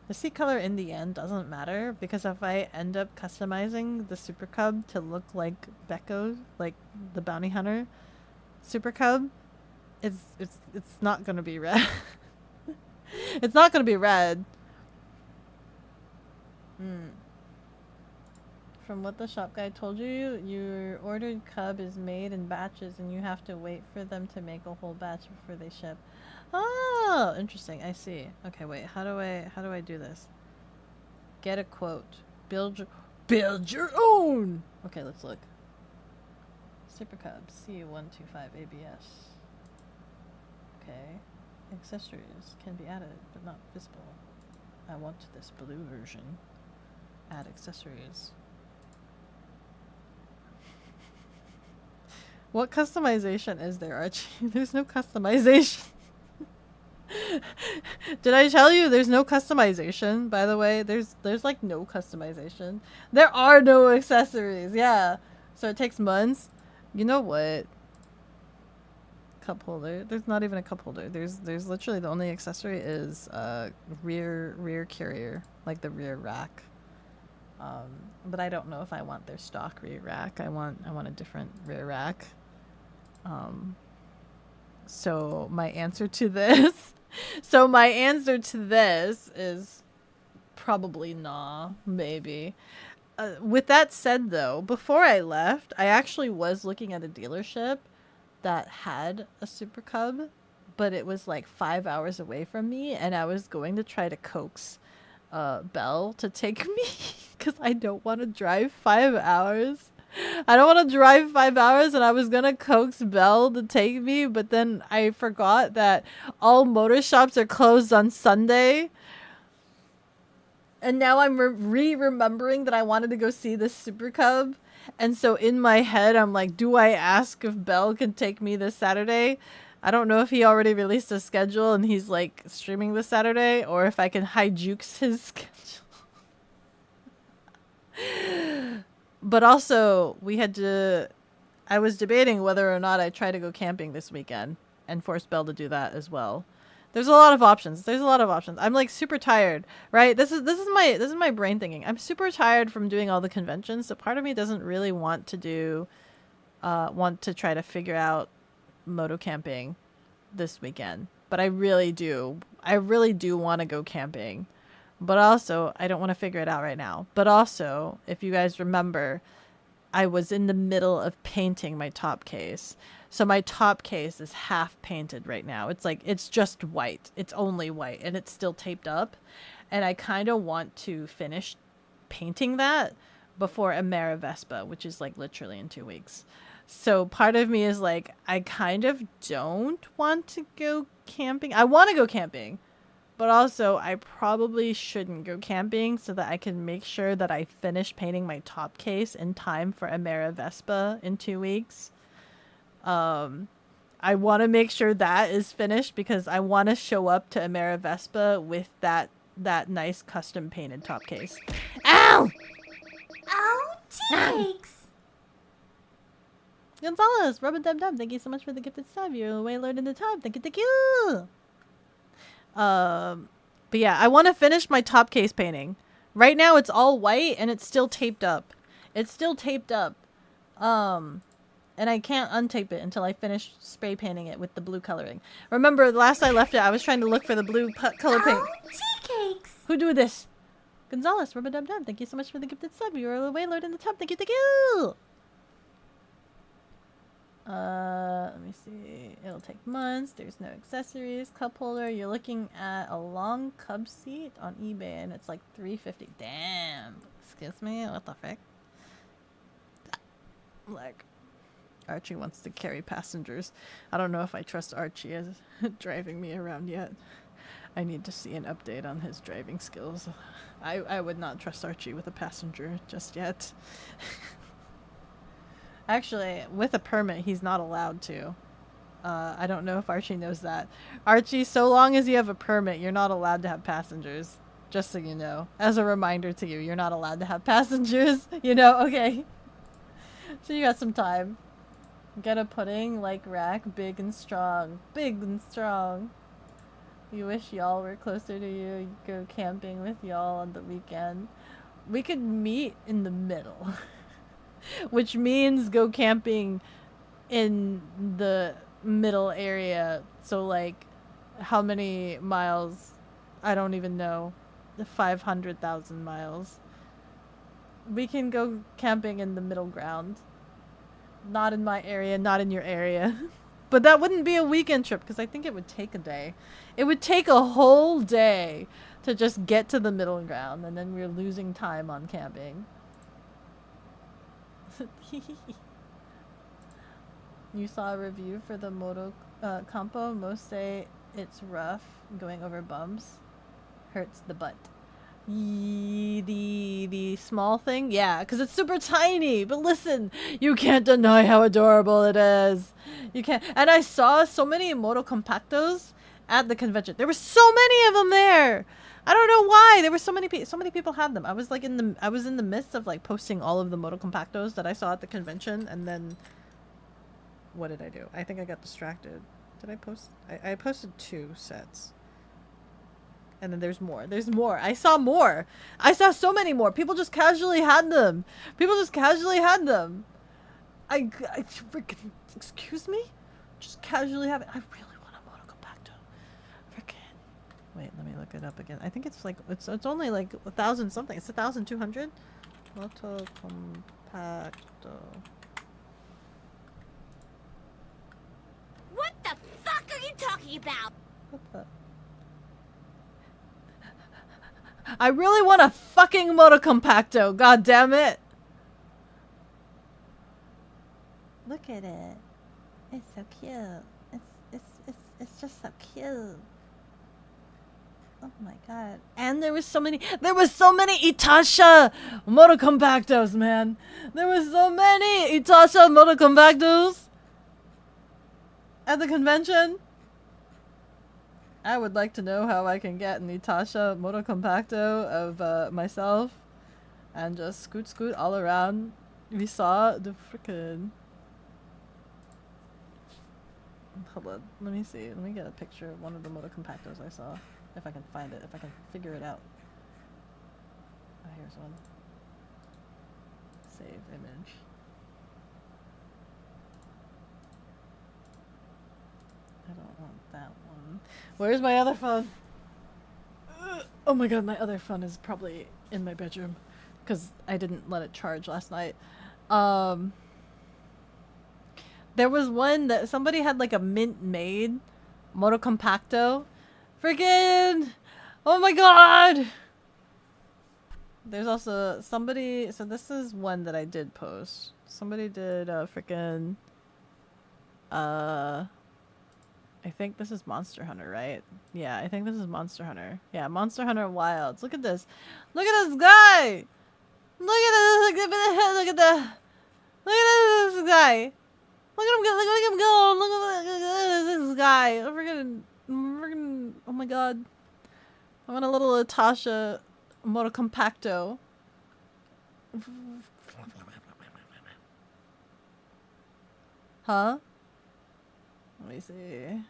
The seat color in the end doesn't matter because if I end up customizing the Super Cub to look like Beko, like the Bounty Hunter Super Cub, it's not gonna be red. It's not gonna be red. From what the shop guy told you, your ordered cub is made in batches and you have to wait for them to make a whole batch before they ship. Oh, interesting. I see. Okay, wait. How do I do this? Get a quote. Build your own. Okay, let's look. Super Cub C125 ABS. Okay. Accessories can be added but not visible. I want this blue version. Add accessories. What customization is there, Archie? There's no customization. Did I tell you there's no customization, by the way? There's like no customization. There are no accessories, yeah. So it takes months. You know what? Cup holder. There's not even a cup holder. There's literally the only accessory is rear carrier, like the rear rack. But I don't know if I want their stock rear rack. I want a different rear rack. So my answer to this is probably nah, maybe. With that said though, before I left, I actually was looking at a dealership that had a Super Cub, but it was like 5 hours away from me, and I was going to try to coax Belle to take me because I don't want to drive 5 hours. I don't want to drive 5 hours, and I was gonna coax Belle to take me, but then I forgot that all motor shops are closed on Sunday. And now I'm remembering that I wanted to go see this Super Cub. And so in my head, I'm like, do I ask if Belle can take me this Saturday? I don't know if he already released a schedule and he's like streaming this Saturday, or if I can hijukes his schedule. But also, I was debating whether or not I try to go camping this weekend and force Belle to do that as well. There's a lot of options. I'm like super tired, right? This is my brain thinking. I'm super tired from doing all the conventions. So part of me doesn't really want to try to figure out moto camping this weekend. But I really do. I really do want to go camping. But also, I don't want to figure it out right now. But also, if you guys remember, I was in the middle of painting my top case. So my top case is half painted right now. It's like, it's just white. It's only white and it's still taped up. And I kind of want to finish painting that before Amera Vespa, which is like literally in 2 weeks. So part of me is like, I kind of don't want to go camping. I want to go camping, but also I probably shouldn't go camping so that I can make sure that I finish painting my top case in time for Amera Vespa in 2 weeks. I want to make sure that is finished because I want to show up to Amera Vespa with that nice custom painted top case. Ow! Oh, tea cakes! Gonzalez, Rub-a-dub-dub, thank you so much for the gifted sub. You're way loaded in the tub. Thank you. But yeah, I want to finish my top case painting. Right now it's all white and it's still taped up. And I can't untape it until I finish spray painting it with the blue coloring. Remember, last I left it, I was trying to look for the blue color paint. Oh, tea cakes! Who do this? Gonzalez, Rub-a-dub-dub, thank you so much for the gifted sub. You are way loaded in the tub. Thank you. Let me see. It'll take months. There's no accessories. Cup holder. You're looking at a long cub seat on eBay, and it's like $350. Damn. Excuse me. What the frick? Like, Archie wants to carry passengers. I don't know if I trust Archie as driving me around yet. I need to see an update on his driving skills. I would not trust Archie with a passenger just yet. Actually, with a permit, he's not allowed to. I don't know if Archie knows that. Archie, so long as you have a permit, you're not allowed to have passengers. Just so you know. As a reminder to you, you're not allowed to have passengers. You know? Okay. So you got some time. Get a pudding like rack, big and strong. Big and strong. You wish y'all were closer to you. You'd go camping with y'all on the weekend. We could meet in the middle. Which means go camping in the middle area. So like, how many miles? I don't even know. 500,000 miles. We can go camping in the middle ground. Not in my area, not in your area. But that wouldn't be a weekend trip because I think it would take a day. It would take a whole day to just get to the middle ground, and then we're losing time on camping. You saw a review for the Moto compo. Most say it's rough going over bumps. Hurts the butt. The small thing? Yeah, because it's super tiny. But listen, you can't deny how adorable it is. You can't. And I saw so many Moto Compactos at the convention. There were so many of them there. I don't know why. There were so many people had them. I was like in the midst of like posting all of the Moto Compactos that I saw at the convention, and then what did I do? I think I got distracted. Did I post? I posted 2 sets. And then there's more. There's more. I saw more. I saw so many more. People just casually had them. People just casually had them. I freaking, excuse me? Just casually have it. I really want a Moto Compacto. Freaking. Wait, let me look it up again. I think it's like, it's only like 1,000 something. It's 1,200? Moto Compacto. What the fuck are you talking about? What the? I really want a fucking Moto Compacto. God damn it. Look at it. It's so cute. It's just so cute. Oh my god. And there was so many Itasha Moto Compactos, man. There was so many Itasha Moto Compactos at the convention. I would like to know how I can get an Itasha Moto Compacto of myself and just scoot all around. We saw the frickin'... Hold on, let me see. Let me get a picture of one of the Moto Compactos I saw. If I can find it, if I can figure it out. Oh, here's one. Save image. I don't want that one. Where's my other phone? Oh my god, my other phone is probably in my bedroom because I didn't let it charge last night. There was one that somebody had like a mint made Moto Compacto. Freaking! Oh my god! There's also somebody, so this is one that I did post. Somebody did a freaking I think this is Monster Hunter, right? Yeah, I think this is Monster Hunter. Yeah, Monster Hunter Wilds. Look at this. Look at this guy! Look at this! Look at this guy! Look at him go! Look at him go! Look at this guy! Freaking, oh my god. I want a little Itasha Moto Compacto. Huh? Let me see.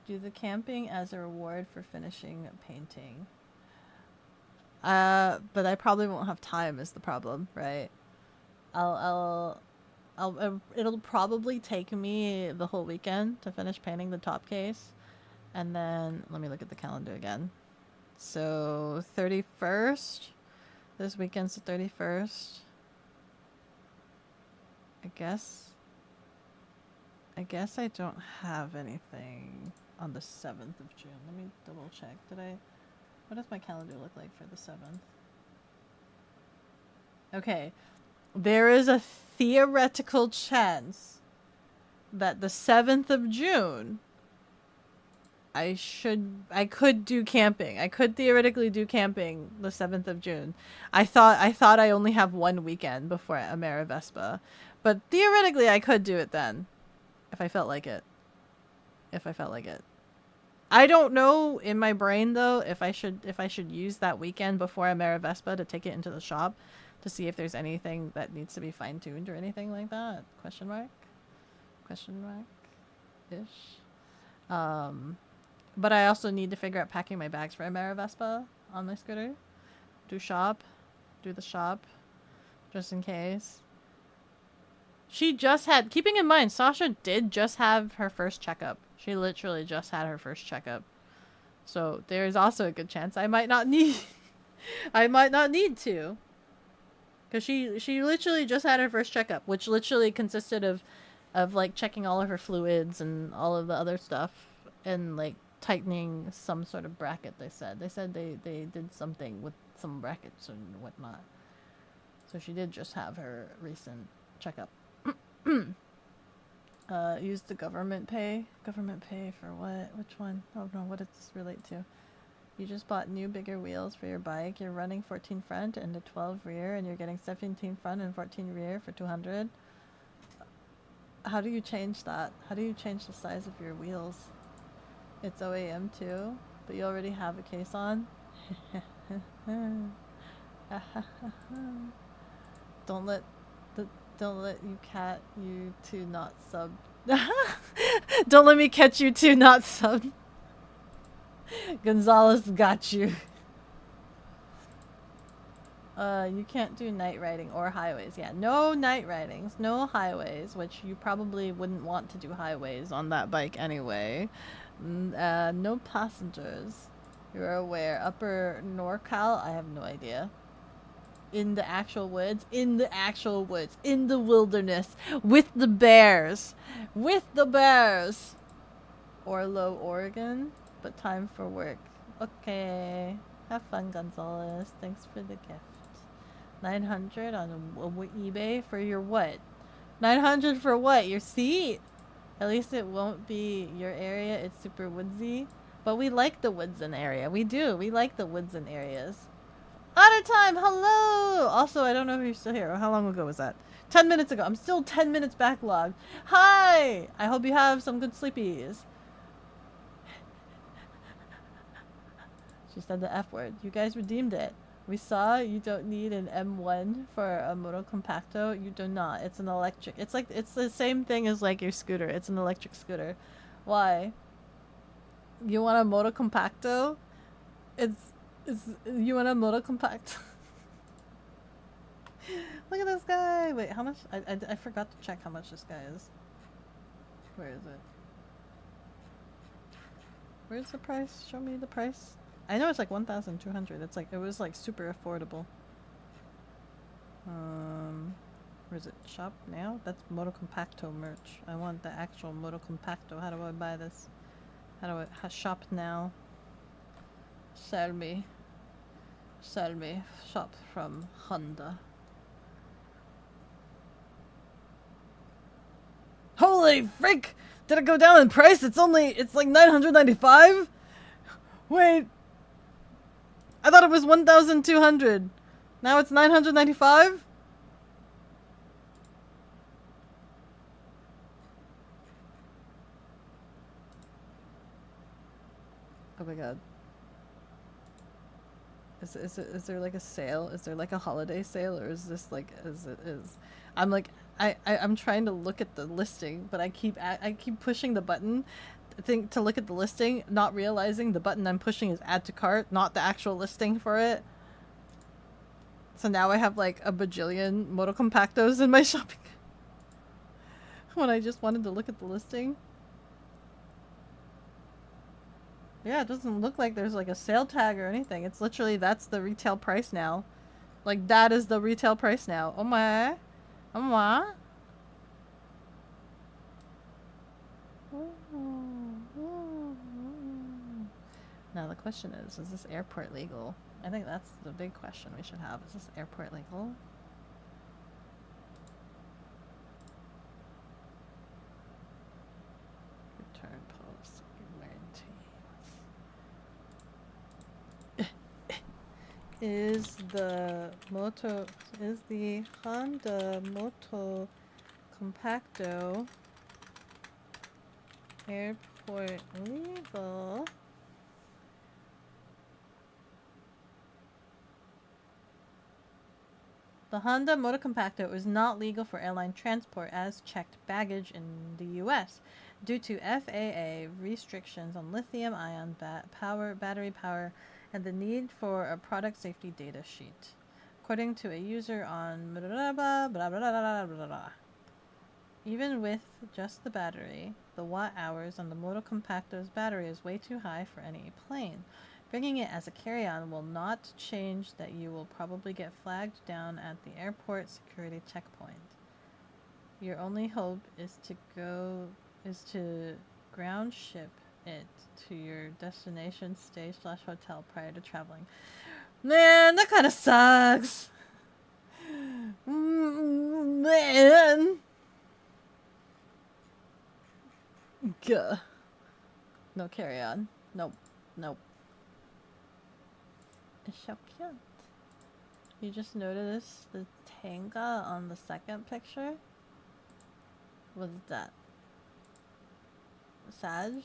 Do the camping as a reward for finishing painting. But I probably won't have time is the problem, right? It'll probably take me the whole weekend to finish painting the top case. And then, let me look at the calendar again. So, 31st. This weekend's the 31st. I guess I don't have anything on the 7th of June. Let me double check. What does my calendar look like for the 7th? Okay. There is a theoretical chance that the 7th of June I could do camping. I could theoretically do camping the 7th of June. I thought I only have one weekend before Amerivespa, but theoretically I could do it then, if I felt like it. I don't know in my brain though if I should use that weekend before Amerivespa to take it into the shop to see if there's anything that needs to be fine-tuned or anything like that. Question mark ish. But I also need to figure out packing my bags for Amerivespa on my scooter. Do the shop, just in case. She just had, keeping in mind, Sasha did just have her first checkup. She literally just had her first checkup. So there's also a good chance I might not need, to. Because she literally just had her first checkup, which literally consisted of like checking all of her fluids and all of the other stuff and like tightening some sort of bracket. They said they did something with some brackets and whatnot. So she did just have her recent checkup. Use the government pay for what? Which one? Oh no, what does this relate to? You just bought new bigger wheels for your bike. You're running 14 front and a 12 rear, and you're getting 17 front and 14 rear for 200. How do you change that? How do you change the size of your wheels? It's OAM too, but you already have a case on. Don't let you two not sub. Don't let me catch you two not sub. Gonzalez got you. You can't do night riding or highways. Yeah, no night ridings, no highways, which you probably wouldn't want to do highways on that bike anyway. No passengers. You're aware. Upper NorCal? I have no idea. In the actual woods? In the actual woods. In the wilderness. With the bears. With the bears. Orlo, Oregon. But time for work. Okay. Have fun, Gonzalez. Thanks for the gift. 900 on eBay for your what? 900 for what? Your seat? At least it won't be your area. It's super woodsy. But we like the woodsen area. We do. We like the woodsen areas. Otter time! Hello! Also, I don't know if you're still here. How long ago was that? 10 minutes ago. I'm still 10 minutes backlogged. Hi! I hope you have some good sleepies. She said the F word. You guys redeemed it. We saw you don't need an M1 for a Moto Compacto. You do not. It's an electric. It's like, it's the same thing as like your scooter. It's an electric scooter. Why? You want a Moto Compacto? You want a Moto Compacto? Look at this guy. Wait, how much? I forgot to check how much this guy is. Where is it? Where's the price? Show me the price. I know it's like 1,200. It's like, it was like super affordable. Where is it? Shop now? That's Moto Compacto merch. I want the actual Moto Compacto. How do I buy this? How do I shop now? Sell me. Sell me. Shop from Honda. Holy frick! Did it go down in price? It's like 995? Wait. I thought it was 1,200. Now it's 995? Oh my god. Is there like a sale? Is there like a holiday sale, or is this like I'm like I'm trying to look at the listing, but I keep pushing the button to look at the listing, not realizing the button I'm pushing is add to cart, not the actual listing for it. So now I have like a bajillion Moto Compactos in my shopping when I just wanted to look at the listing. Yeah, it doesn't look like there's like a sale tag or anything. It's literally, that's the retail price now. Like, that is the retail price now. Oh my. Oh my. Now the question is this airport legal? I think that's the big question we should have. Is this airport legal? Return policy, warranty. is the Honda Moto Compacto airport legal? The Honda Moto Compacto is not legal for airline transport as checked baggage in the U.S. due to FAA restrictions on lithium-ion battery power and the need for a product safety data sheet. According to a user on blah, blah, blah, blah, blah, blah, blah. Even with just the battery, the watt hours on the Moto Compacto's battery is way too high for any plane. Bringing it as a carry-on will not change that you will probably get flagged down at the airport security checkpoint. Your only hope is to ground ship it to your destination stay/hotel prior to traveling. Man, that kind of sucks. Man. Gah. No carry-on. Nope. Nope. It's so cute. You just noticed the tanga on the second picture? What is that? Sag?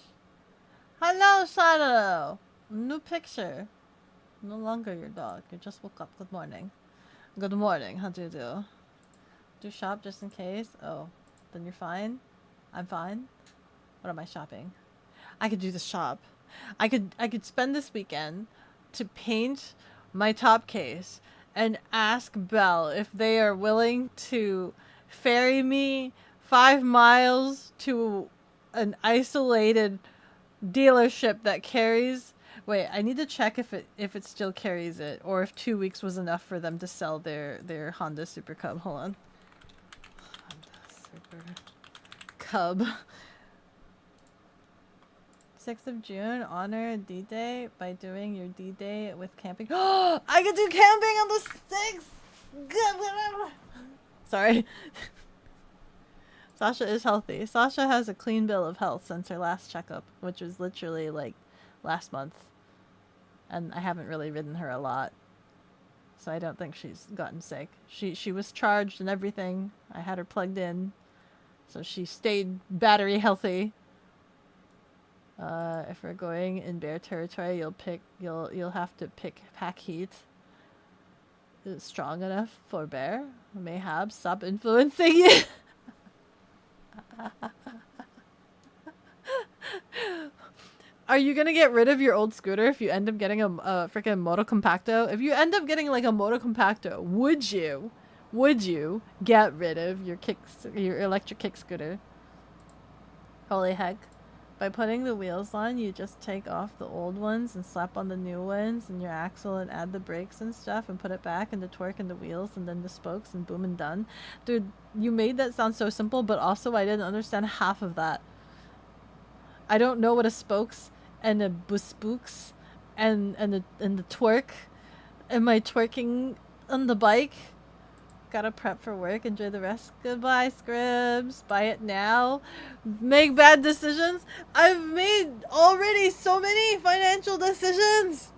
Hello, Shadow! New picture. No longer your dog. You just woke up. Good morning. Good morning. How do you do? Do shop just in case? Oh, then you're fine? I'm fine? What am I shopping? I could do the shop. I could spend this weekend to paint my top case and ask Belle if they are willing to ferry me 5 miles to an isolated dealership that carries. Wait, I need to check if it still carries it or if 2 weeks was enough for them to sell their Honda Super Cub. Hold on. Honda Super Cub. 6th of June, honor D-Day by doing your D-Day with camping. Oh, I could do camping on the 6th! Sorry. Sasha is healthy. Sasha has a clean bill of health since her last checkup, which was literally like last month. And I haven't really ridden her a lot. So I don't think she's gotten sick. She was charged and everything. I had her plugged in. So she stayed battery healthy. If we're going in bear territory, you'll have to pick pack heat. Is it strong enough for bear? Mayhap, stop influencing you. Are you gonna get rid of your old scooter if you end up getting a freaking Moto Compacto? If you end up getting like a Moto Compacto, would you get rid of your electric kick scooter? Holy heck. By putting the wheels on, you just take off the old ones and slap on the new ones and your axle and add the brakes and stuff and put it back and the torque and the wheels and then the spokes and boom and done. Dude, you made that sound so simple, but also I didn't understand half of that. I don't know what a spokes and a spooks and the twerk. Am I twerking on the bike? Gotta prep for work. Enjoy the rest. Goodbye, Scribs. Buy it now. Make bad decisions. I've made already so many financial decisions.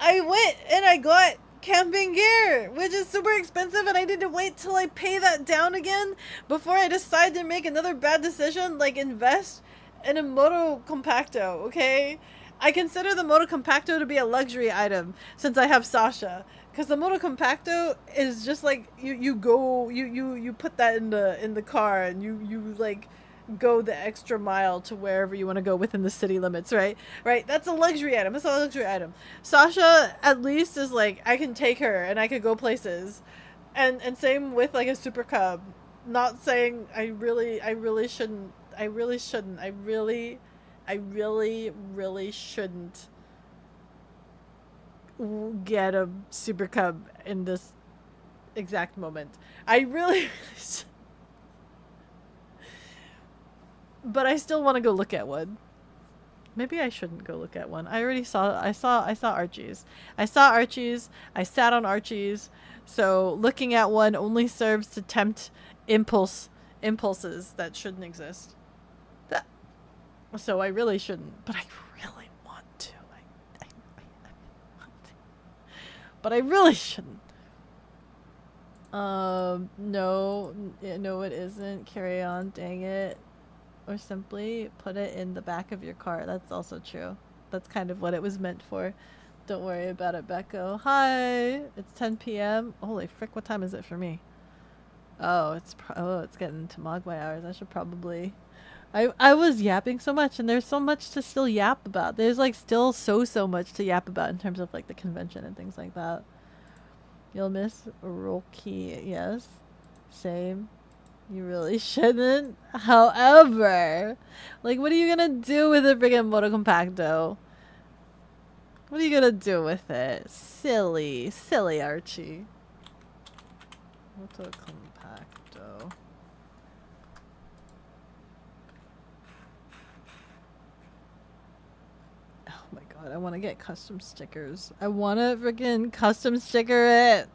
I went and I got camping gear, which is super expensive, and I need to wait till I pay that down again before I decide to make another bad decision, like invest in a Moto Compacto, okay? I consider the Moto Compacto to be a luxury item since I have Sasha. Because the Moto Compacto is just like you put that in the car and you like go the extra mile to wherever you want to go within the city limits, right? Right? That's a luxury item. It's a luxury item. Sasha at least is like I can take her and I could go places. And same with like a Super Cub. Not saying I really shouldn't get a Super Cub in this exact moment. But I still want to go look at one. Maybe I shouldn't go look at one. I saw Archie's. I sat on Archie's. So looking at one only serves to tempt impulses that shouldn't exist. So I really shouldn't, but I really want to. but I really shouldn't. No, no, it isn't. Carry on, dang it. Or simply put it in the back of your car. That's also true. That's kind of what it was meant for. Don't worry about it, Beko. Hi! It's 10 p.m. Holy frick, what time is it for me? Oh, it's getting to Mogwai hours. I should probably... I was yapping so much, and there's so much to still yap about. There's like still so much to yap about in terms of like the convention and things like that. You'll miss Roki, yes. Same. You really shouldn't. However, like, what are you gonna do with a friggin' Moto Compacto? What are you gonna do with it? Silly Archie. Moto Compacto. Oh my god, I want to get custom stickers. I want to friggin' custom sticker it.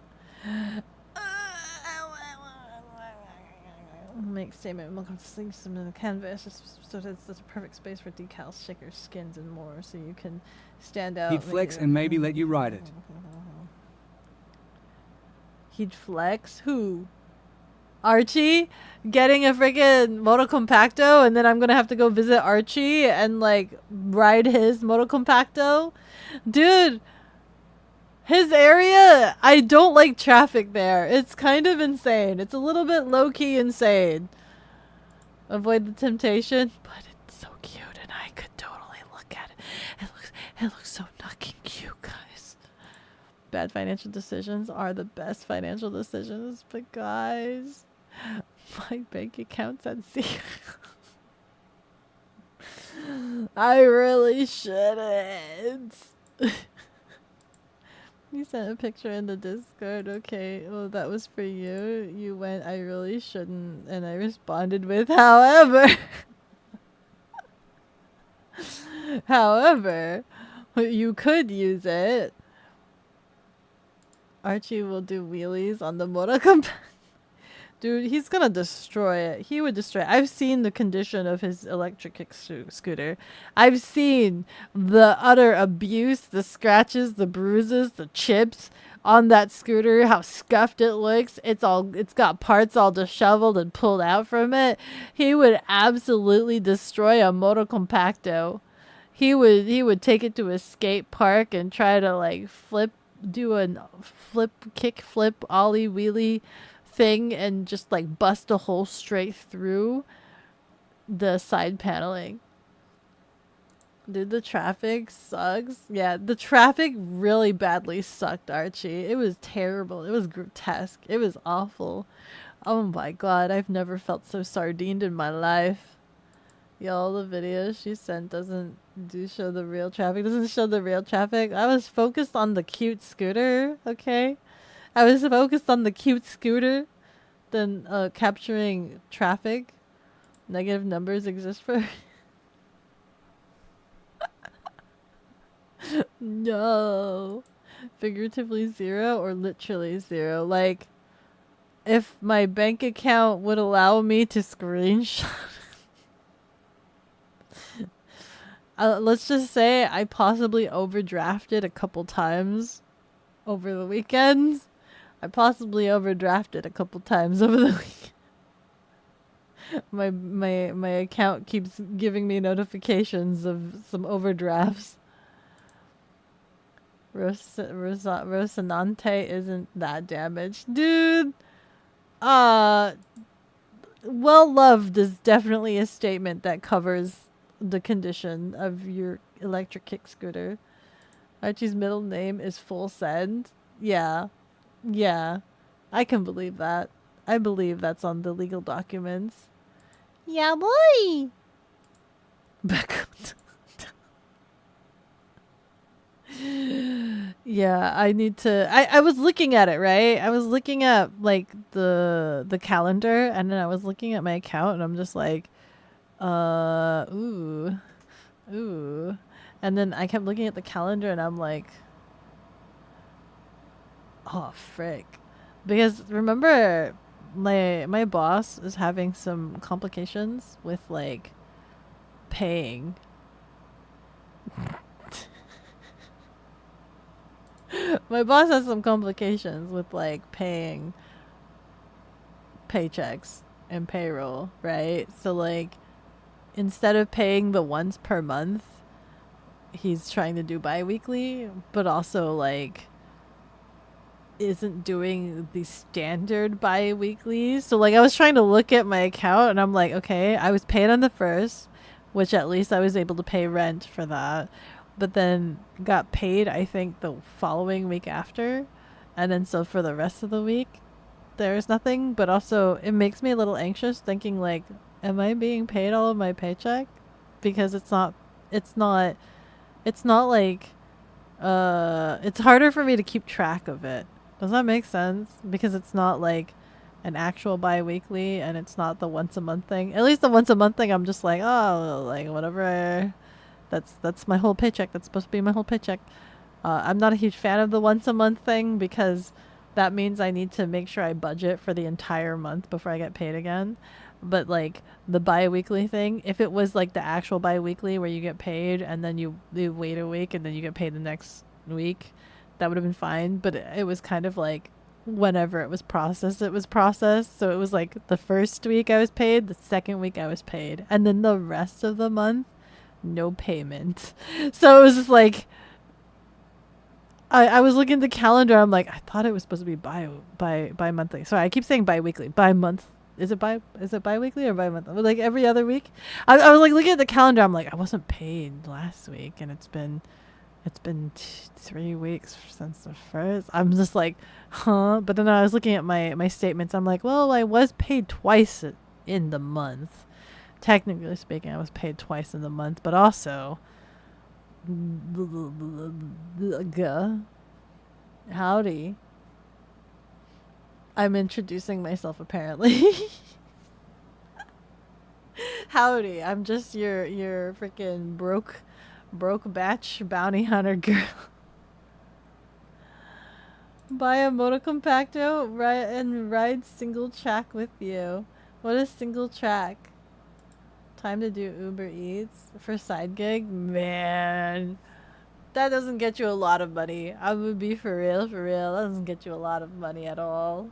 Make statement. Welcome to Sling some in the canvas. So that's a perfect space for decals, stickers, skins, and more. So you can stand out. He'd flex and maybe let you ride it. He'd flex? Who? Archie? Getting a freaking Moto Compacto, and then I'm gonna have to go visit Archie and like ride his Moto Compacto? Dude! His area, I don't like traffic there. It's kind of insane. It's a little bit low-key insane. Avoid the temptation, but it's so cute and I could totally look at it. It looks so fucking cute, guys. Bad financial decisions are the best financial decisions, but guys, my bank account's at 0. I really shouldn't. You sent a picture in the Discord. Okay, well, that was for you. You went, I really shouldn't. And I responded with, however. However, you could use it. Archie will do wheelies on the Moto Compact. Dude, he's gonna destroy it. He would destroy it. I've seen the condition of his electric kick scooter. I've seen the utter abuse, the scratches, the bruises, the chips on that scooter, how scuffed it looks. It's got parts all disheveled and pulled out from it. He would absolutely destroy a Moto Compacto. He would take it to a skate park and try to like do a kick flip, ollie wheelie thing and just like bust a hole straight through the side paneling. Dude, the traffic sucks. Yeah, the traffic really badly sucked, Archie. It was terrible. It was grotesque. It was awful. Oh my god, I've never felt so sardined in my life. Y'all, the video she sent doesn't show the real traffic. Doesn't show the real traffic. I was focused on the cute scooter, okay? I was focused on the cute scooter than capturing traffic. Negative numbers exist for... No. Figuratively 0 or literally 0. Like, if my bank account would allow me to screenshot... let's just say I possibly overdrafted a couple times over the weekends. I possibly overdrafted a couple times over the weekend. My account keeps giving me notifications of some overdrafts. Rocinante isn't that damaged. Dude! Well loved is definitely a statement that covers the condition of your electric kick scooter. Archie's middle name is Full Send. Yeah. Yeah. I can believe that. I believe that's on the legal documents. Yeah, boy! Beko. Yeah, I need to... I was looking at it, right? I was looking at, like, the calendar, and then I was looking at my account, and I'm just like, ooh. And then I kept looking at the calendar, and I'm like, oh, frick. Because, remember, my boss is having some complications with, like, paying. My My boss has some complications with like paying paychecks and payroll, right? So like instead of paying the once per month, he's trying to do bi-weekly, but also like isn't doing the standard bi-weekly. So like I was trying to look at my account and I'm like, okay, I was paid on the 1st, which at least I was able to pay rent for that, but then got paid I think the following week after, and then so for the rest of the week there's nothing. But also it makes me a little anxious thinking like, am I being paid all of my paycheck? Because it's not like it's harder for me to keep track of it. Does that make sense? Because it's not like an actual bi-weekly and it's not the once a month thing. At least the once a month thing I'm just like, oh, like whatever. That's my whole paycheck. That's supposed to be my whole paycheck. I'm not a huge fan of the once a month thing because that means I need to make sure I budget for the entire month before I get paid again. But like the bi-weekly thing, if it was like the actual bi-weekly where you get paid and then you wait a week and then you get paid the next week, that would have been fine. But it was kind of like whenever it was processed. So it was like the first week I was paid, the second week I was paid, and then the rest of the month, no payment. So it was just like I was looking at the calendar. I'm like, I thought it was supposed to be bi-monthly. Sorry, I keep saying bi-weekly. Bi-month. Is it bi-weekly or bi-monthly? Like every other week? I was like looking at the calendar. I'm like, I wasn't paid last week, and it's been 3 weeks since the 1st. I'm just like, huh? But then I was looking at my statements. I'm like, well, I was paid twice in the month. Technically speaking, I was paid twice in the month, but also, howdy. I'm introducing myself apparently. Howdy, I'm just your freaking broke batch bounty hunter girl. Buy a Moto Compacto and ride single track with you. What is single track? Time to do Uber Eats for side gig? Man, that doesn't get you a lot of money. I would be for real. That doesn't get you a lot of money at all.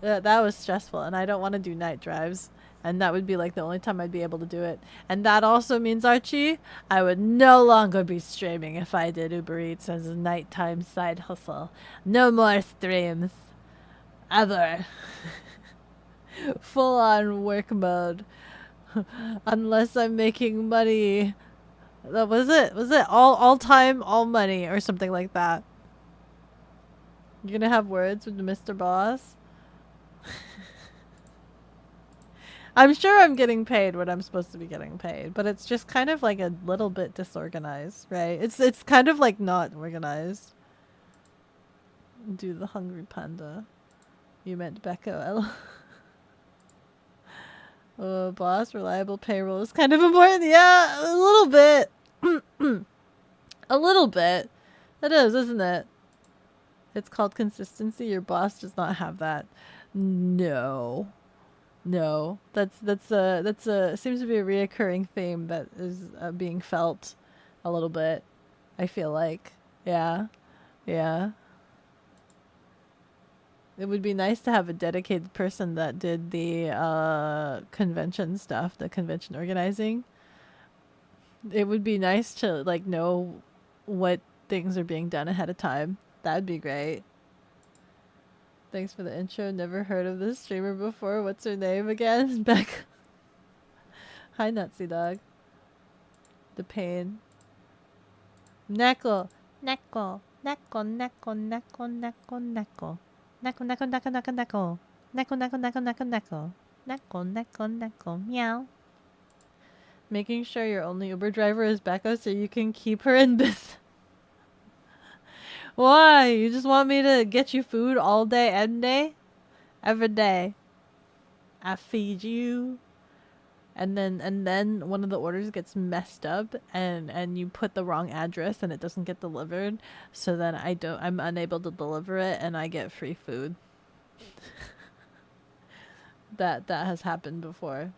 That was stressful, and I don't want to do night drives. And that would be like the only time I'd be able to do it. And that also means, Archie, I would no longer be streaming if I did Uber Eats as a nighttime side hustle. No more streams. Ever. Full on work mode. Unless I'm making money. Was it all time, all money, or something like that? You're gonna have words with Mr. Boss? I'm sure I'm getting paid what I'm supposed to be getting paid, but it's just kind of like a little bit disorganized, right? It's kind of like not organized. Do the hungry panda. You meant Beko. Oh, boss, reliable payroll is kind of important. Yeah, a little bit. A little bit. It is, isn't it? It's called consistency. Your boss does not have that. No, that's seems to be a reoccurring theme that is being felt a little bit. I feel like, yeah. It would be nice to have a dedicated person that did the convention stuff, the convention organizing. It would be nice to like know what things are being done ahead of time. That'd be great. Thanks for the intro. Never heard of this streamer before. What's her name again? Beck. Hi, Nutsy Dog. The pain. Neko. Neko. Neko, neko, neko, neko, neko. Neko, neko, neko, neko, neko. Neko, neko, neko, neko, neko. Neko, neko, neko. Meow. Making sure your only Uber driver is Beko so you can keep her in business. Why? You just want me to get you food all day, every day? Every day. I feed you. And then one of the orders gets messed up and you put the wrong address and it doesn't get delivered. So then I'm unable to deliver it and I get free food. That has happened before.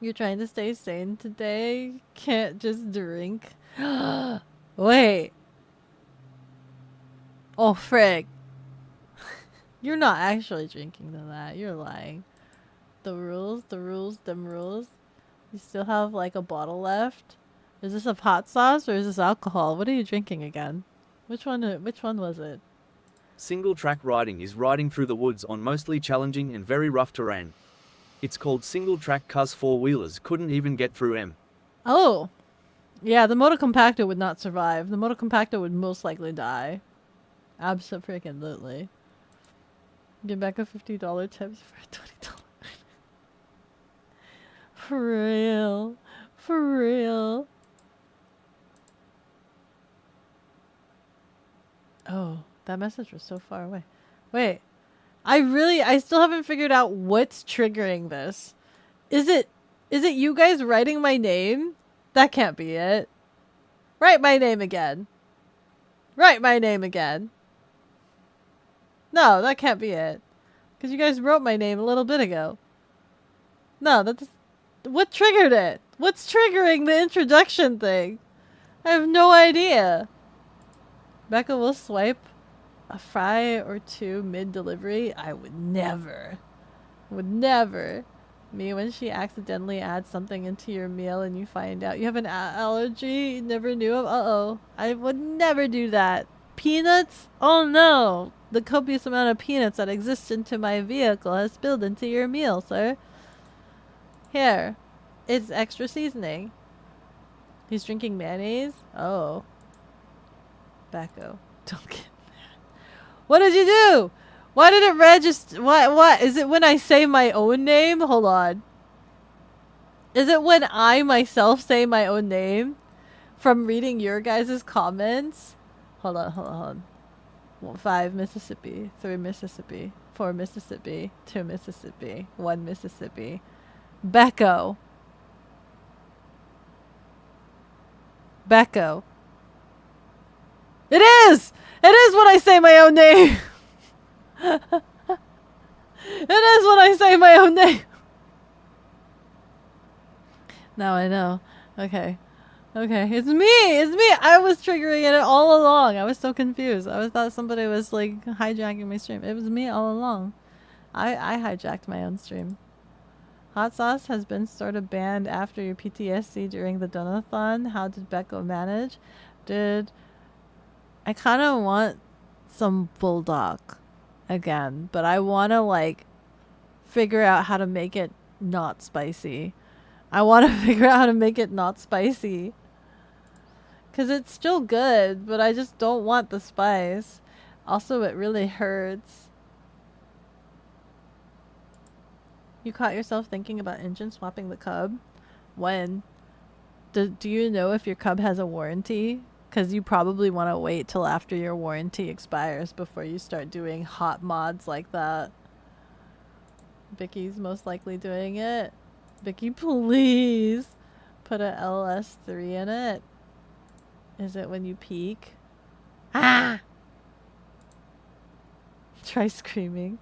You're trying to stay sane today? Can't just drink? Wait. Oh, frig. You're not actually drinking to that. You're lying. The rules, them rules. You still have like a bottle left. Is this a hot sauce or is this alcohol? What are you drinking again? Which one was it? Single track riding is riding through the woods on mostly challenging and very rough terrain. It's called single track cuz four-wheelers couldn't even get through M. Oh. Yeah, the Moto Compactor would not survive. The Moto Compactor would most likely die. Abso-freaking-lutely. Give back a $50 tips for a $20. For real. For real. Oh, that message was so far away. Wait. I still haven't figured out what's triggering this. Is it you guys writing my name? That can't be it. Write my name again. Write my name again. No, that can't be it. Because you guys wrote my name a little bit ago. No, that's... What triggered it? What's triggering the introduction thing? I have no idea. Becca will swipe a fry or two mid-delivery. I would never. Would never. Me when she accidentally adds something into your meal and you find out you have an allergy you never knew of. Uh-oh. I would never do that. Peanuts? Oh no. The copious amount of peanuts that exists into my vehicle has spilled into your meal, sir. Here. It's extra seasoning. He's drinking mayonnaise? Oh. Beko. Don't get mad. What did you do? Why did it register? What? Is it when I say my own name? Hold on. Is it when I myself say my own name? From reading your guys' comments? Hold on. 5 Mississippi. 3 Mississippi. 4 Mississippi. 2 Mississippi. 1 Mississippi. Beko. Beko. It is! It is when I say my own name! It is when I say my own name! Now I know. Okay. Okay. It's me! It's me! I was triggering it all along. I was so confused. I thought somebody was like hijacking my stream. It was me all along. I hijacked my own stream. Hot sauce has been sort of banned after your PTSD during the donathon. How did Beko manage? I kind of want some bulldog again, but I want to like figure out how to make it not spicy. I want to figure out how to make it not spicy. Because it's still good, but I just don't want the spice. Also, it really hurts. You caught yourself thinking about engine swapping the Cub? When? Do you know if your Cub has a warranty? Because you probably want to wait till after your warranty expires before you start doing hot mods like that. Vicky's most likely doing it. Vicky, please put a LS3 in it. Is it when you peak? Ah! Try screaming.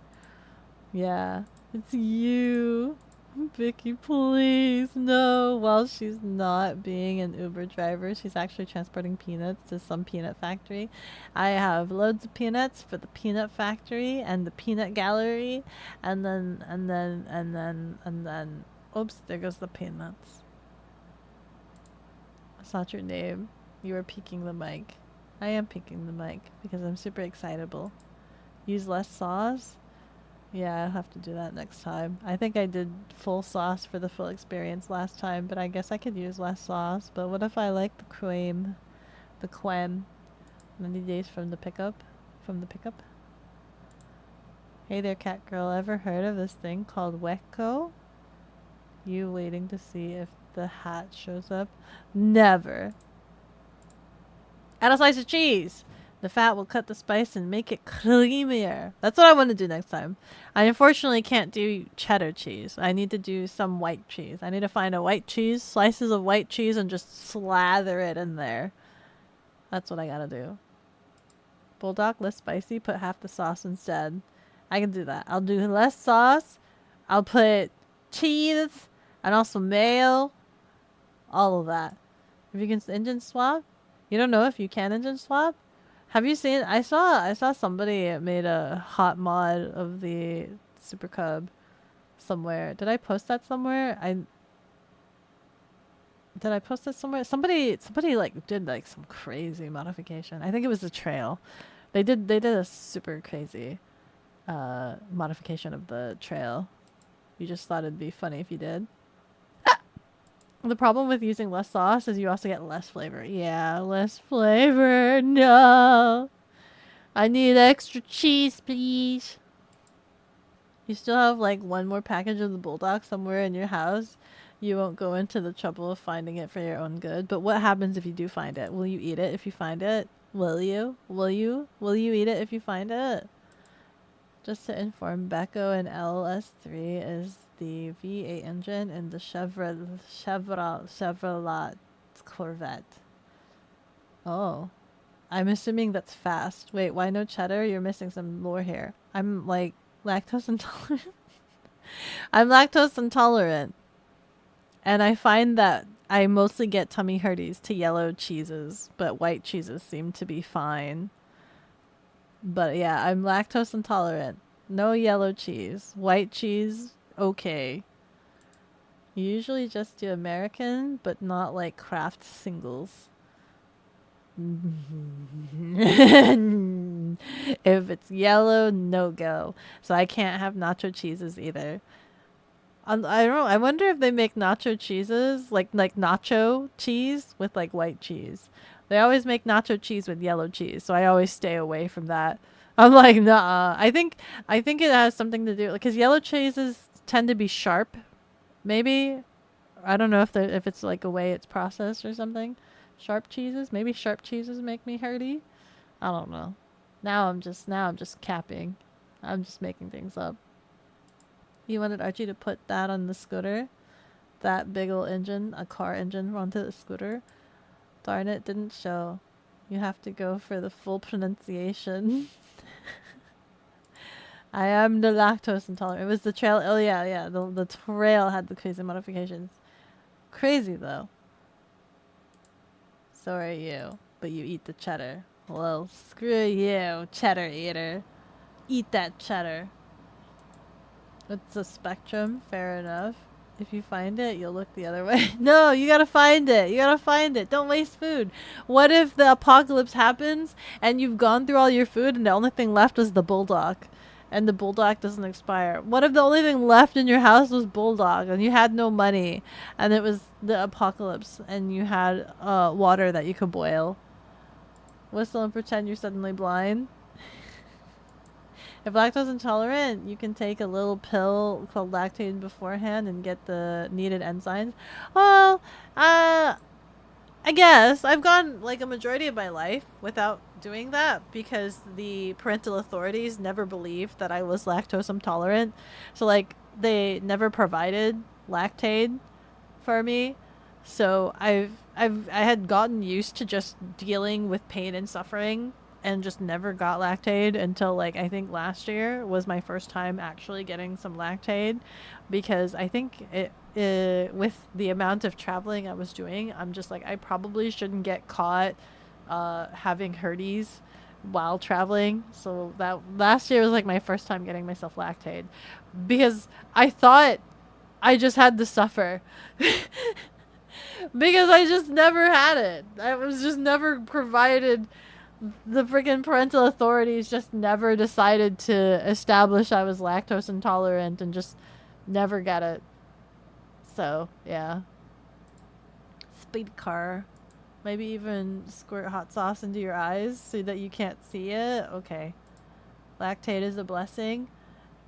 Yeah. It's you. Vicky, please. No. While she's not being an Uber driver, she's actually transporting peanuts to some peanut factory. I have loads of peanuts for the peanut factory and the peanut gallery. And then, oops, there goes the peanuts. That's not your name. You are peeking the mic. I am peeking the mic because I'm super excitable. Use less sauce? Yeah, I'll have to do that next time. I think I did full sauce for the full experience last time, but I guess I could use less sauce. But what if I like the cream? The quem. 90 days from the pickup? From the pickup? Hey there, cat girl. Ever heard of this thing called Beko? You waiting to see if the hat shows up? Never. Add a slice of cheese! The fat will cut the spice and make it creamier. That's what I want to do next time. I unfortunately can't do cheddar cheese. I need to do some white cheese. I need to find a white cheese, slices of white cheese, and just slather it in there. That's what I gotta do. Bulldog, less spicy, put half the sauce instead. I can do that. I'll do less sauce. I'll put cheese and also mayo. All of that. If you can engine swap? You don't know if you can engine swap? Have you seen? I saw somebody made a hot mod of the Super Cub somewhere. Did I post that somewhere? Did I post it somewhere? Somebody like did like some crazy modification. I think it was the trail. They did a super crazy modification of the trail. You just thought it'd be funny if you did. The problem with using less sauce is you also get less flavor. Yeah, less flavor. No. I need extra cheese, please. You still have like one more package of the bulldog somewhere in your house. You won't go into the trouble of finding it for your own good. But what happens if you do find it? Will you eat it if you find it? Will you? Will you? Will you eat it if you find it? Just to inform, Beko and LS3 is the V8 engine in the Chevrolet Corvette. Oh. I'm assuming that's fast. Wait, why no cheddar? You're missing some lore here. I'm like lactose intolerant. I'm lactose intolerant. And I find that I mostly get tummy hurties to yellow cheeses, but white cheeses seem to be fine. But yeah, I'm lactose intolerant. No yellow cheese. White cheese, okay. You usually just do American, but not like Kraft singles. If it's yellow, no go. So I can't have nacho cheeses either. I don't know. I wonder if they make nacho cheeses like nacho cheese with like white cheese. They always make nacho cheese with yellow cheese, so I always stay away from that. I'm like, nah. I think it has something to do because yellow cheeses tend to be sharp. Maybe I don't know if it's like a way it's processed or something. Sharp cheeses, maybe sharp cheeses make me hurty. I don't know. Now I'm just capping. I'm just making things up. You wanted Archie to put that on the scooter? That big ol' engine, a car engine onto the scooter? Darn it, didn't show. You have to go for the full pronunciation. I am the lactose intolerant. It was the trail. Oh yeah. The trail had the crazy modifications. Crazy though. So are you. But you eat the cheddar. Well, screw you, cheddar eater. Eat that cheddar. It's a spectrum, fair enough. If you find it, you'll look the other way. No, you gotta find it. You gotta find it. Don't waste food. What if the apocalypse happens and you've gone through all your food and the only thing left is the bulldog? And the bulldog doesn't expire. What if the only thing left in your house was bulldog and you had no money and it was the apocalypse and you had water that you could boil? Whistle and pretend you're suddenly blind. If lactose intolerant, you can take a little pill called Lactaid beforehand and get the needed enzymes. Well, I guess I've gone like a majority of my life without doing that because the parental authorities never believed that I was lactose intolerant. So like they never provided Lactaid for me. So I had gotten used to just dealing with pain and suffering and just never got Lactaid until like I think last year was my first time actually getting some Lactaid because I think it with the amount of traveling I was doing, I'm just like I probably shouldn't get caught having hurties while traveling. So that last year was like my first time getting myself Lactaid because I thought I just had to suffer. Because I just never had it. I was just never provided. The freaking parental authorities just never decided to establish I was lactose intolerant and just never got it. So, yeah. Speed car. Maybe even squirt hot sauce into your eyes so that you can't see it. Okay. Lactaid is a blessing.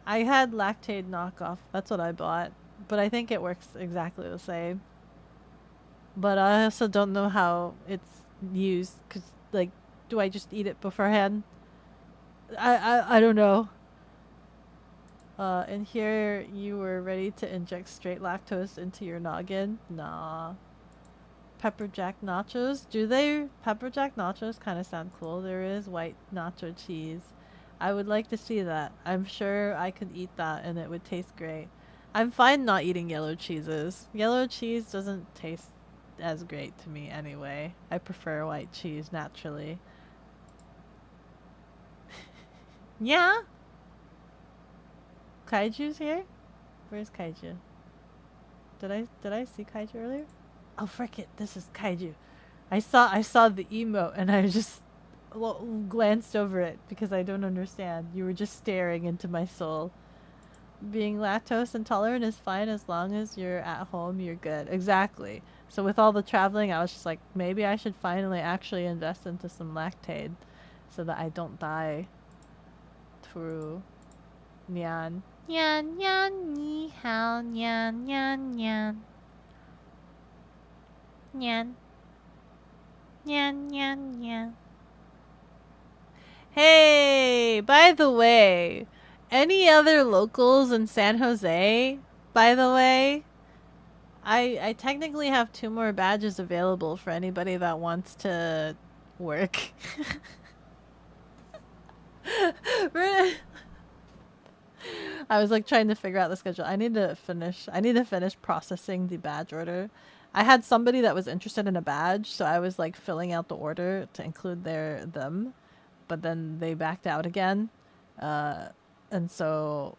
I had Lactaid knockoff. That's what I bought. But I think it works exactly the same. But I also don't know how it's used because, like, do I just eat it beforehand? I don't know. And here you were ready to inject straight lactose into your noggin. Nah. Pepper jack nachos. Do they? Pepper jack nachos kind of sound cool. There is white nacho cheese. I would like to see that. I'm sure I could eat that and it would taste great. I'm fine not eating yellow cheeses. Yellow cheese doesn't taste as great to me anyway. I prefer white cheese naturally. Yeah? Kaiju's here? Where's Kaiju? Did I see Kaiju earlier? Oh frick it, this is Kaiju. I saw the emote and I just glanced over it because I don't understand. You were just staring into my soul. Being lactose intolerant is fine as long as you're at home, you're good. Exactly. So with all the traveling, I was just like, maybe I should finally actually invest into some lactaid so that I don't die through Nyan. Nyan, nyan, ni hao, nyan, nyan, nyan. Nyan. Nyan, nyan, nyan. Hey, by the way, any other locals in San Jose, by the way? I technically have 2 more badges available for anybody that wants to work. I was like trying to figure out the schedule. I need to finish processing the badge order. I had somebody that was interested in a badge, so I was like filling out the order to include them, but then they backed out again. And so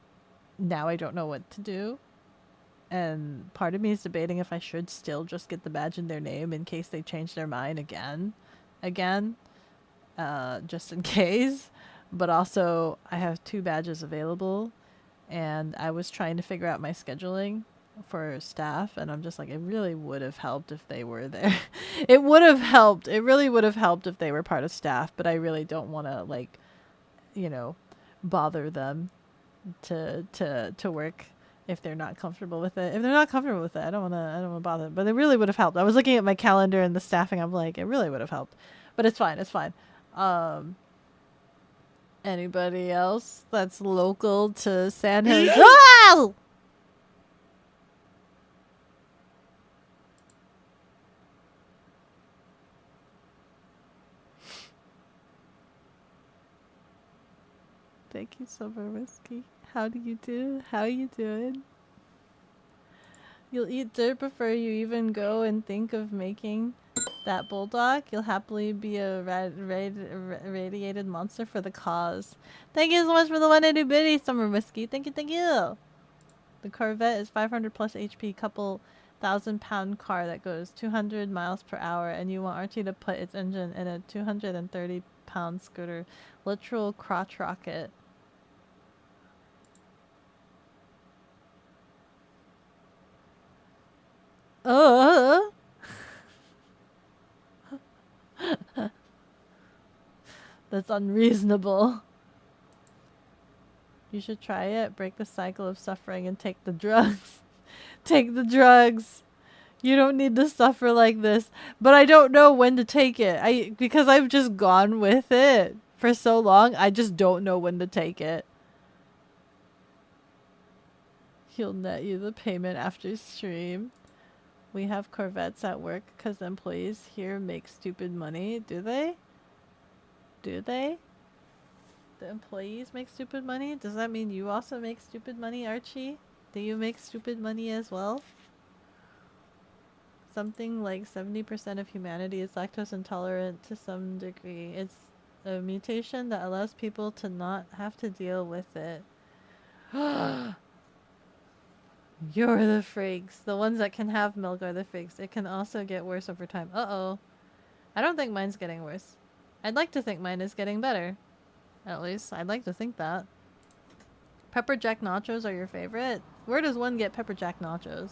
now I don't know what to do. And part of me is debating if I should still just get the badge in their name in case they change their mind again, just in case. But also, I have 2 badges available, and I was trying to figure out my scheduling for staff, and I'm just like, it really would have helped if they were there. It would have helped. It really would have helped if they were part of staff, but I really don't want to, like, you know, bother them to work if they're not comfortable with it. If they're not comfortable with it, I don't want to bother them. But it really would have helped. I was looking at my calendar and the staffing. I'm like, it really would have helped. But it's fine. It's fine. Anybody else that's local to San Jose? Wow! Thank you, Silver Whiskey. How do you do? How you doing? You'll eat dirt before you even go and think of making that bulldog. You'll happily be a radiated monster for the cause. Thank you so much for the 180 bitty, Summer Whiskey. Thank you, thank you. The Corvette is 500 plus HP, couple 1,000-pound car that goes 200 miles per hour, and you want RT to put its engine in a 230-pound scooter. Literal crotch rocket. That's unreasonable. You should try it. Break the cycle of suffering and take the drugs. Take the drugs. You don't need to suffer like this. But I don't know when to take it. Because I've just gone with it for so long. I just don't know when to take it. He'll net you the payment after stream. We have Corvettes at work because employees here make stupid money. Do they? Do they? The employees make stupid money? Does that mean you also make stupid money, Archie? Do you make stupid money as well? Something like 70% of humanity is lactose intolerant to some degree. It's a mutation that allows people to not have to deal with it. You're the freaks. The ones that can have milk are the freaks. It can also get worse over time. Uh-oh. I don't think mine's getting worse. I'd like to think mine is getting better. At least, I'd like to think that. Pepper Jack nachos are your favorite? Where does one get pepper Jack nachos?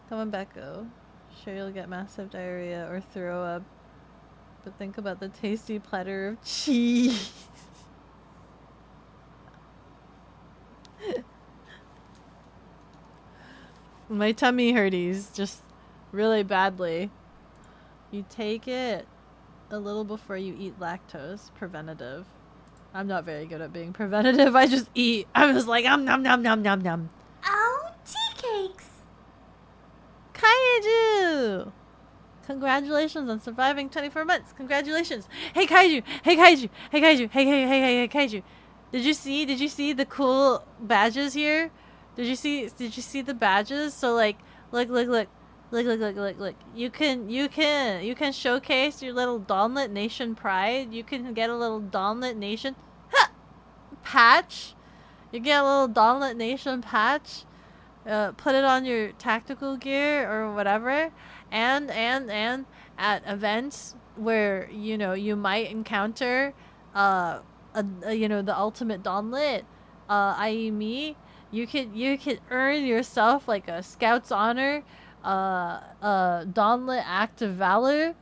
Come on, Beko. Sure you'll get massive diarrhea or throw up. But think about the tasty platter of cheese. My tummy hurties just really badly. You take it a little before you eat lactose. Preventative. I'm not very good at being preventative. I just eat. I'm just like, nom nom nom nom nom. Oh, tea cakes. Kaiju! Congratulations on surviving 24 months. Congratulations. Hey Kaiju! Hey Kaiju! Hey Kaiju! Hey Kaiju! Did you see the cool badges here? Did you see the badges? So like look. You can showcase your little Dawnlit Nation pride. You can get a little Dawnlit Nation. Ha! patch. You get a little Dawnlet Nation patch. Put it on your tactical gear or whatever. And at events where, you know, you might encounter you know, the ultimate Dawnlet, i.e. me, you could earn yourself like a Scout's Honor, Dawnlet Act of Valor,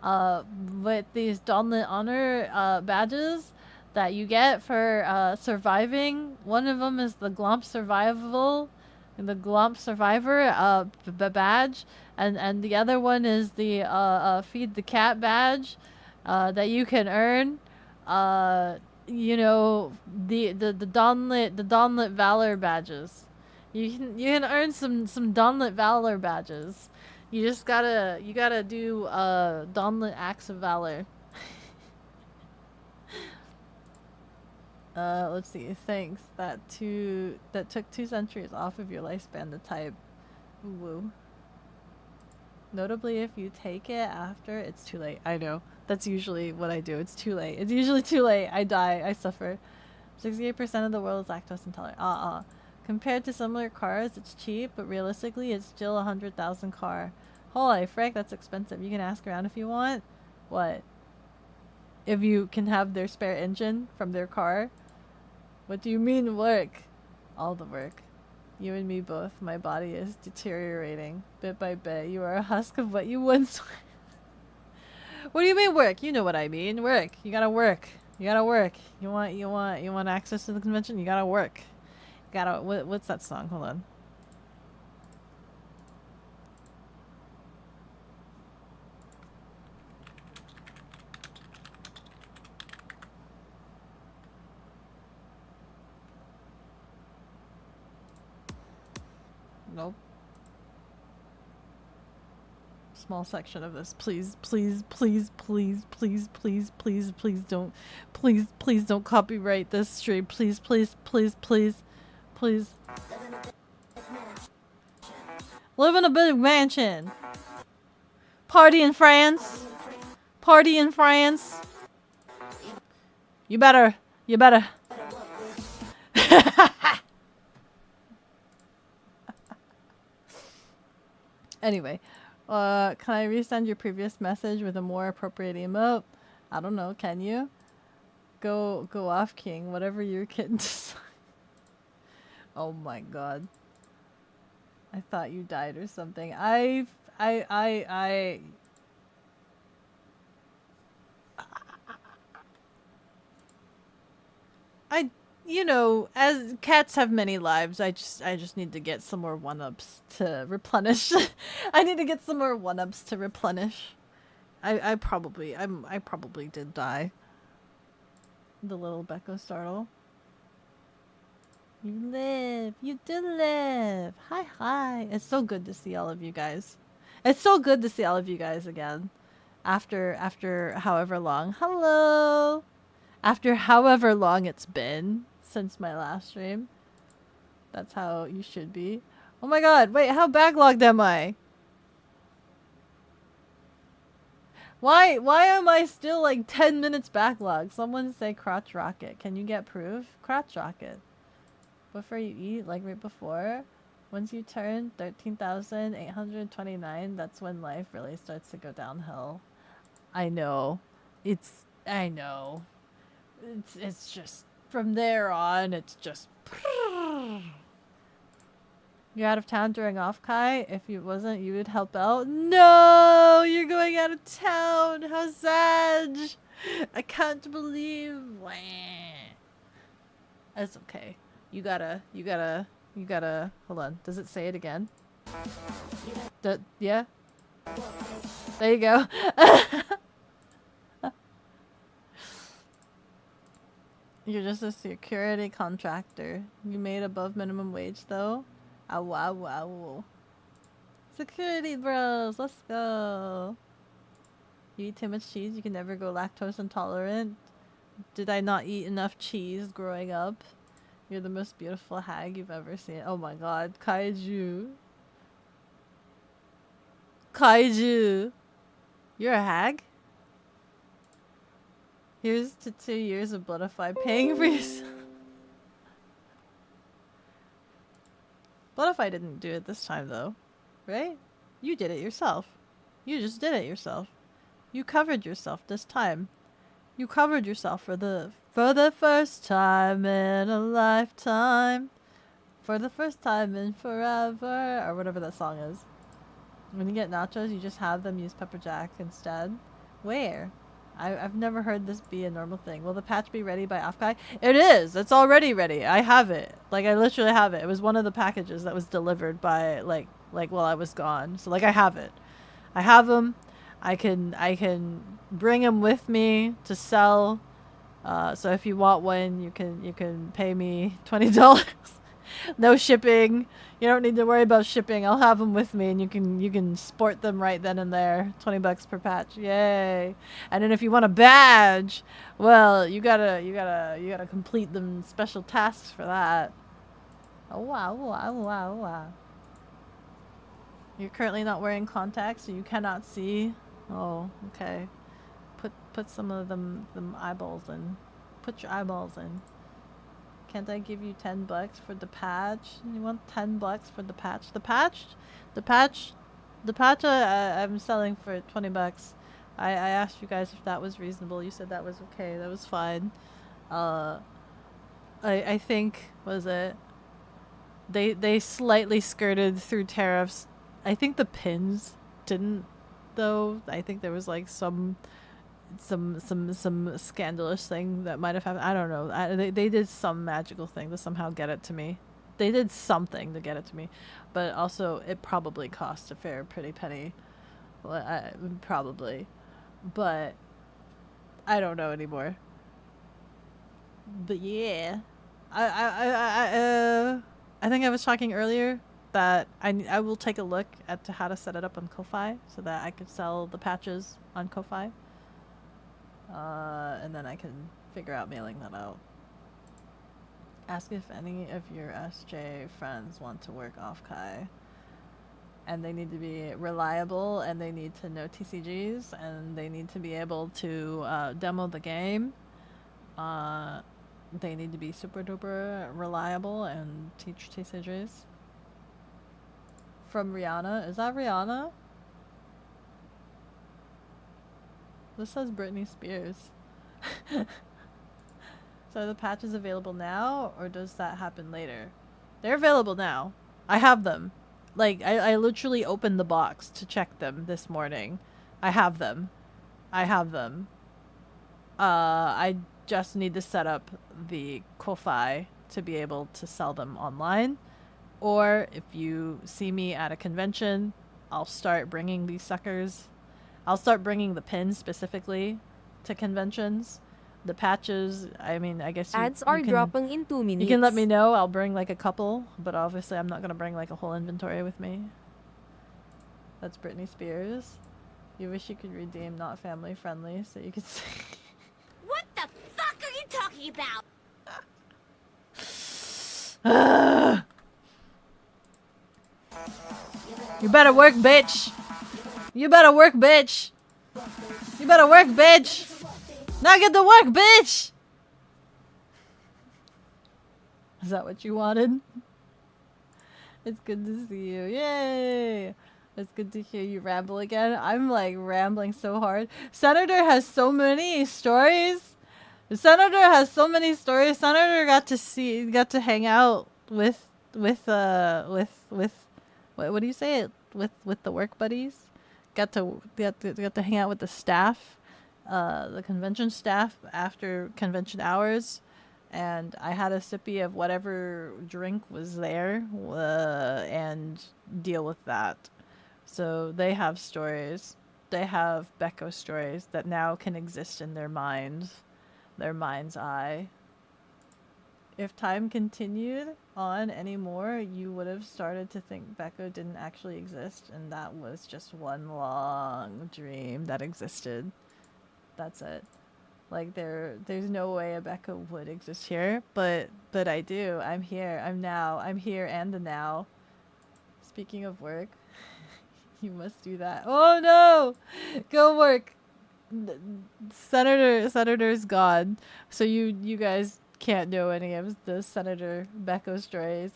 with these Dawnlet Honor badges that you get for surviving. One of them is the Glomp Survival, the Glomp Survivor badge, and the other one is the Feed the Cat badge that you can earn. You know, the Dawnlet Valor badges. You can earn some Dawnlet Valor badges. You just gotta do Dawnlet Acts of Valor. Let's see. Thanks. That took 2 centuries off of your lifespan to type. Woo. Notably, if you take it after, it's too late. I know. That's usually what I do. It's too late. It's usually too late. I die. I suffer. 68% of the world is lactose intolerant. Compared to similar cars, it's cheap, but realistically, it's still 100,000 car. Holy frick, that's expensive. You can ask around if you want. What? If you can have their spare engine from their car? What do you mean work? All the work. You and me both. My body is deteriorating bit by bit. You are a husk of what you once were. What do you mean work? You know what I mean. Work. You gotta work. You gotta work. You want access to the convention? You gotta work. You gotta. What's that song? Hold on. Nope. Small section of this. Please don't copyright this stream. Please. Live in a big mansion. Party in France. You better. Anyway, can I resend your previous message with a more appropriate emote? I don't know, can you? Go off, King, whatever your kid decides. Oh my god. I thought you died or something. You know, as cats have many lives, I just need to get some more 1-ups to replenish. I need to get some more 1-ups to replenish. I probably did die. The little Beko startle. You live. You did live. Hi. It's so good to see all of you guys. It's so good to see all of you guys again. After however long. Hello. After however long it's been since my last stream. That's how you should be. Oh my god, wait, how backlogged am I? Why am I still like 10 minutes backlogged? Someone say crotch rocket. Can you get proof? Crotch rocket. Before you eat, like right before. Once you turn 13,829, that's when life really starts to go downhill. I know. I know. It's just, from there on, it's just... You're out of town during off-Kai? If you wasn't, you would help out? No! You're going out of town! How sad! I can't believe... It's okay. You gotta... Hold on. Does it say it again? Yeah? There you go. You're just a security contractor. You made above minimum wage though? Ow, wow, wow. Security bros, let's go. You eat too much cheese, you can never go lactose intolerant. Did I not eat enough cheese growing up? You're the most beautiful hag you've ever seen. Oh my god, Kaiju. Kaiju. You're a hag? Here's to 2 years of Bloodify paying for yourself. What if I didn't do it this time, though? Right? You did it yourself. You just did it yourself. You covered yourself this time. You covered yourself for the first time in a lifetime. For the first time in forever. Or whatever that song is. When you get nachos, you just have them use pepper jack instead. Where? I've never heard this be a normal thing. Will the patch be ready by Afkai? It is! It's already ready. I have it. Like, I literally have it. It was one of the packages that was delivered by, like while I was gone. So, like, I have it. I have them. I can bring them with me to sell. So if you want one, you can pay me $20. No shipping. You don't need to worry about shipping. I'll have them with me, and you can sport them right then and there. $20 per patch. Yay! And then if you want a badge, well, you gotta complete them special tasks for that. Oh wow! Wow! Wow! Wow! You're currently not wearing contacts, so you cannot see. Oh, okay. Put some of them eyeballs in. Put your eyeballs in. Can't I give you $10 for the patch? You want $10 for the patch? The patch I'm selling for $20. I asked you guys if that was reasonable. You said that was okay. That was fine. I think, was it? They slightly skirted through tariffs. I think the pins didn't, though. I think there was like some scandalous thing that might have happened. I don't know. They did some magical thing to somehow get it to me. They did something to get it to me, but also it probably cost a fair pretty penny. Well, probably, but I don't know anymore. But yeah, I think I was talking earlier that I will take a look at how to set it up on Ko-Fi so that I could sell the patches on Ko-Fi. And then I can figure out mailing that out. Ask if any of your SJ friends want to work off Kai. And they need to be reliable, and they need to know TCGs, and they need to be able to demo the game. They need to be super duper reliable and teach TCGs. From Rihanna. Is that Rihanna? This says Britney Spears. So are the patches available now, or does that happen later? They're available now. I have them. Like, I literally opened the box to check them this morning. I have them. I just need to set up the Ko-Fi to be able to sell them online. Or if you see me at a convention, I'll start bringing these suckers. I'll start bringing the pins specifically to conventions. The patches, I mean, I guess Ads are dropping in 2 minutes. You can let me know. I'll bring like a couple, but obviously I'm not going to bring like a whole inventory with me. That's Britney Spears. You wish you could redeem not family friendly so you could say... What the fuck are you talking about? You better work, bitch! You better work, bitch! You better work, bitch! Now get to work, bitch! Is that what you wanted? It's good to see you. Yay! It's good to hear you ramble again. I'm like rambling so hard. Senator has so many stories. Senator has so many stories. Senator got to hang out with what do you say it? With the work buddies. Got to hang out with the staff, the convention staff after convention hours, and I had a sippy of whatever drink was there, and deal with that. So they have stories. They have Beko stories that now can exist in their minds, their mind's eye. If time continued on anymore, you would have started to think Beko didn't actually exist, and that was just one long dream that existed. That's it. Like there's no way a Beko would exist here, but I do. I'm here. I'm here and the now. Speaking of work, you must do that. Oh no! Go work. Senator's gone. So you guys can't know any of the Senator Beko stories.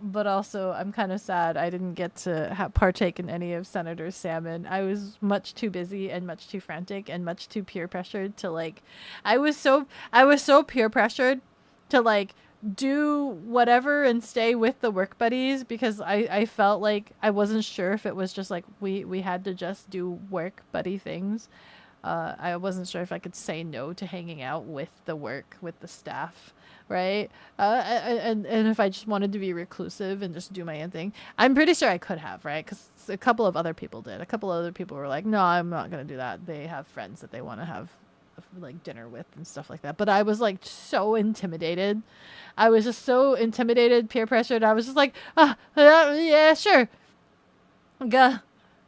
but also I'm kind of sad I didn't get to partake in any of Senator's salmon. I was much too busy and much too frantic and much too peer pressured to like. I was so peer pressured to like do whatever and stay with the work buddies because I felt like I wasn't sure if it was just like we had to just do work buddy things. I wasn't sure if I could say no to hanging out with the staff, right? And if I just wanted to be reclusive and just do my own thing, I'm pretty sure I could have, right? Because a couple of other people did. A couple of other people were like, no, I'm not gonna do that. They have friends that they want to have like dinner with and stuff like that. But I was like so intimidated. I was just so intimidated, peer pressured. I was just like, yeah, sure.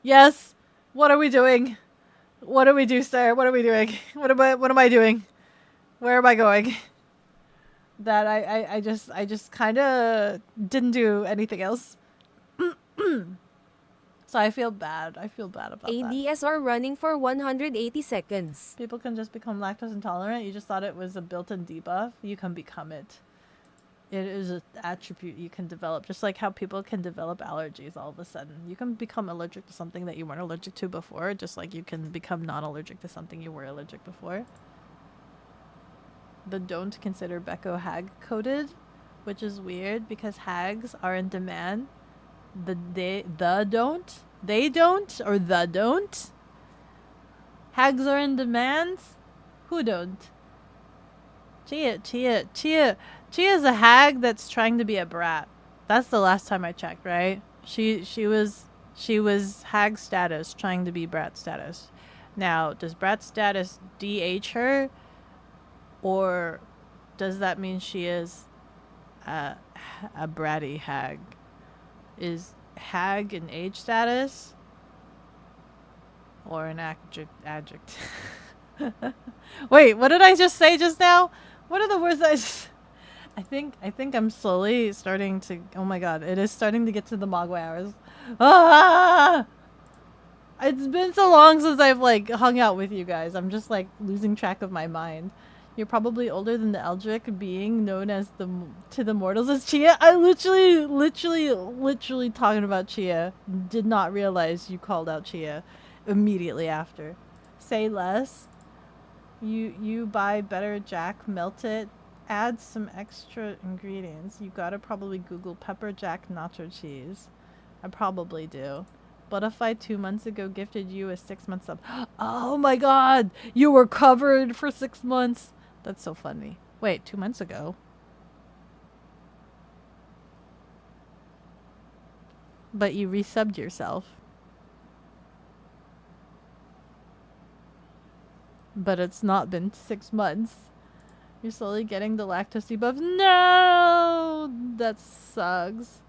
Yes. What are we doing? What do we do, sir? What are we doing? What am I doing? Where am I going? That I just kind of didn't do anything else. So I feel bad. I feel bad about that. ADSR running for 180 seconds. People can just become lactose intolerant. You just thought it was a built-in debuff. You can become it. It is an attribute you can develop, just like how people can develop allergies all of a sudden. You can become allergic to something that you weren't allergic to before, just like you can become non-allergic to something you were allergic before. The don't consider Beko hag coded, which is weird because hags are in demand. They don't, or the don't. Hags are in demand. Who don't? Chia's a hag that's trying to be a brat. That's the last time I checked, right? She was hag status, trying to be brat status. Now, does brat status DH her, or does that mean she is a bratty hag? Is hag an age status or an adjective? Wait, what did I just say just now? What are the words I just... I think I'm slowly starting to... Oh my god, it is starting to get to the Mogwai hours. Ah! It's been so long since I've like hung out with you guys. I'm just like losing track of my mind. You're probably older than the Eldritch being known as to the mortals as Chia. I literally talking about Chia. Did not realize you called out Chia immediately after. Say less. You buy better jack, melt it, add some extra ingredients. You gotta probably Google pepper jack nacho cheese. I probably do. Butterfly 2 months ago gifted you a 6-month sub. Oh my god! You were covered for 6 months! That's so funny. Wait, 2 months ago? But you resubbed yourself. But it's not been 6 months. You're slowly getting the lactose debuff. No! That sucks.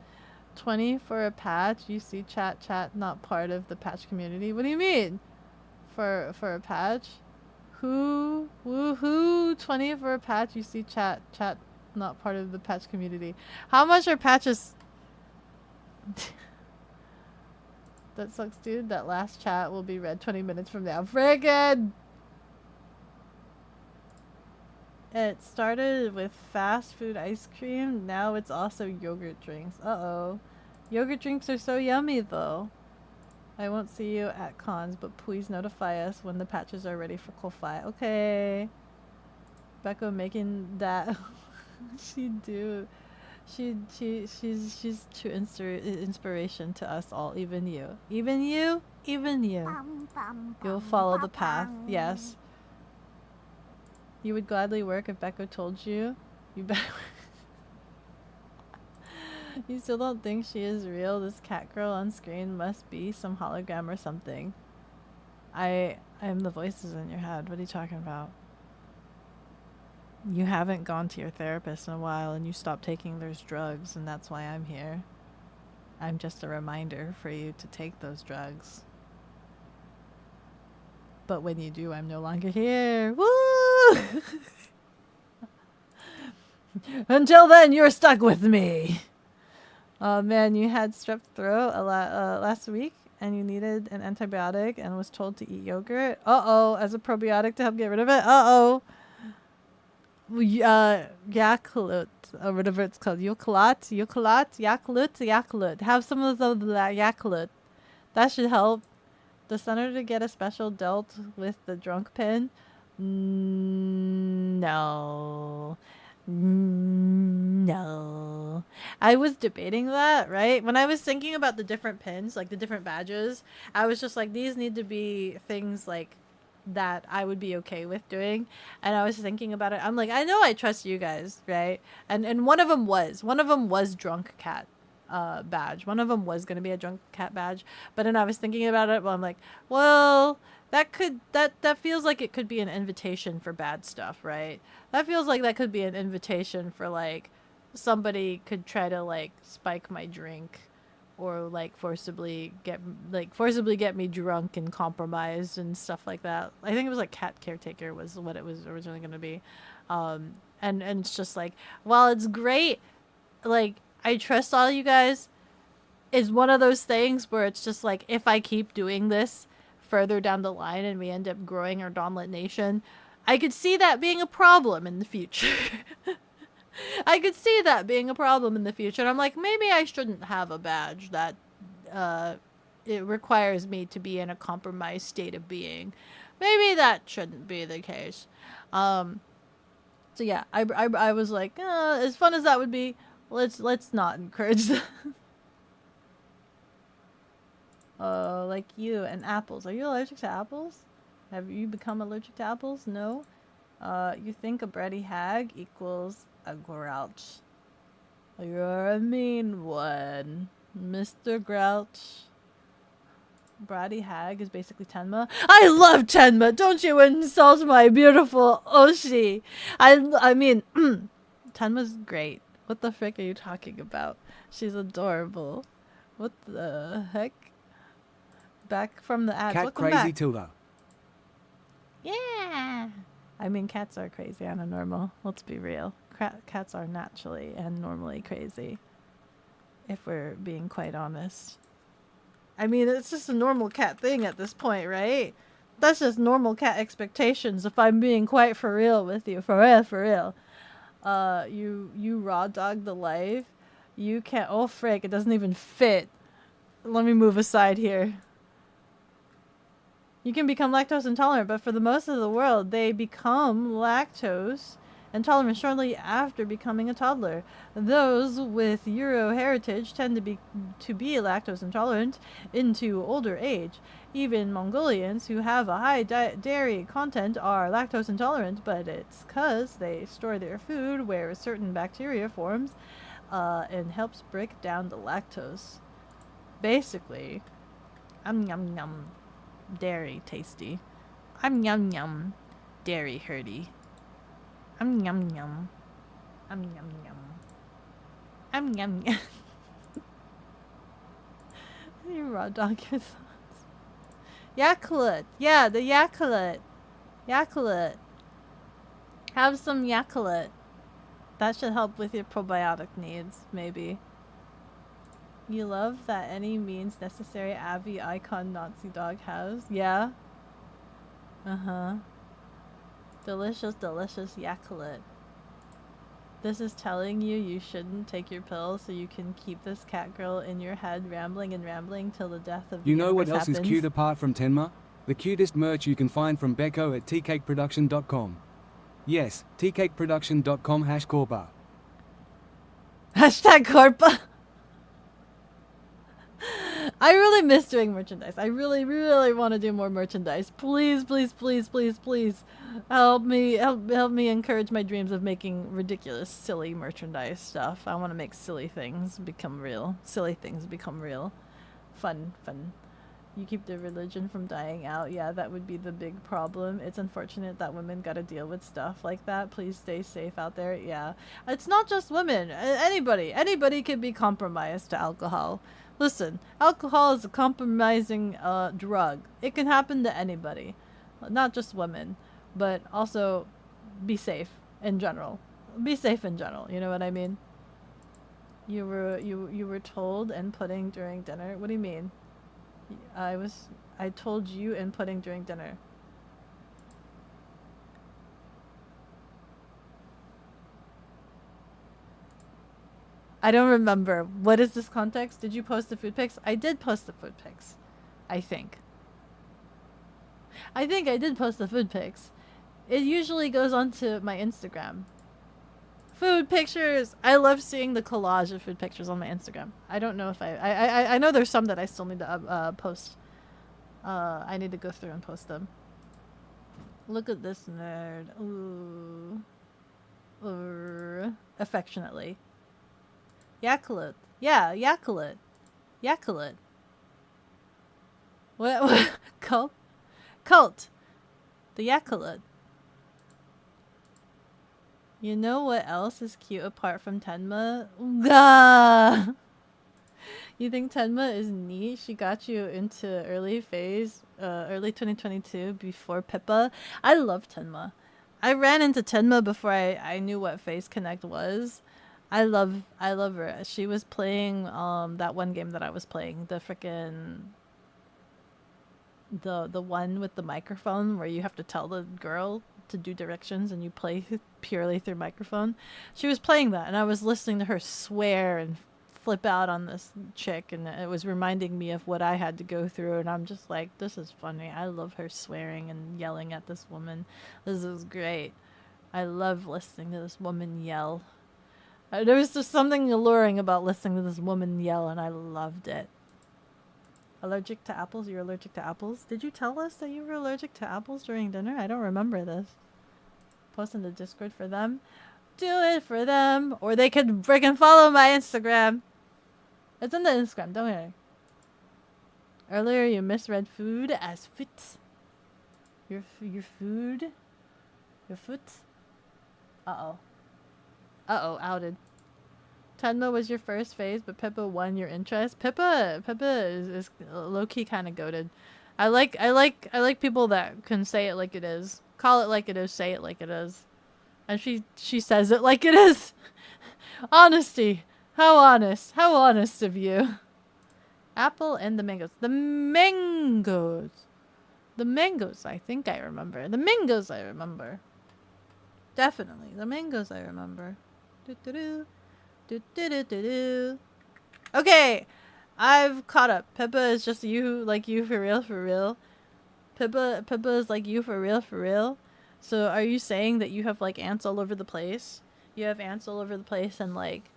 20 for a patch. You see chat not part of the patch community. What do you mean? For a patch? Who? Woohoo! 20 for a patch. You see chat not part of the patch community. How much are patches? That sucks, dude. That last chat will be read 20 minutes from now. Friggin'! It started with fast food ice cream. Now it's also yogurt drinks. Uh-oh. Yogurt drinks are so yummy, though. I won't see you at cons, but please notify us when the patches are ready for Ko-Fi. Okay. Beko making that. She's true inspiration to us all. Even you. Even you? Even you. You'll follow the path. Yes. You would gladly work if Beko told you. You better. You still don't think she is real? This cat girl on screen must be some hologram or something. I am the voices in your head. What are you talking about? You haven't gone to your therapist in a while and you stopped taking those drugs, and that's why I'm here. I'm just a reminder for you to take those drugs. But when you do, I'm no longer here. Woo! Until then, you're stuck with me. Oh man, you had strep throat last week and you needed an antibiotic and was told to eat yogurt. Uh-oh, as a probiotic to help get rid of it. Uh-oh. Yakult, or whatever it's called. Yakult. Have some of the Yakult. That should help. The senator get a special dealt with the drunk pin? No. No. I was debating that, right? When I was thinking about the different pins, like the different badges, I was just like, these need to be things like that I would be okay with doing. And I was thinking about it. I'm like, I know I trust you guys, right? And one of them was drunk cat badge. One of them was going to be a drunk cat badge. But then I was thinking about it, well, I'm like, well, that feels like it could be an invitation for bad stuff, right? That feels like that could be an invitation for like somebody could try to like spike my drink or like forcibly get me drunk and compromised and stuff like that. I think it was like cat caretaker was what it was originally going to be. And it's just like, while it's great, like I trust all you guys, is one of those things where it's just like, if I keep doing this further down the line and we end up growing our Dawnlet Nation, I could see that being a problem in the future. I could see that being a problem in the future. And I'm like, maybe I shouldn't have a badge that it requires me to be in a compromised state of being. Maybe that shouldn't be the case. So yeah, I was like, as fun as that would be, let's not encourage that. Like you and apples. Are you allergic to apples? Have you become allergic to apples? No? You think a bratty hag equals a grouch. You're a mean one, Mr. Grouch. Bratty hag is basically Tenma. I love Tenma! Don't you insult my beautiful Oshi! I mean, Tenma's great. What the frick are you talking about? She's adorable. What the heck? Back from the ads. Cat Welcome crazy back. Tilda. Yeah! I mean, cats are crazy and normal. Let's be real. Cats are naturally and normally crazy. If we're being quite honest. I mean, it's just a normal cat thing at this point, right? That's just normal cat expectations if I'm being quite for real with you. For real. You raw dog the life. You can't... Oh, frick. It doesn't even fit. Let me move aside here. You can become lactose intolerant, but for the most of the world, they become lactose intolerant shortly after becoming a toddler. Those with Euro heritage tend to be lactose intolerant into older age. Even Mongolians who have a high dairy content are lactose intolerant, but it's 'cause they store their food where a certain bacteria forms and helps break down the lactose. Basically, yum yum. Dairy tasty. Yum yum. Dairy hurty. Yum yum. Yum yum. Yum yum. You raw dog your thoughts. Yakult. Yeah, the Yakult. Yakult. Have some Yakult. That should help with your probiotic needs, maybe. You love that any means necessary Avi icon Nazi dog has? Yeah? Uh-huh. Delicious, delicious Yakult. This is telling you shouldn't take your pills so you can keep this cat girl in your head rambling till the death of the You know what universe else is happens. cute apart from Tenma? The cutest merch you can find from Beko at tcakeproduction.com. Yes, tcakeproduction.com #Corpa. #Corpa. I really miss doing merchandise. I really, really want to do more merchandise. Please, please, please, please, please help me encourage my dreams of making ridiculous, silly merchandise stuff. I want to make silly things become real. Silly things become real. Fun. You keep the religion from dying out. Yeah, that would be the big problem. It's unfortunate that women gotta deal with stuff like that. Please stay safe out there. Yeah. It's not just women. Anybody can be compromised to alcohol. Listen, alcohol is a compromising drug. It can happen to anybody. Not just women. But also, be safe in general. Be safe in general, you know what I mean? You were told and pudding during dinner? What do you mean? I told you and pudding during dinner. I don't remember. What is this context? Did you post the food pics? I did post the food pics. I think I did post the food pics. It usually goes onto my Instagram. Food pictures! I love seeing the collage of food pictures on my Instagram. I don't know if I know there's some that I still need to post. I need to go through and post them. Look at this nerd. Ooh. Affectionately. Yakulit. Yeah, Yakulit. Yakulit. What? Cult? Cult. The Yakulit. You know what else is cute apart from Tenma? Gah! You think Tenma is neat? She got you into early 2022 before Pippa. I love Tenma. I ran into Tenma before I knew what Phase Connect was. I love her. She was playing that one game that I was playing, the frickin' the one with the microphone where you have to tell the girl to do directions and you play purely through microphone. She was playing that and I was listening to her swear and flip out on this chick, and it was reminding me of what I had to go through, and I'm just like, this is funny. I love her swearing and yelling at this woman. This is great. I love listening to this woman yell. There was just something alluring about listening to this woman yell, and I loved it. Allergic to apples? You're allergic to apples? Did you tell us that you were allergic to apples during dinner? I don't remember this. Post in the Discord for them. Do it for them. Or they could freaking follow my Instagram. It's in the Instagram, don't worry. Earlier you misread food as foot. Your food? Your foot? Uh-oh. Uh-oh, outed. Tenma was your first phase, but Pippa won your interest. Pippa is low-key kind of goated. I like people that can say it like it is. Call it like it is, say it like it is. And she says it like it is. Honesty. How honest. How honest of you. Apple and the mangoes. The mangoes. The mangoes, I think I remember. The mangoes I remember. Definitely. The mangoes I remember. Do-do-do. Do-do-do-do-do. Okay. I've caught up. Pippa is just you, like you for real, for real. Pippa is like you for real, for real. So are you saying that you have like ants all over the place? You have ants all over the place and like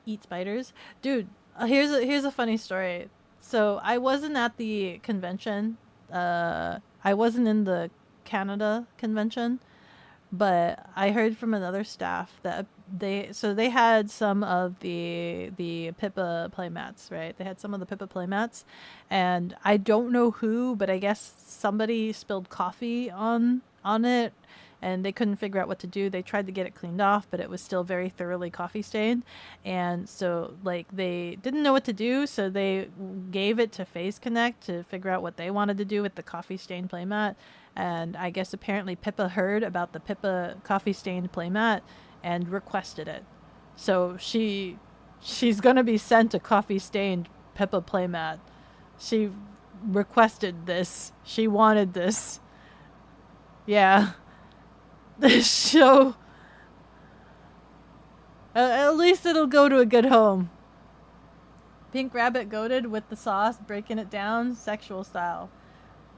eat spiders? Dude, here's a funny story. So I wasn't at the convention. I wasn't in the Canada convention, but I heard from another staff that they had some of the Pippa playmats, right? They had some of the Pippa playmats, and I don't know who, but I guess somebody spilled coffee on it, and they couldn't figure out what to do. They tried to get it cleaned off, but it was still very thoroughly coffee stained, and so like they didn't know what to do, so they gave it to Phase Connect to figure out what they wanted to do with the coffee stained playmat. And I guess apparently Pippa heard about the Pippa coffee stained playmat and requested it. So she's gonna be sent a coffee stained Pippa playmat. She requested this. She wanted this. Yeah. This show. At least it'll go to a good home. Pink Rabbit goated with the sauce, breaking it down, sexual style.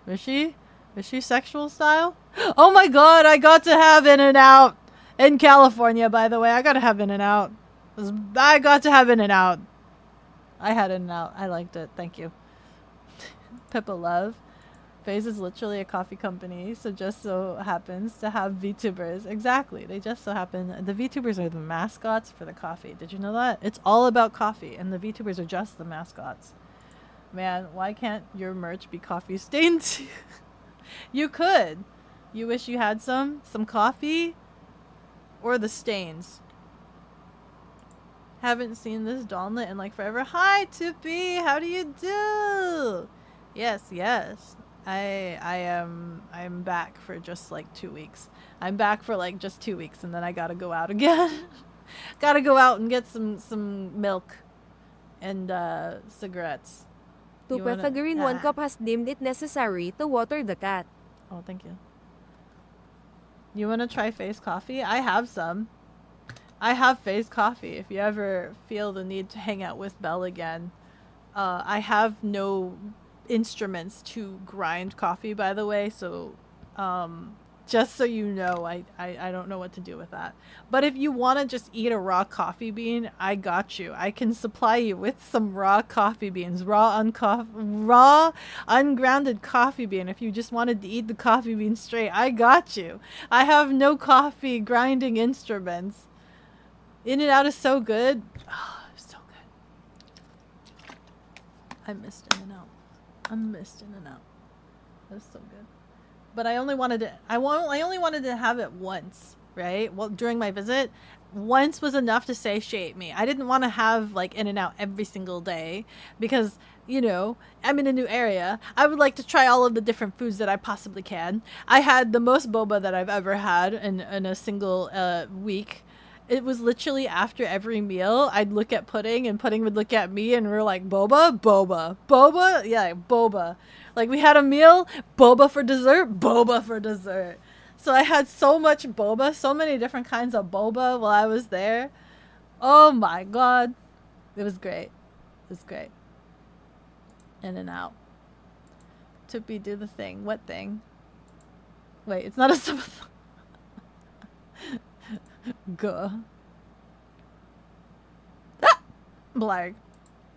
Was she? Is she sexual style? Oh my god, I got to have In-N-Out in California, by the way. I got to have In-N-Out. I got to have In-N-Out. I had In-N-Out. I liked it. Thank you. Pippa Love. Phase is literally a coffee company, so just so happens to have VTubers. Exactly. They just so happen. The VTubers are the mascots for the coffee. Did you know that? It's all about coffee, and the VTubers are just the mascots. Man, why can't your merch be coffee stained? You could. You wish you had some coffee, or the stains. Haven't seen this Dawnlit in like forever. Hi, Tupi. How do you do? Yes. I'm back for just like 2 weeks. I'm back for like just 2 weeks, and then I gotta go out again. Gotta go out and get some milk and cigarettes. Green 1 cup has deemed it necessary to water the cat. Oh, thank you. You want to try Face Coffee? I have some. I have Faye's coffee if you ever feel the need to hang out with Belle again. I have no instruments to grind coffee, by the way, so just so you know, I don't know what to do with that. But if you want to just eat a raw coffee bean, I got you. I can supply you with some raw coffee beans, raw ungrounded coffee bean. If you just wanted to eat the coffee bean straight, I got you. I have no coffee grinding instruments. In-N-Out is so good. Oh, so good. I missed In-N-Out. I missed In-N-Out. That was so good. But I only wanted to I only wanted to have it once, right? Well, during my visit, once was enough to satiate me. I didn't want to have like In-N-Out every single day because, you know, I'm in a new area. I would like to try all of the different foods that I possibly can. I had the most boba that I've ever had in a single week. It was literally after every meal, I'd look at Pudding and Pudding would look at me and we're like, boba, boba, boba, yeah, boba. Like we had a meal, boba for dessert, boba for dessert. So I had so much boba, so many different kinds of boba while I was there. Oh my god. It was great. It was great. In-N-Out. Tuppy, do the thing. What thing? Wait, it's not a sub. Go. Ah! Blarg.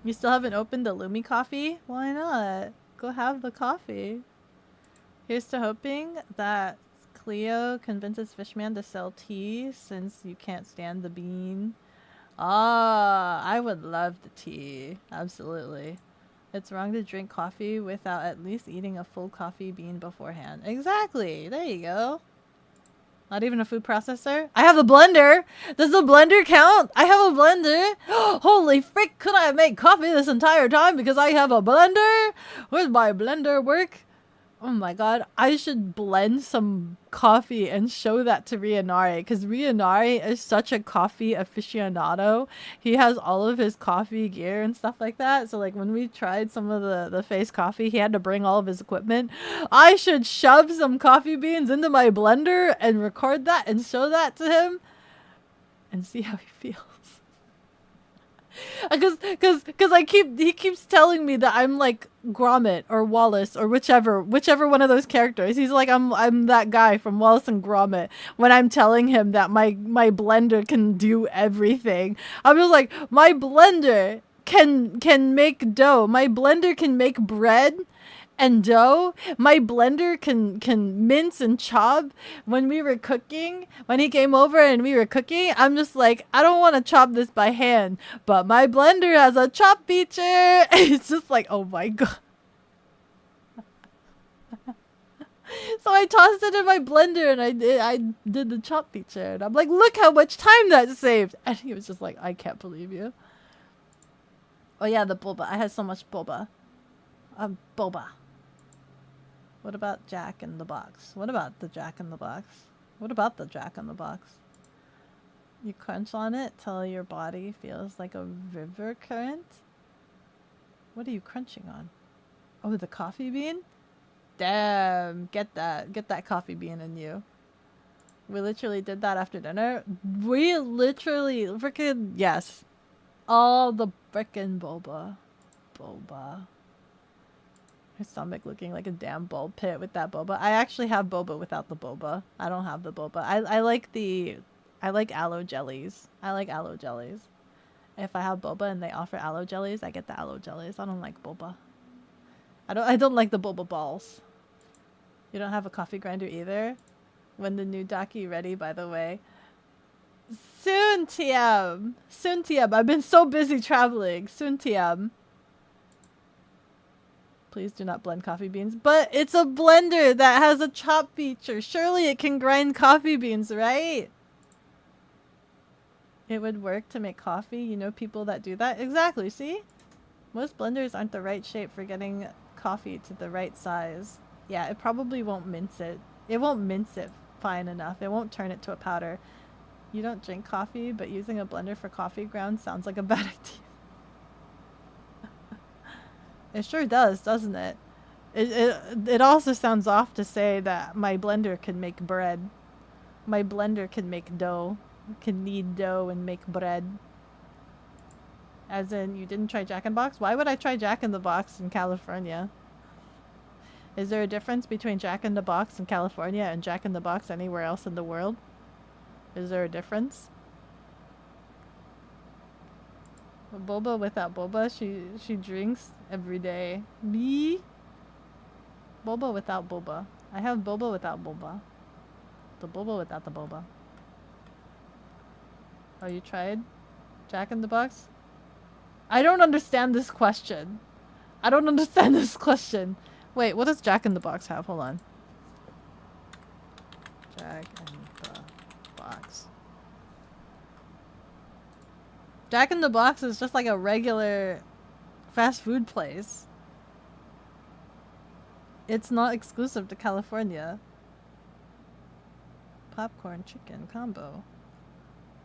You still haven't opened the Lumi coffee? Why not? Go have the coffee. Here's to hoping that Cleo convinces Fishman to sell tea since you can't stand the bean. Ah, I would love the tea. Absolutely. It's wrong to drink coffee without at least eating a full coffee bean beforehand. Exactly. There you go. Not even a food processor? I have a blender! Does the blender count? I have a blender! Holy frick, could I make coffee this entire time because I have a blender? Where's my blender work? Oh my god, I should blend some coffee and show that to Rianari because Rianari is such a coffee aficionado. He has all of his coffee gear and stuff like that. So like when we tried some of the face coffee, he had to bring all of his equipment. I should shove some coffee beans into my blender and record that and show that to him and see how he feels. Because he keeps telling me that I'm like Gromit or Wallace or whichever one of those characters. He's like I'm that guy from Wallace and Gromit when I'm telling him that my blender can do everything. I'm just like, my blender can make dough. My blender can make bread and dough. My blender can mince and chop. When we were cooking, when he came over and we were cooking, I'm just like, I don't want to chop this by hand, but my blender has a chop feature. It's just like, oh my god. So I tossed it in my blender and I did the chop feature and I'm like, look how much time that saved. And he was just like, I can't believe you. Oh yeah, the boba. I had so much boba. Boba. What about Jack in the Box? What about the Jack in the Box? What about the Jack in the Box? You crunch on it till your body feels like a river current? What are you crunching on? Oh, the coffee bean? Damn, get that coffee bean in you. We literally did that after dinner. We literally freaking, yes. All the frickin' boba. Boba. Her stomach looking like a damn bulb pit with that boba. I actually have boba without the boba. I don't have the boba. I like aloe jellies. I like aloe jellies. If I have boba and they offer aloe jellies, I get the aloe jellies. I don't like boba. I don't like the boba balls. You don't have a coffee grinder either? When the new Daki ready, by the way. Soon, TM. Soon, TM. I've been so busy traveling. Soon, TM. Please do not blend coffee beans. But it's a blender that has a chop feature. Surely it can grind coffee beans, right? It would work to make coffee. You know people that do that? Exactly, see? Most blenders aren't the right shape for getting coffee to the right size. Yeah, it probably won't mince it. It won't mince it fine enough. It won't turn it to a powder. You don't drink coffee, but using a blender for coffee grounds sounds like a bad idea. It sure does, doesn't it? It also sounds off to say that my blender can make bread. My blender can make dough. can knead dough and make bread. As in, you didn't try Jack in the Box? Why would I try Jack in the Box in California? Is there a difference between Jack in the Box in California and Jack in the Box anywhere else in the world? Is there a difference? Boba without boba, she drinks every day. Me? Boba without boba. I have boba without boba. The boba without the boba. Oh, you tried Jack in the Box? I don't understand this question. I don't understand this question. Wait, what does Jack in the Box have? Hold on. Jack in the Box. Jack in the Box is just like a regular fast food place. It's not exclusive to California. Popcorn chicken combo.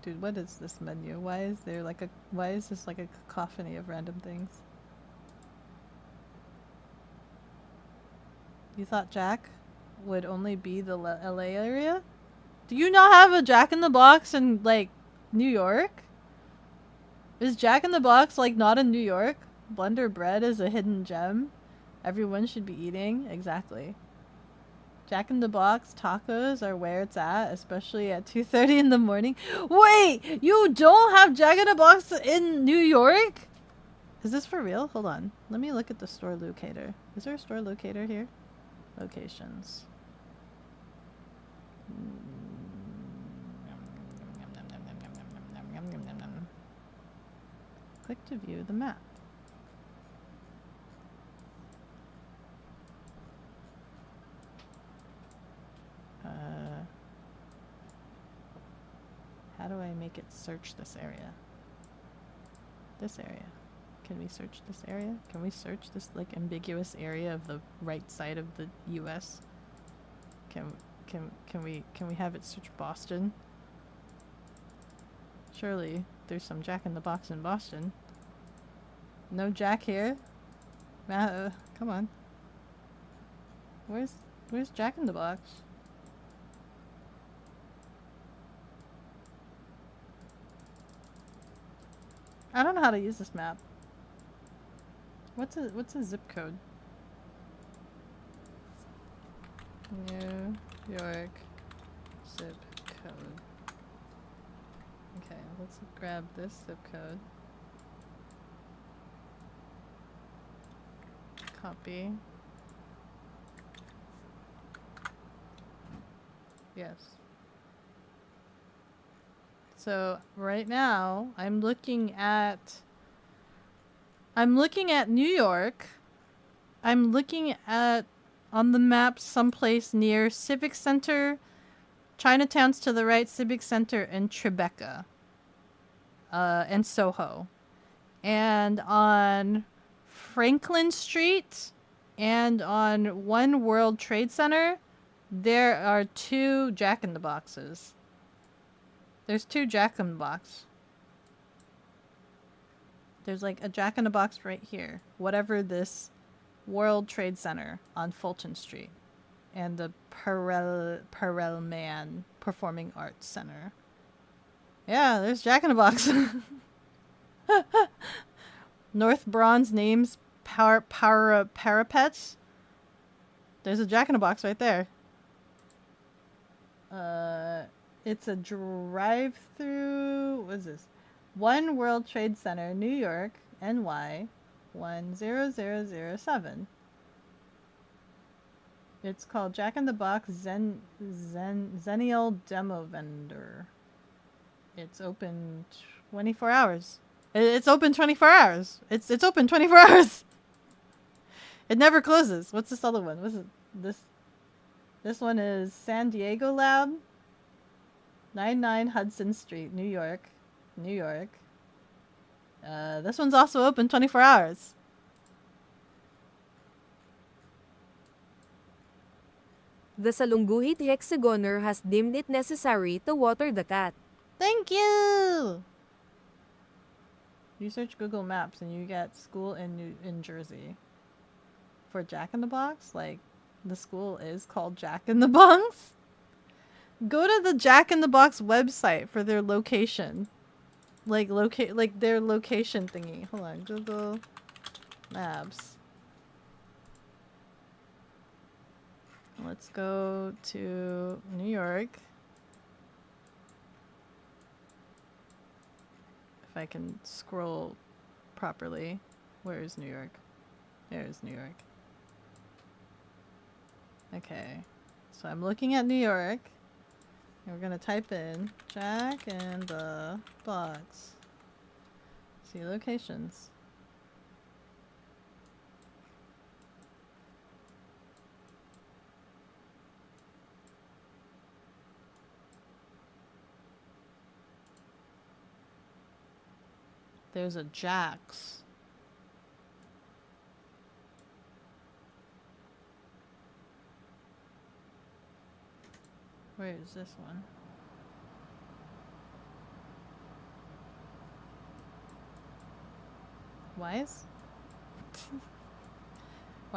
Dude, what is this menu? Why is this like a cacophony of random things? You thought Jack would only be the LA area? Do you not have a Jack in the Box in like New York? Is Jack in the Box like not in New York? Blender bread is a hidden gem everyone should be eating. Exactly. Jack in the Box tacos are where it's at, especially at 2:30 in the morning. Wait, you don't have Jack in the Box in New York? Is this for real? Hold on. Let me look at the store locator. Is there a store locator here? Locations. Click to view the map. How do I make it search this area? This area. Can we search this area? Can we search this like ambiguous area of the right side of the US? Can we have it search Boston? Surely there's some Jack in the Box in Boston. No Jack here? Come on. Where's Jack in the Box? I don't know how to use this map. What's a zip code? New York zip code. Okay, let's grab this zip code. Copy. Yes. So right now I'm looking at New York. I'm looking at on the map someplace near Civic Center. Chinatown's to the right, Civic Center and Tribeca. And Soho. And on Franklin Street and on One World Trade Center, there are 2 Jack in the Boxes. There's 2 Jack in the Box. There's like a Jack in the Box right here. Whatever this World Trade Center on Fulton Street. And the Perelman Performing Arts Center. Yeah, there's Jack in the Box. North Bronze Names Parapets. There's a Jack in the Box right there. It's a drive-through. What is this? One World Trade Center, New York, NY, 10007. It's called Jack in the Box Zennial Demo Vendor. It's open 24 hours. It's open 24 hours. It's open 24 hours. It never closes. What's this other one? What's it? This one is San Diego Lab. 99 Hudson Street, New York. New York. This one's also open 24 hours. The Salungguhit Hexagoner has deemed it necessary to water the cat. Thank you! You search Google Maps and you get school in Jersey. For Jack in the Box? Like, the school is called Jack in the Box? Go to the Jack in the Box website for their location. Like their location thingy. Hold on, Google Maps. Let's go to New York. If I can scroll properly. Where is New York? There's New York. Okay. So I'm looking at New York. And we're gonna type in Jack in the Box. See locations. There's a Jack's. Where is this one? Why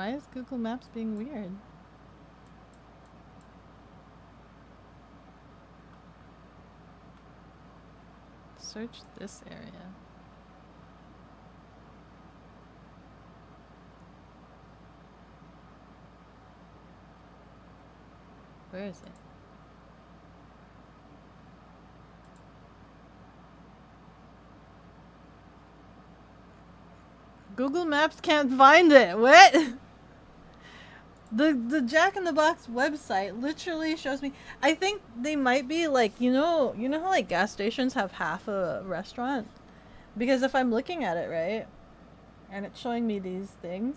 is Google Maps being weird? Search this area. Where is it? Google Maps can't find it. What? The Jack in the Box website literally shows me. I think they might be like, you know how like gas stations have half a restaurant? Because if I'm looking at it, right, and it's showing me these things,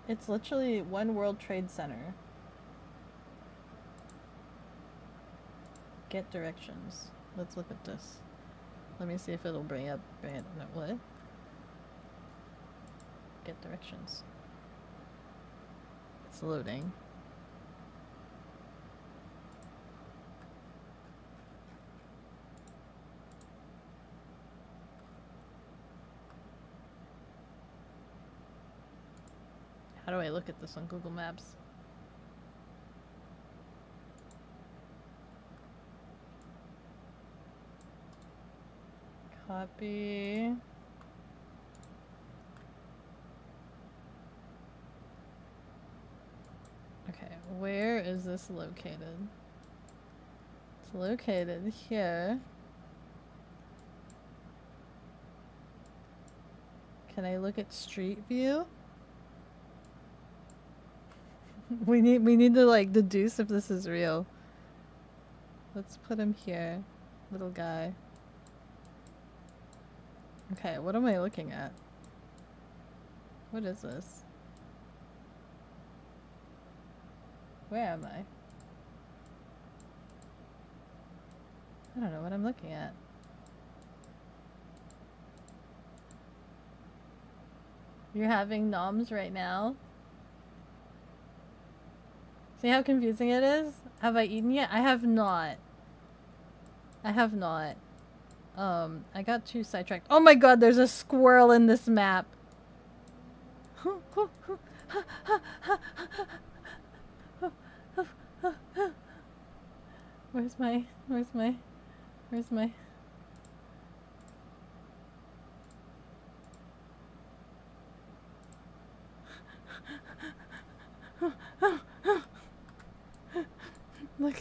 it's literally One World Trade Center. Get directions. Let's look at this. Let me see if it'll bring it. No, what? Get directions. It's loading. How do I look at this on Google Maps? Copy. Okay, where is this located? It's located here. Can I look at Street View? we need to like deduce if this is real. Let's put him here. Little guy. Okay, what am I looking at? What is this? Where am I? I don't know what I'm looking at. You're having noms right now? See how confusing it is? Have I eaten yet? I have not. I have not. I got too sidetracked. Oh my god, there's a squirrel in this map. Where's my Look,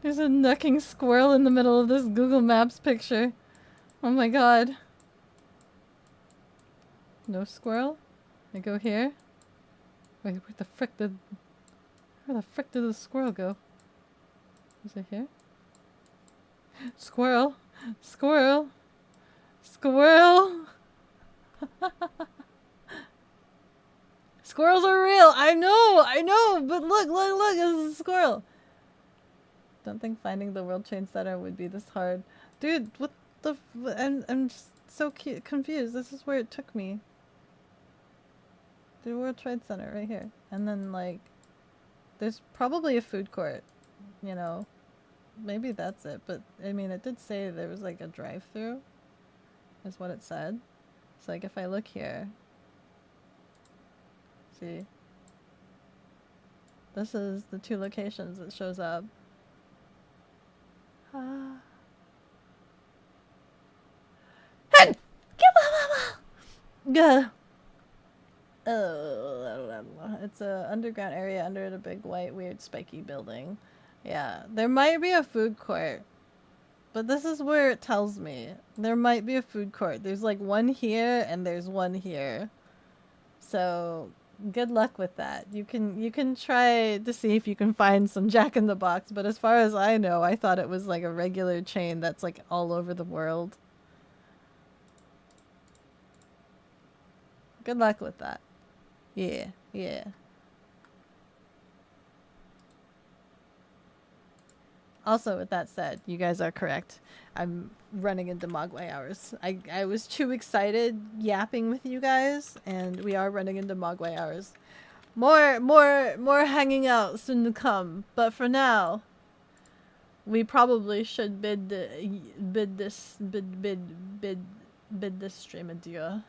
there's a knucking squirrel in the middle of this Google Maps picture. Oh my god. No squirrel? I go here? Wait, where the frick did the squirrel go? Is it here? Squirrel! Squirrel! Squirrel! Squirrels are real! I know! But look! It's a squirrel! Don't think finding the World Trade Center would be this hard. Dude, what the I'm just so confused. This is where it took me. The World Trade Center right here. And then like there's probably a food court, you know. Maybe that's it, but I mean it did say there was like a drive-through is what it said. So like if I look here, see, This is the 2 locations it shows up. Good. It's a underground area under the big white weird spiky building. Yeah, there might be a food court. But this is where it tells me. There might be a food court. There's like one here and there's one here. So good luck with that. You can try to see if you can find some Jack in the Box, but as far as I know, I thought it was like a regular chain that's like all over the world. Good luck with that. Yeah, yeah. Also, with that said, you guys are correct. I'm running into Mogwai hours. I was too excited yapping with you guys, and we are running into Mogwai hours. More hanging out soon to come. But for now, we probably should bid this stream adieu.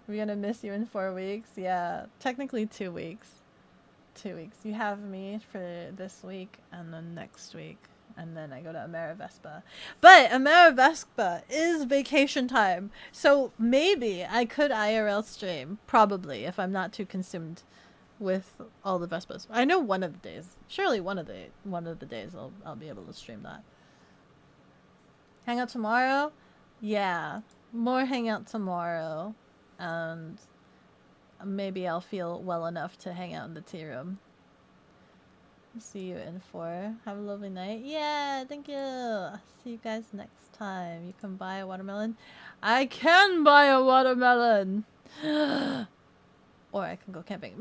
We're gonna miss you in 4 weeks. Yeah, technically 2 weeks. 2 weeks. You have me for this week and then next week, and then I go to Amerivespa. But Amerivespa is vacation time, so maybe I could IRL stream, probably, if I'm not too consumed with all the Vespas. I know one of the days. Surely one of the days I'll be able to stream that. Hang out tomorrow? Yeah, more hang out tomorrow, and maybe I'll feel well enough to hang out in the tea room. See you in 4. Have a lovely night. Yeah, thank you. See you guys next time. You can buy a watermelon. I can buy a watermelon. Or I can go camping.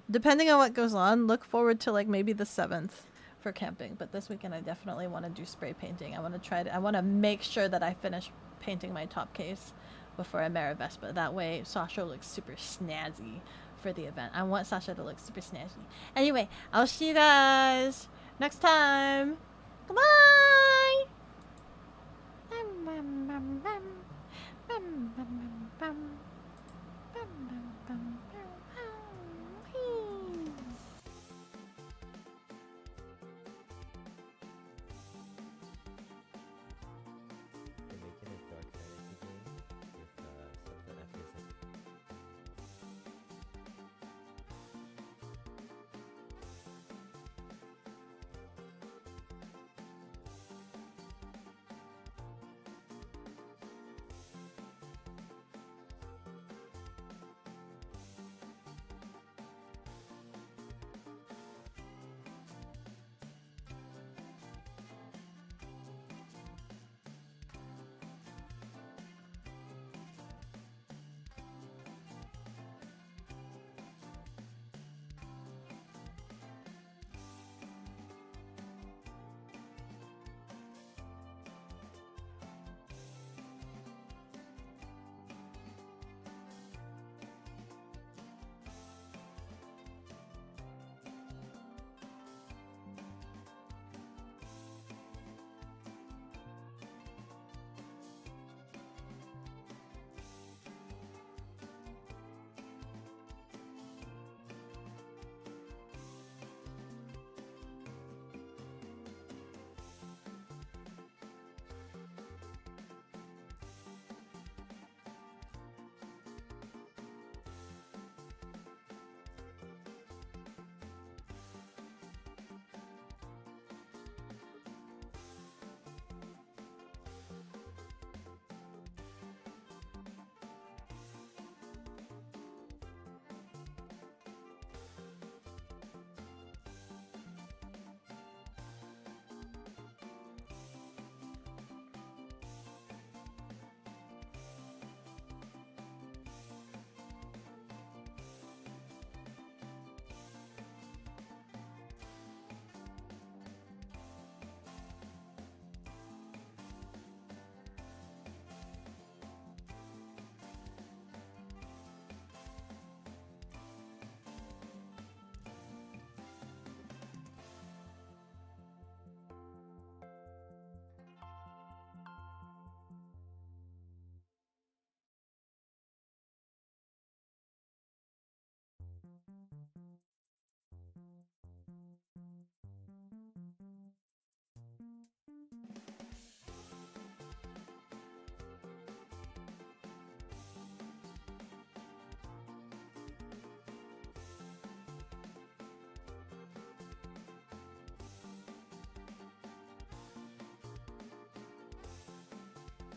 Depending on what goes on, look forward to like maybe the 7th for camping. But this weekend I definitely want to do spray painting. I want to make sure that I finish painting my top case before I marry Vespa. That way Sasha looks super snazzy for the event. I want Sasha to look super snazzy. Anyway, I'll see you guys next time. Goodbye! Bum, bum, bum, bum. Bum, bum, bum, bum. Bum, bum, bum.